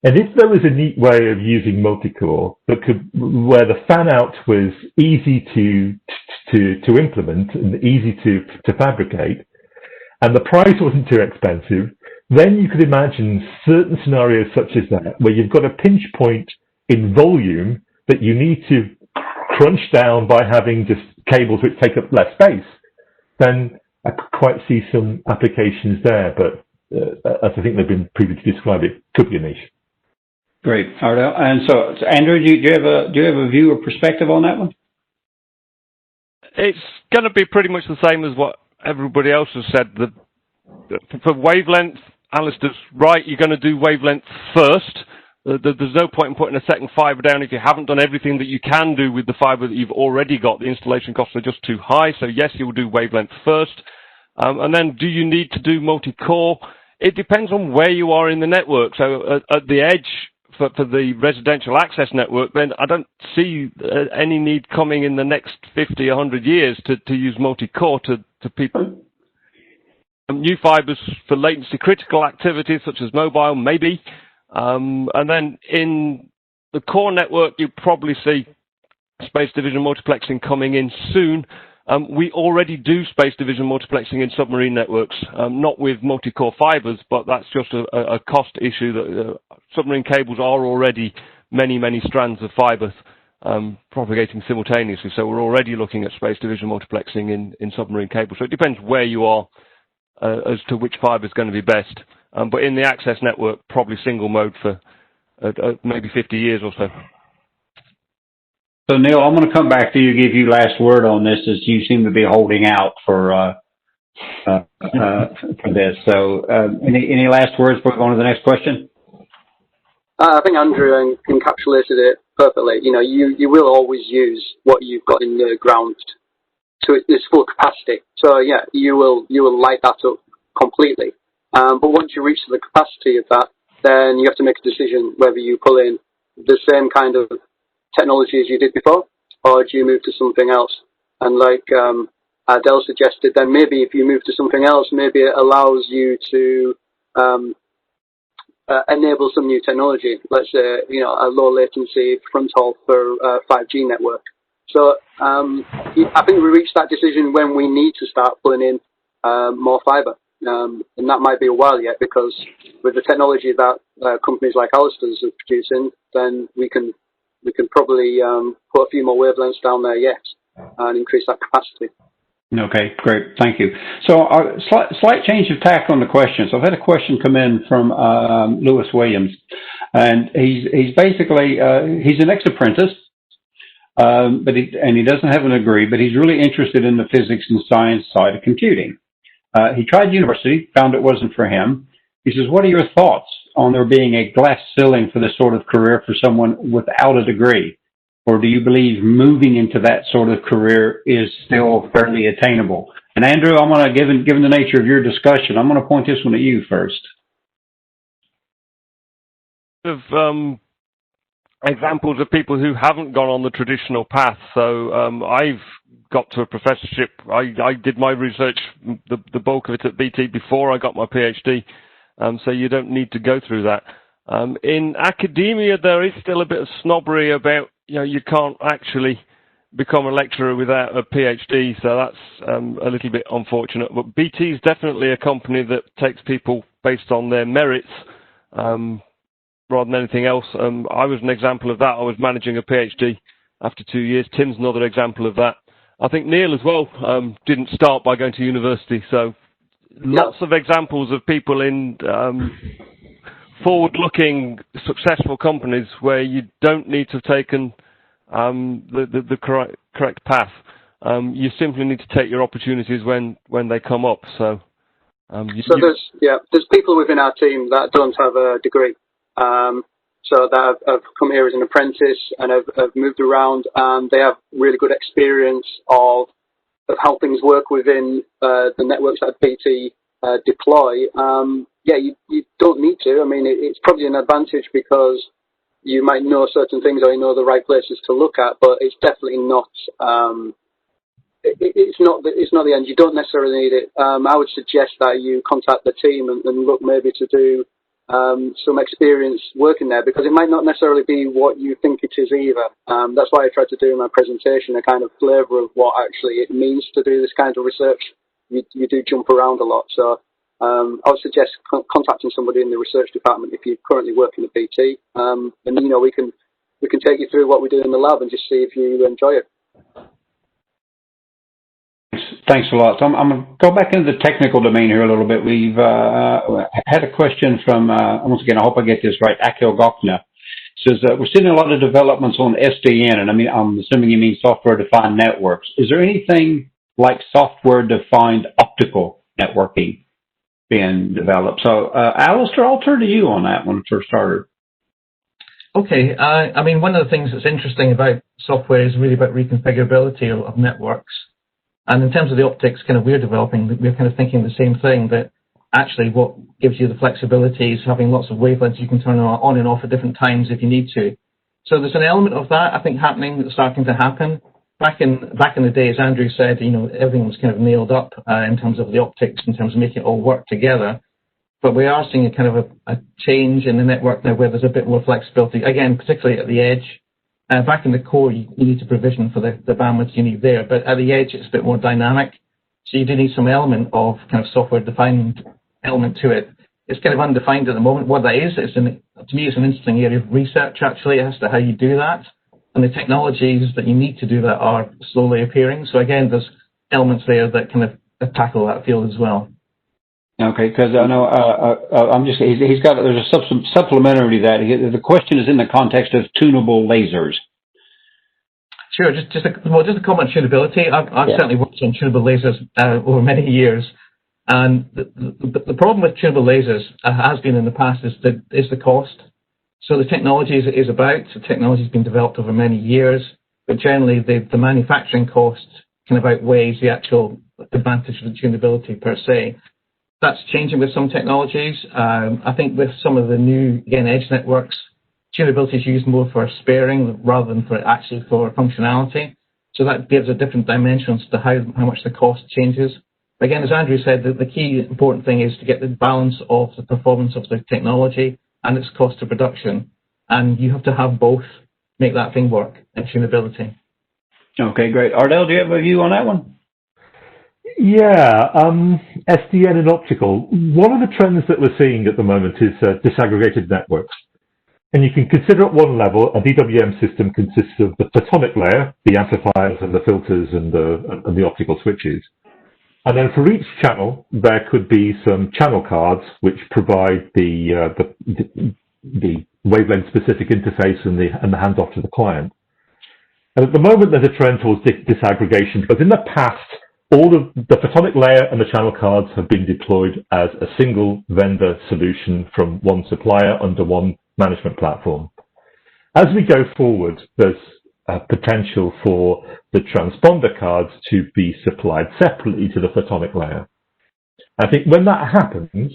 And if there was a neat way of using multi-core where the fan-out was easy to implement and easy to fabricate, and the price wasn't too expensive, then you could imagine certain scenarios such as that, where you've got a pinch point in volume that you need to crunch down by having just cables which take up less space. Then I could quite see some applications there, but as I think they've been previously described, it could be a niche. Great, Ardel. And so Andrew, do you have a view or perspective on that one? It's going to be pretty much the same as what everybody else has said. For wavelength, Alistair's right, you're going to do wavelength first. There's no point in putting a second fiber down if you haven't done everything that you can do with the fiber that you've already got. The installation costs are just too high, so yes, you'll do wavelength first. And then do you need to do multi-core? It depends on where you are in the network. So at the edge, for the residential access network, then I don't see any need coming in the next 50, 100 years to use multi-core to people. New fibers for latency critical activities such as mobile, maybe. And then in the core network, you probably see space division multiplexing coming in soon. We already do space division multiplexing in submarine networks, not with multi-core fibers, but that's just a cost issue. That submarine cables are already many, many strands of fibers propagating simultaneously. So we're already looking at space division multiplexing in submarine cables. So it depends where you are as to which fiber is going to be best. But in the access network, probably single mode for maybe 50 years or so. So Neil, I'm going to come back to you, give you last word on this, as you seem to be holding out for this. So any last words before we go on to the next question? I think Andrew encapsulated it perfectly. You know, you will always use what you've got in the ground to its full capacity. So yeah, you will light that up completely. But once you reach the capacity of that, then you have to make a decision whether you pull in the same kind of technology as you did before, or do you move to something else? And like Ardel suggested, then maybe if you move to something else, maybe it allows you to enable some new technology. Let's say, you know, a low latency front haul for 5G network. So I think we reach that decision when we need to start pulling in more fiber. And that might be a while yet, because with the technology that companies like Alistair's are producing, then we can probably put a few more wavelengths down there yet and increase that capacity. Okay, great. Thank you. So slight change of tack on the questions. I've had a question come in from Lewis Williams, and he's basically, he's an ex-apprentice, but he doesn't have a degree, but he's really interested in the physics and science side of computing. He tried university, found it wasn't for him. He says, what are your thoughts on there being a glass ceiling for this sort of career for someone without a degree? Or do you believe moving into that sort of career is still fairly attainable? And Andrew, I'm going to, given the nature of your discussion, I'm going to point this one at you first. Examples of people who haven't gone on the traditional path. So I've got to a professorship. I did my research, the bulk of it at BT before I got my PhD. So you don't need to go through that. In academia, there is still a bit of snobbery about, you know, you can't actually become a lecturer without a PhD, so that's a little bit unfortunate. But BT is definitely a company that takes people based on their merits rather than anything else. I was an example of that. I was managing a PhD after 2 years. Tim's another example of that. I think Neil as well didn't start by going to university, so lots of examples of people in forward-looking, successful companies where you don't need to have taken the correct path. You simply need to take your opportunities when they come up. So there's people within our team that don't have a degree, so that have come here as an apprentice and have moved around, and they have really good experience of how things work within the networks that BT deploy. You don't need to. I mean, it's probably an advantage because you might know certain things or you know the right places to look at, but it's definitely not. It's not the end. You don't necessarily need it. I would suggest that you contact the team and look maybe to do some experience working there, because it might not necessarily be what you think it is either. That's why I tried to do in my presentation a kind of flavour of what actually it means to do this kind of research. You do jump around a lot, so I would suggest contacting somebody in the research department if you're currently working at BT, and we can take you through what we do in the lab and just see if you enjoy it. Thanks a lot. So I'm going to go back into the technical domain here a little bit. We've had a question from, once again, I hope I get this right, Akil Gokna. Says, we're seeing a lot of developments on SDN, and I'm assuming you mean software-defined networks. Is there anything like software-defined optical networking being developed? So, Alistair, I'll turn to you on that one for a starter. Okay. One of the things that's interesting about software is really about reconfigurability of networks. And in terms of the optics kind of we're developing, we're kind of thinking the same thing, that actually what gives you the flexibility is having lots of wavelengths you can turn on and off at different times if you need to. So there's an element of that, I think, that's starting to happen. Back in the day, as Andrew said, everything was kind of nailed up in terms of the optics, in terms of making it all work together. But we are seeing a kind of a change in the network now where there's a bit more flexibility, again, particularly at the edge. Back in the core, you need to provision for the bandwidth you need there, but at the edge, it's a bit more dynamic. So you do need some element of kind of software-defined element to it. It's kind of undefined at the moment. What that is, to me, it's an interesting area of research, actually, as to how you do that. And the technologies that you need to do that are slowly appearing. So again, there's elements there that kind of tackle that field as well. Okay, because I know there's a supplementary to that. The question is in the context of tunable lasers. Sure, just a comment on tunability. I've certainly worked on tunable lasers over many years, and the problem with tunable lasers has been in the past is the cost. So the technology the technology's been developed over many years, but generally the manufacturing cost kind of outweighs the actual advantage of the tunability per se. That's changing with some technologies. I think with some of the new, again, edge networks, tunability is used more for sparing rather than for functionality. So that gives a different dimensions to how much the cost changes. Again, as Andrew said, the key important thing is to get the balance of the performance of the technology and its cost of production. And you have to have both, make that thing work, and tunability. Okay, great. Ardel, do you have a view on that one? Yeah, SDN and optical. One of the trends that we're seeing at the moment is disaggregated networks. And you can consider at one level, a DWM system consists of the photonic layer, the amplifiers and the filters and the optical switches. And then for each channel, there could be some channel cards which provide the wavelength-specific interface and the handoff to the client. And at the moment, there's a trend towards disaggregation, because in the past, all of the photonic layer and the channel cards have been deployed as a single vendor solution from one supplier under one management platform. As we go forward, there's a potential for the transponder cards to be supplied separately to the photonic layer. I think when that happens,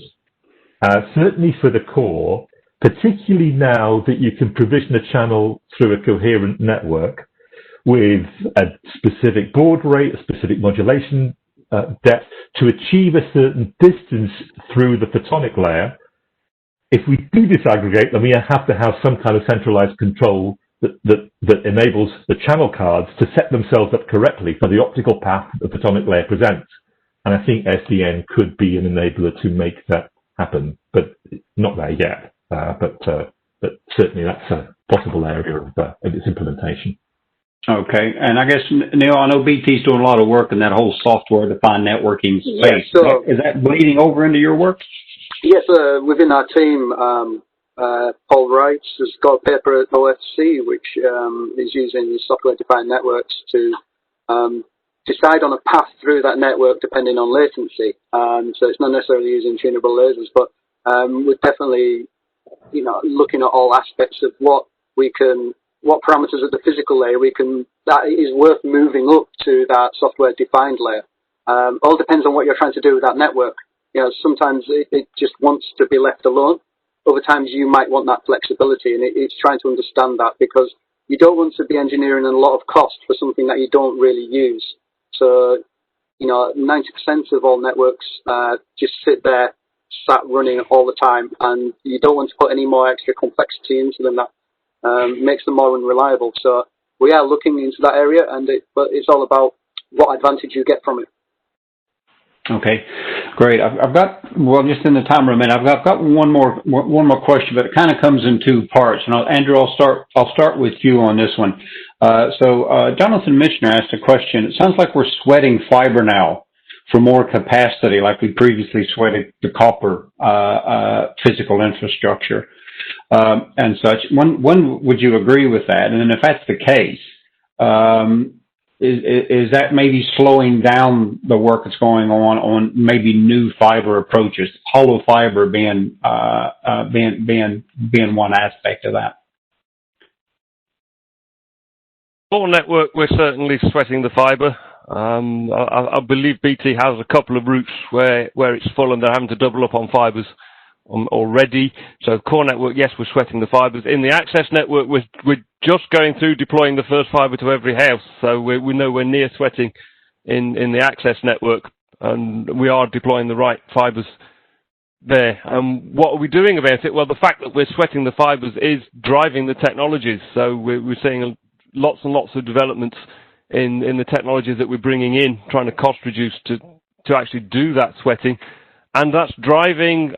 certainly for the core, particularly now that you can provision a channel through a coherent network, with a specific baud rate, a specific modulation depth, to achieve a certain distance through the photonic layer. If we do disaggregate, then we have to have some kind of centralized control that enables the channel cards to set themselves up correctly for the optical path that the photonic layer presents. And I think SDN could be an enabler to make that happen, but not there yet. But certainly that's a possible area of its implementation. Okay, and I guess, Neil, I know BT's doing a lot of work in that whole software-defined networking space. Yeah, so, is that bleeding over into your work? Yes, within our team, Paul Wright has got a paper at OFC which is using software-defined networks to decide on a path through that network depending on latency. So it's not necessarily using tunable lasers, but we're definitely, looking at all aspects of what parameters of the physical layer that is worth moving up to that software-defined layer. All depends on what you're trying to do with that network. Sometimes it just wants to be left alone. Other times you might want that flexibility, and it's trying to understand that, because you don't want to be engineering a lot of cost for something that you don't really use. So, 90% of all networks just sit there, sat running all the time, and you don't want to put any more extra complexity into them that makes them more unreliable. So we are looking into that area, but it's all about what advantage you get from it. Okay, great. I've got, just in the time remaining, I've got one more question, but it kind of comes in two parts. And Andrew, I'll start with you on this one. So Jonathan Michener asked a question. It sounds like we're sweating fiber now for more capacity, like we previously sweated the copper physical infrastructure and such. When would you agree with that? And then if that's the case, is that maybe slowing down the work that's going on maybe new fiber approaches, hollow fiber being one aspect of that? For network, we're certainly sweating the fiber. I believe BT has a couple of routes where it's full and they're having to double up on fibers already. So core network, yes, we're sweating the fibers. In the access network, we're just going through deploying the first fiber to every house. So we're nowhere near sweating in the access network, and we are deploying the right fibers there. What are we doing about it? Well, the fact that we're sweating the fibers is driving the technologies. So we're seeing lots and lots of developments in the technologies that we're bringing in, trying to cost reduce to actually do that sweating. And that's driving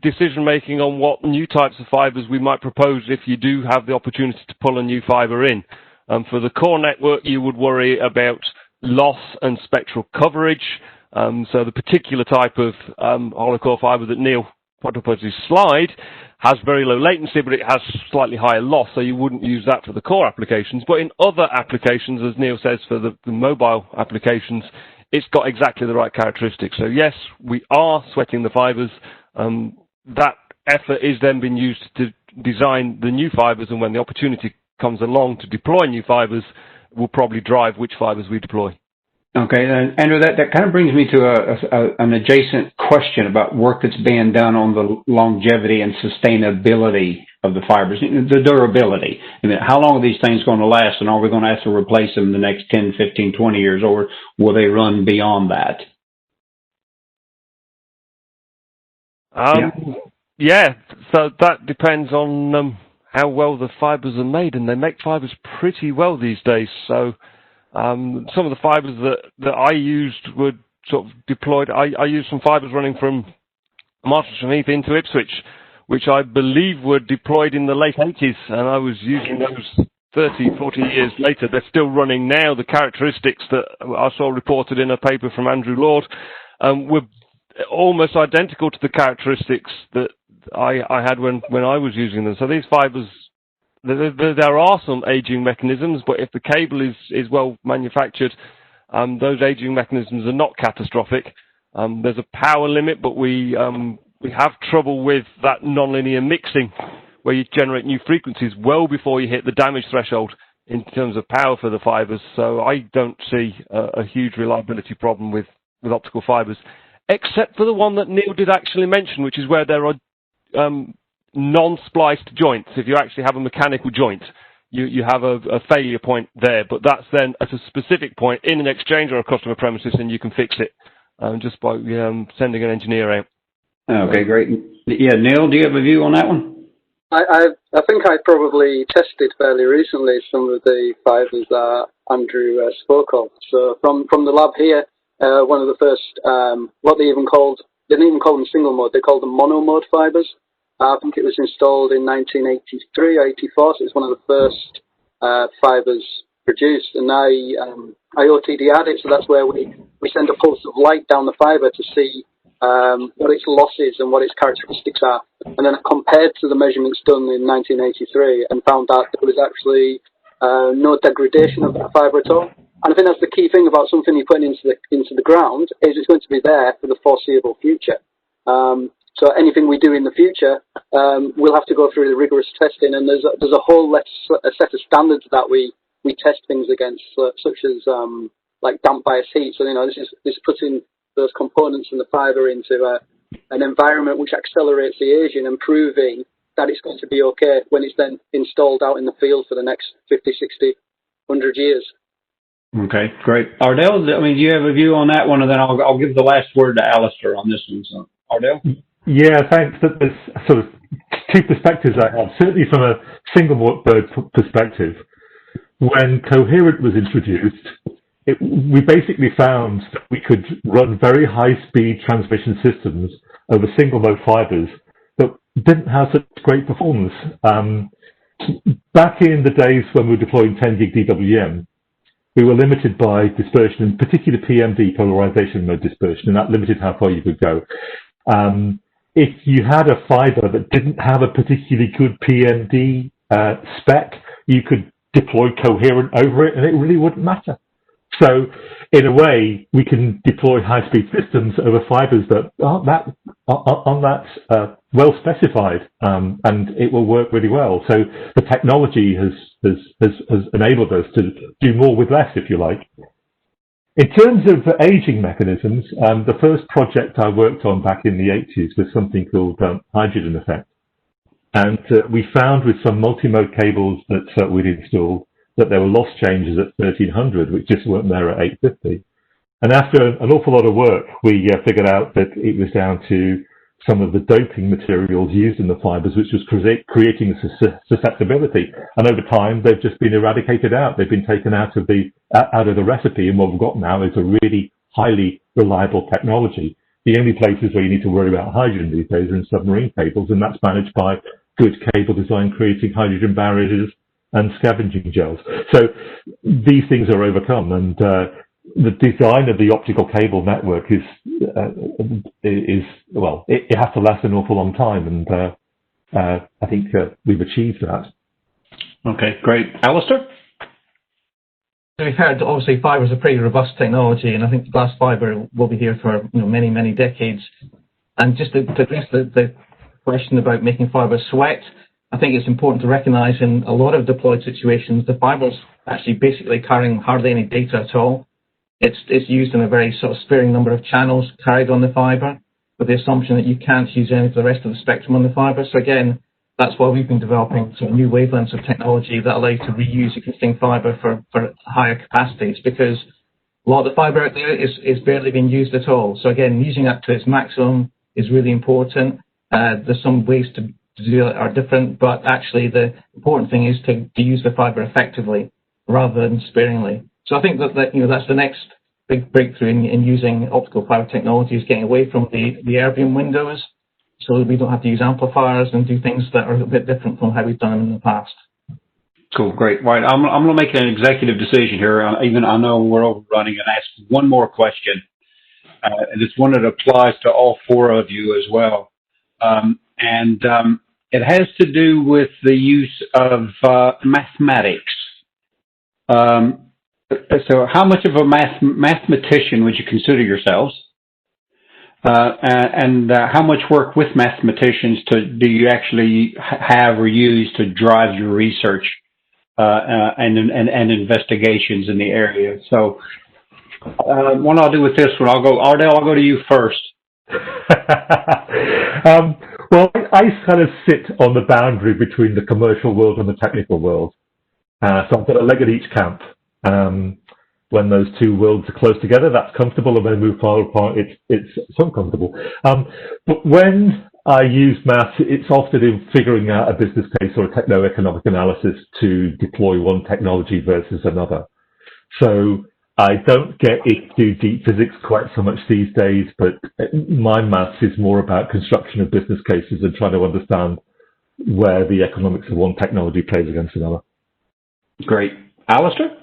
decision-making on what new types of fibers we might propose if you do have the opportunity to pull a new fiber in. For the core network, you would worry about loss and spectral coverage. So the particular type of hollow core fiber that Neil put up as his slide has very low latency, but it has slightly higher loss, so you wouldn't use that for the core applications. But in other applications, as Neil says, for the mobile applications, it's got exactly the right characteristics. So yes, we are sweating the fibers. That effort is then being used to design the new fibers, and when the opportunity comes along to deploy new fibers, we'll probably drive which fibers we deploy. Okay, Andrew, that kind of brings me to an adjacent question about work that's being done on the longevity and sustainability of the fibers, the durability. I mean, how long are these things going to last, and are we going to have to replace them in the next 10, 15, 20 years, or will they run beyond that? Yeah, so that depends on how well the fibers are made, and they make fibers pretty well these days. So some of the fibers that I used were sort of deployed. I used some fibers running from Martlesham into Ipswich, which I believe were deployed in the late 80s, and I was using those 30, 40 years later. They're still running now. The characteristics that I saw reported in a paper from Andrew Lord were almost identical to the characteristics that I had when I was using them. So these fibers, there are some aging mechanisms, but if the cable is well manufactured, those aging mechanisms are not catastrophic. There's a power limit, but we have trouble with that nonlinear mixing, where you generate new frequencies well before you hit the damage threshold in terms of power for the fibers. So I don't see a huge reliability problem with optical fibers, except for the one that Neil did actually mention, which is where there are non-spliced joints. If you actually have a mechanical joint, you have a failure point there, but that's then at a specific point in an exchange or a customer premises, and you can fix it just by sending an engineer out. Okay, great. Yeah, Neil, do you have a view on that one? I think I probably tested fairly recently some of the fibers that Andrew spoke of. So from the lab here, one of the first, what they didn't even call them single mode, they called them mono mode fibers. I think it was installed in 1983 or 84, so it's one of the first fibers produced. And I OTDR'd it, so that's where we send a pulse of light down the fiber to see what its losses and what its characteristics are. And then I compared to the measurements done in 1983 and found that there was actually no degradation of that fiber at all. And I think that's the key thing about something you're putting into the ground, is it's going to be there for the foreseeable future. So anything we do in the future, we'll have to go through the rigorous testing, and there's a whole set of standards that we test things against, such as like damp bias heat. So this is putting those components in the fiber into an environment which accelerates the aging and proving that it's going to be okay when it's then installed out in the field for the next 50, 60, 100 years. Okay, great. Ardel, do you have a view on that one, and then I'll give the last word to Alistair on this one. So, Ardel? Yeah, thanks. There's sort of two perspectives I have. Certainly from a single mode perspective, when Coherent was introduced, we basically found that we could run very high-speed transmission systems over single-mode fibers that didn't have such great performance. Back in the days when we were deploying 10 gig DWM, we were limited by dispersion, in particular PMD, polarization mode dispersion, and that limited how far you could go. If you had a fiber that didn't have a particularly good PMD spec, you could deploy Coherent over it, and it really wouldn't matter. So, in a way, we can deploy high-speed systems over fibers that aren't that well specified, and it will work really well. So, the technology has enabled us to do more with less, if you like. In terms of aging mechanisms, the first project I worked on back in the 80s was something called hydrogen effect, and we found with some multi-mode cables that we'd installed that there were loss changes at 1300, which just weren't there at 850. And after an awful lot of work, we figured out that it was down to some of the doping materials used in the fibers, which was creating susceptibility. And over time, they've just been eradicated out. They've been taken out of the recipe, and what we've got now is a really highly reliable technology. The only places where you need to worry about hydrogen these days are in submarine cables, and that's managed by good cable design, creating hydrogen barriers and scavenging gels. So these things are overcome, and the design of the optical cable network is well, it has to last an awful long time, and I think we've achieved that. Okay, great. Alistair? So we've heard, obviously, fibre is a pretty robust technology, and I think glass fibre will be here for many, many decades. And just to address the question about making fibre sweat, I think it's important to recognise in a lot of deployed situations, the fibre's actually basically carrying hardly any data at all. It's used in a very sort of sparing number of channels carried on the fibre, with the assumption that you can't use any of the rest of the spectrum on the fibre. So again, that's why we've been developing sort of new wavelengths of technology that allow you to reuse existing fibre for higher capacities, because a lot of the fibre out there is barely being used at all. So again, using that to its maximum is really important. There's some ways to do it are different, but actually the important thing is to use the fibre effectively rather than sparingly. So I think that that's the next big breakthrough in using optical fibre technology, is getting away from the erbium windows, so that we don't have to use amplifiers and do things that are a bit different from how we've done in the past. Cool, great. Right, I'm going to make an executive decision here. Even I know we're overrunning, and ask one more question, and it's one that applies to all four of you as well. It has to do with the use of mathematics. So how much of a mathematician would you consider yourselves? And how much work with mathematicians do you actually have or use to drive your research and investigations in the area? So what I'll do with this one, Ardel, I'll go to you first. Well, I kind of sit on the boundary between the commercial world and the technical world. So I've got a leg at each camp. When those two worlds are close together, that's comfortable, and when they move far apart, it's uncomfortable. But when I use maths. It's often in figuring out a business case or a techno-economic analysis to deploy one technology versus another. So I don't get into deep physics quite so much these days, but my maths is more about construction of business cases and trying to understand where the economics of one technology plays against another. Great. Alistair?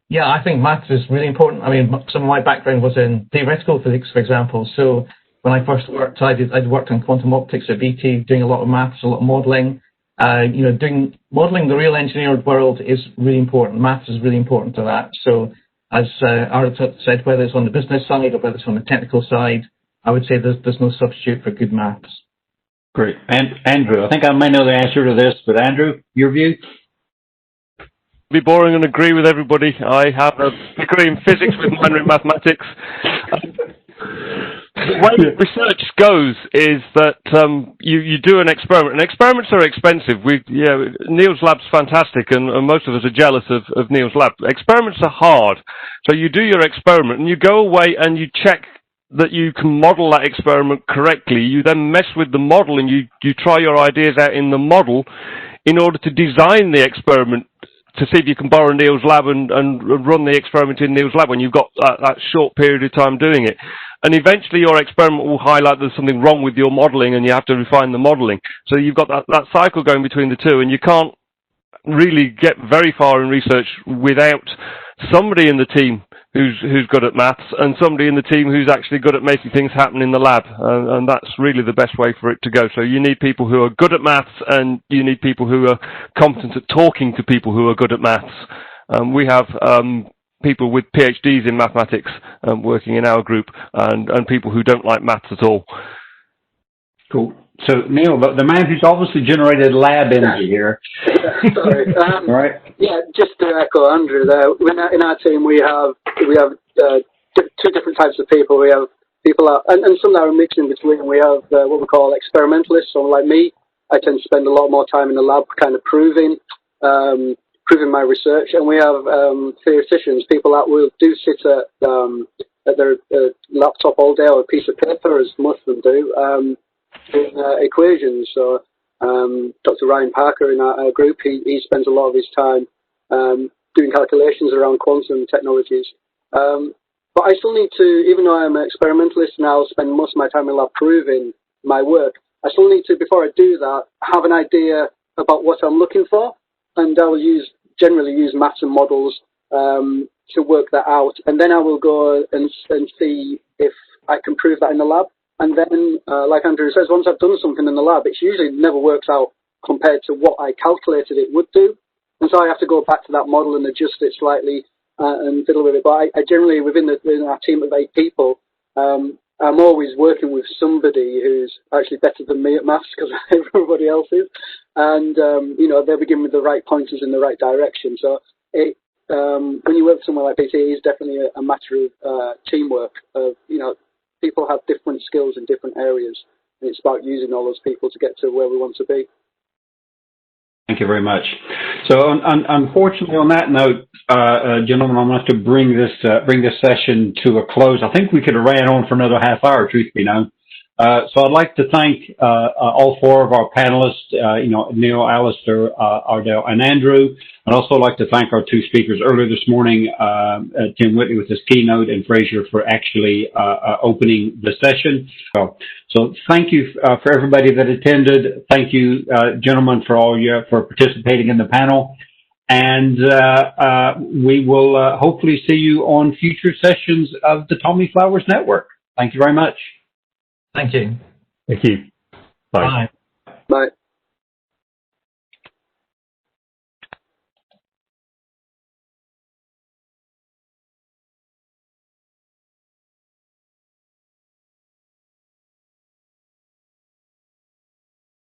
Yeah, I think maths is really important. I mean, some of my background was in theoretical physics, for example. So when I first worked, I'd worked on quantum optics at BT, doing a lot of maths, a lot of modelling. Modelling the real engineered world is really important. Maths is really important to that. So as Ardel said, whether it's on the business side or whether it's on the technical side, I would say there's no substitute for good maths. Great. And Andrew, I think I may know the answer to this, but Andrew, your view? Be boring and agree with everybody. I have a degree in physics with minor in mathematics. The way research goes is that you do an experiment, and experiments are expensive. Neil's lab's fantastic, and most of us are jealous of Neil's lab. Experiments are hard, so you do your experiment, and you go away and you check that you can model that experiment correctly. You then mess with the model, and you try your ideas out in the model in order to design the experiment, to see if you can borrow Neil's lab and run the experiment in Neil's lab when you've got that short period of time doing it. And eventually your experiment will highlight there's something wrong with your modelling and you have to refine the modelling. So you've got that cycle going between the two, and you can't really get very far in research without somebody in the team who's good at maths and somebody in the team who's actually good at making things happen in the lab. And that's really the best way for it to go. So you need people who are good at maths, and you need people who are competent at talking to people who are good at maths. We have people with PhDs in mathematics working in our group, and people who don't like maths at all. Cool. So, Neil, the man who's obviously generated lab energy here. Sorry. Right. Yeah, just to echo Andrew there, in our team we have two different types of people. We have people and some that are mixed in between. We have what we call experimentalists. So like me, I tend to spend a lot more time in the lab kind of proving my research. And we have theoreticians, people that will do sit at their laptop all day or a piece of paper, as most of them do, in equations. So Dr. Ryan Parker in our group, he spends a lot of his time doing calculations around quantum technologies. But I still need to, even though I'm an experimentalist now, spend most of my time in lab proving my work, I still need to, before I do that, have an idea about what I'm looking for, and I will generally use maths and models to work that out, and then I will go and see if I can prove that in the lab. And then, like Andrew says, once I've done something in the lab, it usually never works out compared to what I calculated it would do. And so I have to go back to that model and adjust it slightly and fiddle with it. But I generally, within our team of 8 people, I'm always working with somebody who's actually better than me at maths, because everybody else is. And, they'll be giving me the right pointers in the right direction. So when you work somewhere like BT, it's definitely a matter of teamwork. People have different skills in different areas, and it's about using all those people to get to where we want to be. Thank you very much. So, unfortunately, on that note, gentlemen, I'm going to have to bring this session to a close. I think we could have ran on for another half hour, truth be known. So I'd like to thank all 4 of our panelists, Neil, Alistair, Ardel, and Andrew. I'd also like to thank our 2 speakers earlier this morning, Tim Whitley with his keynote, and Fraser for actually opening the session. So thank you for everybody that attended. Thank you, gentlemen, for participating in the panel. And we will hopefully see you on future sessions of the Tommy Flowers Network. Thank you very much. Thank you. Thank you. Bye. Bye.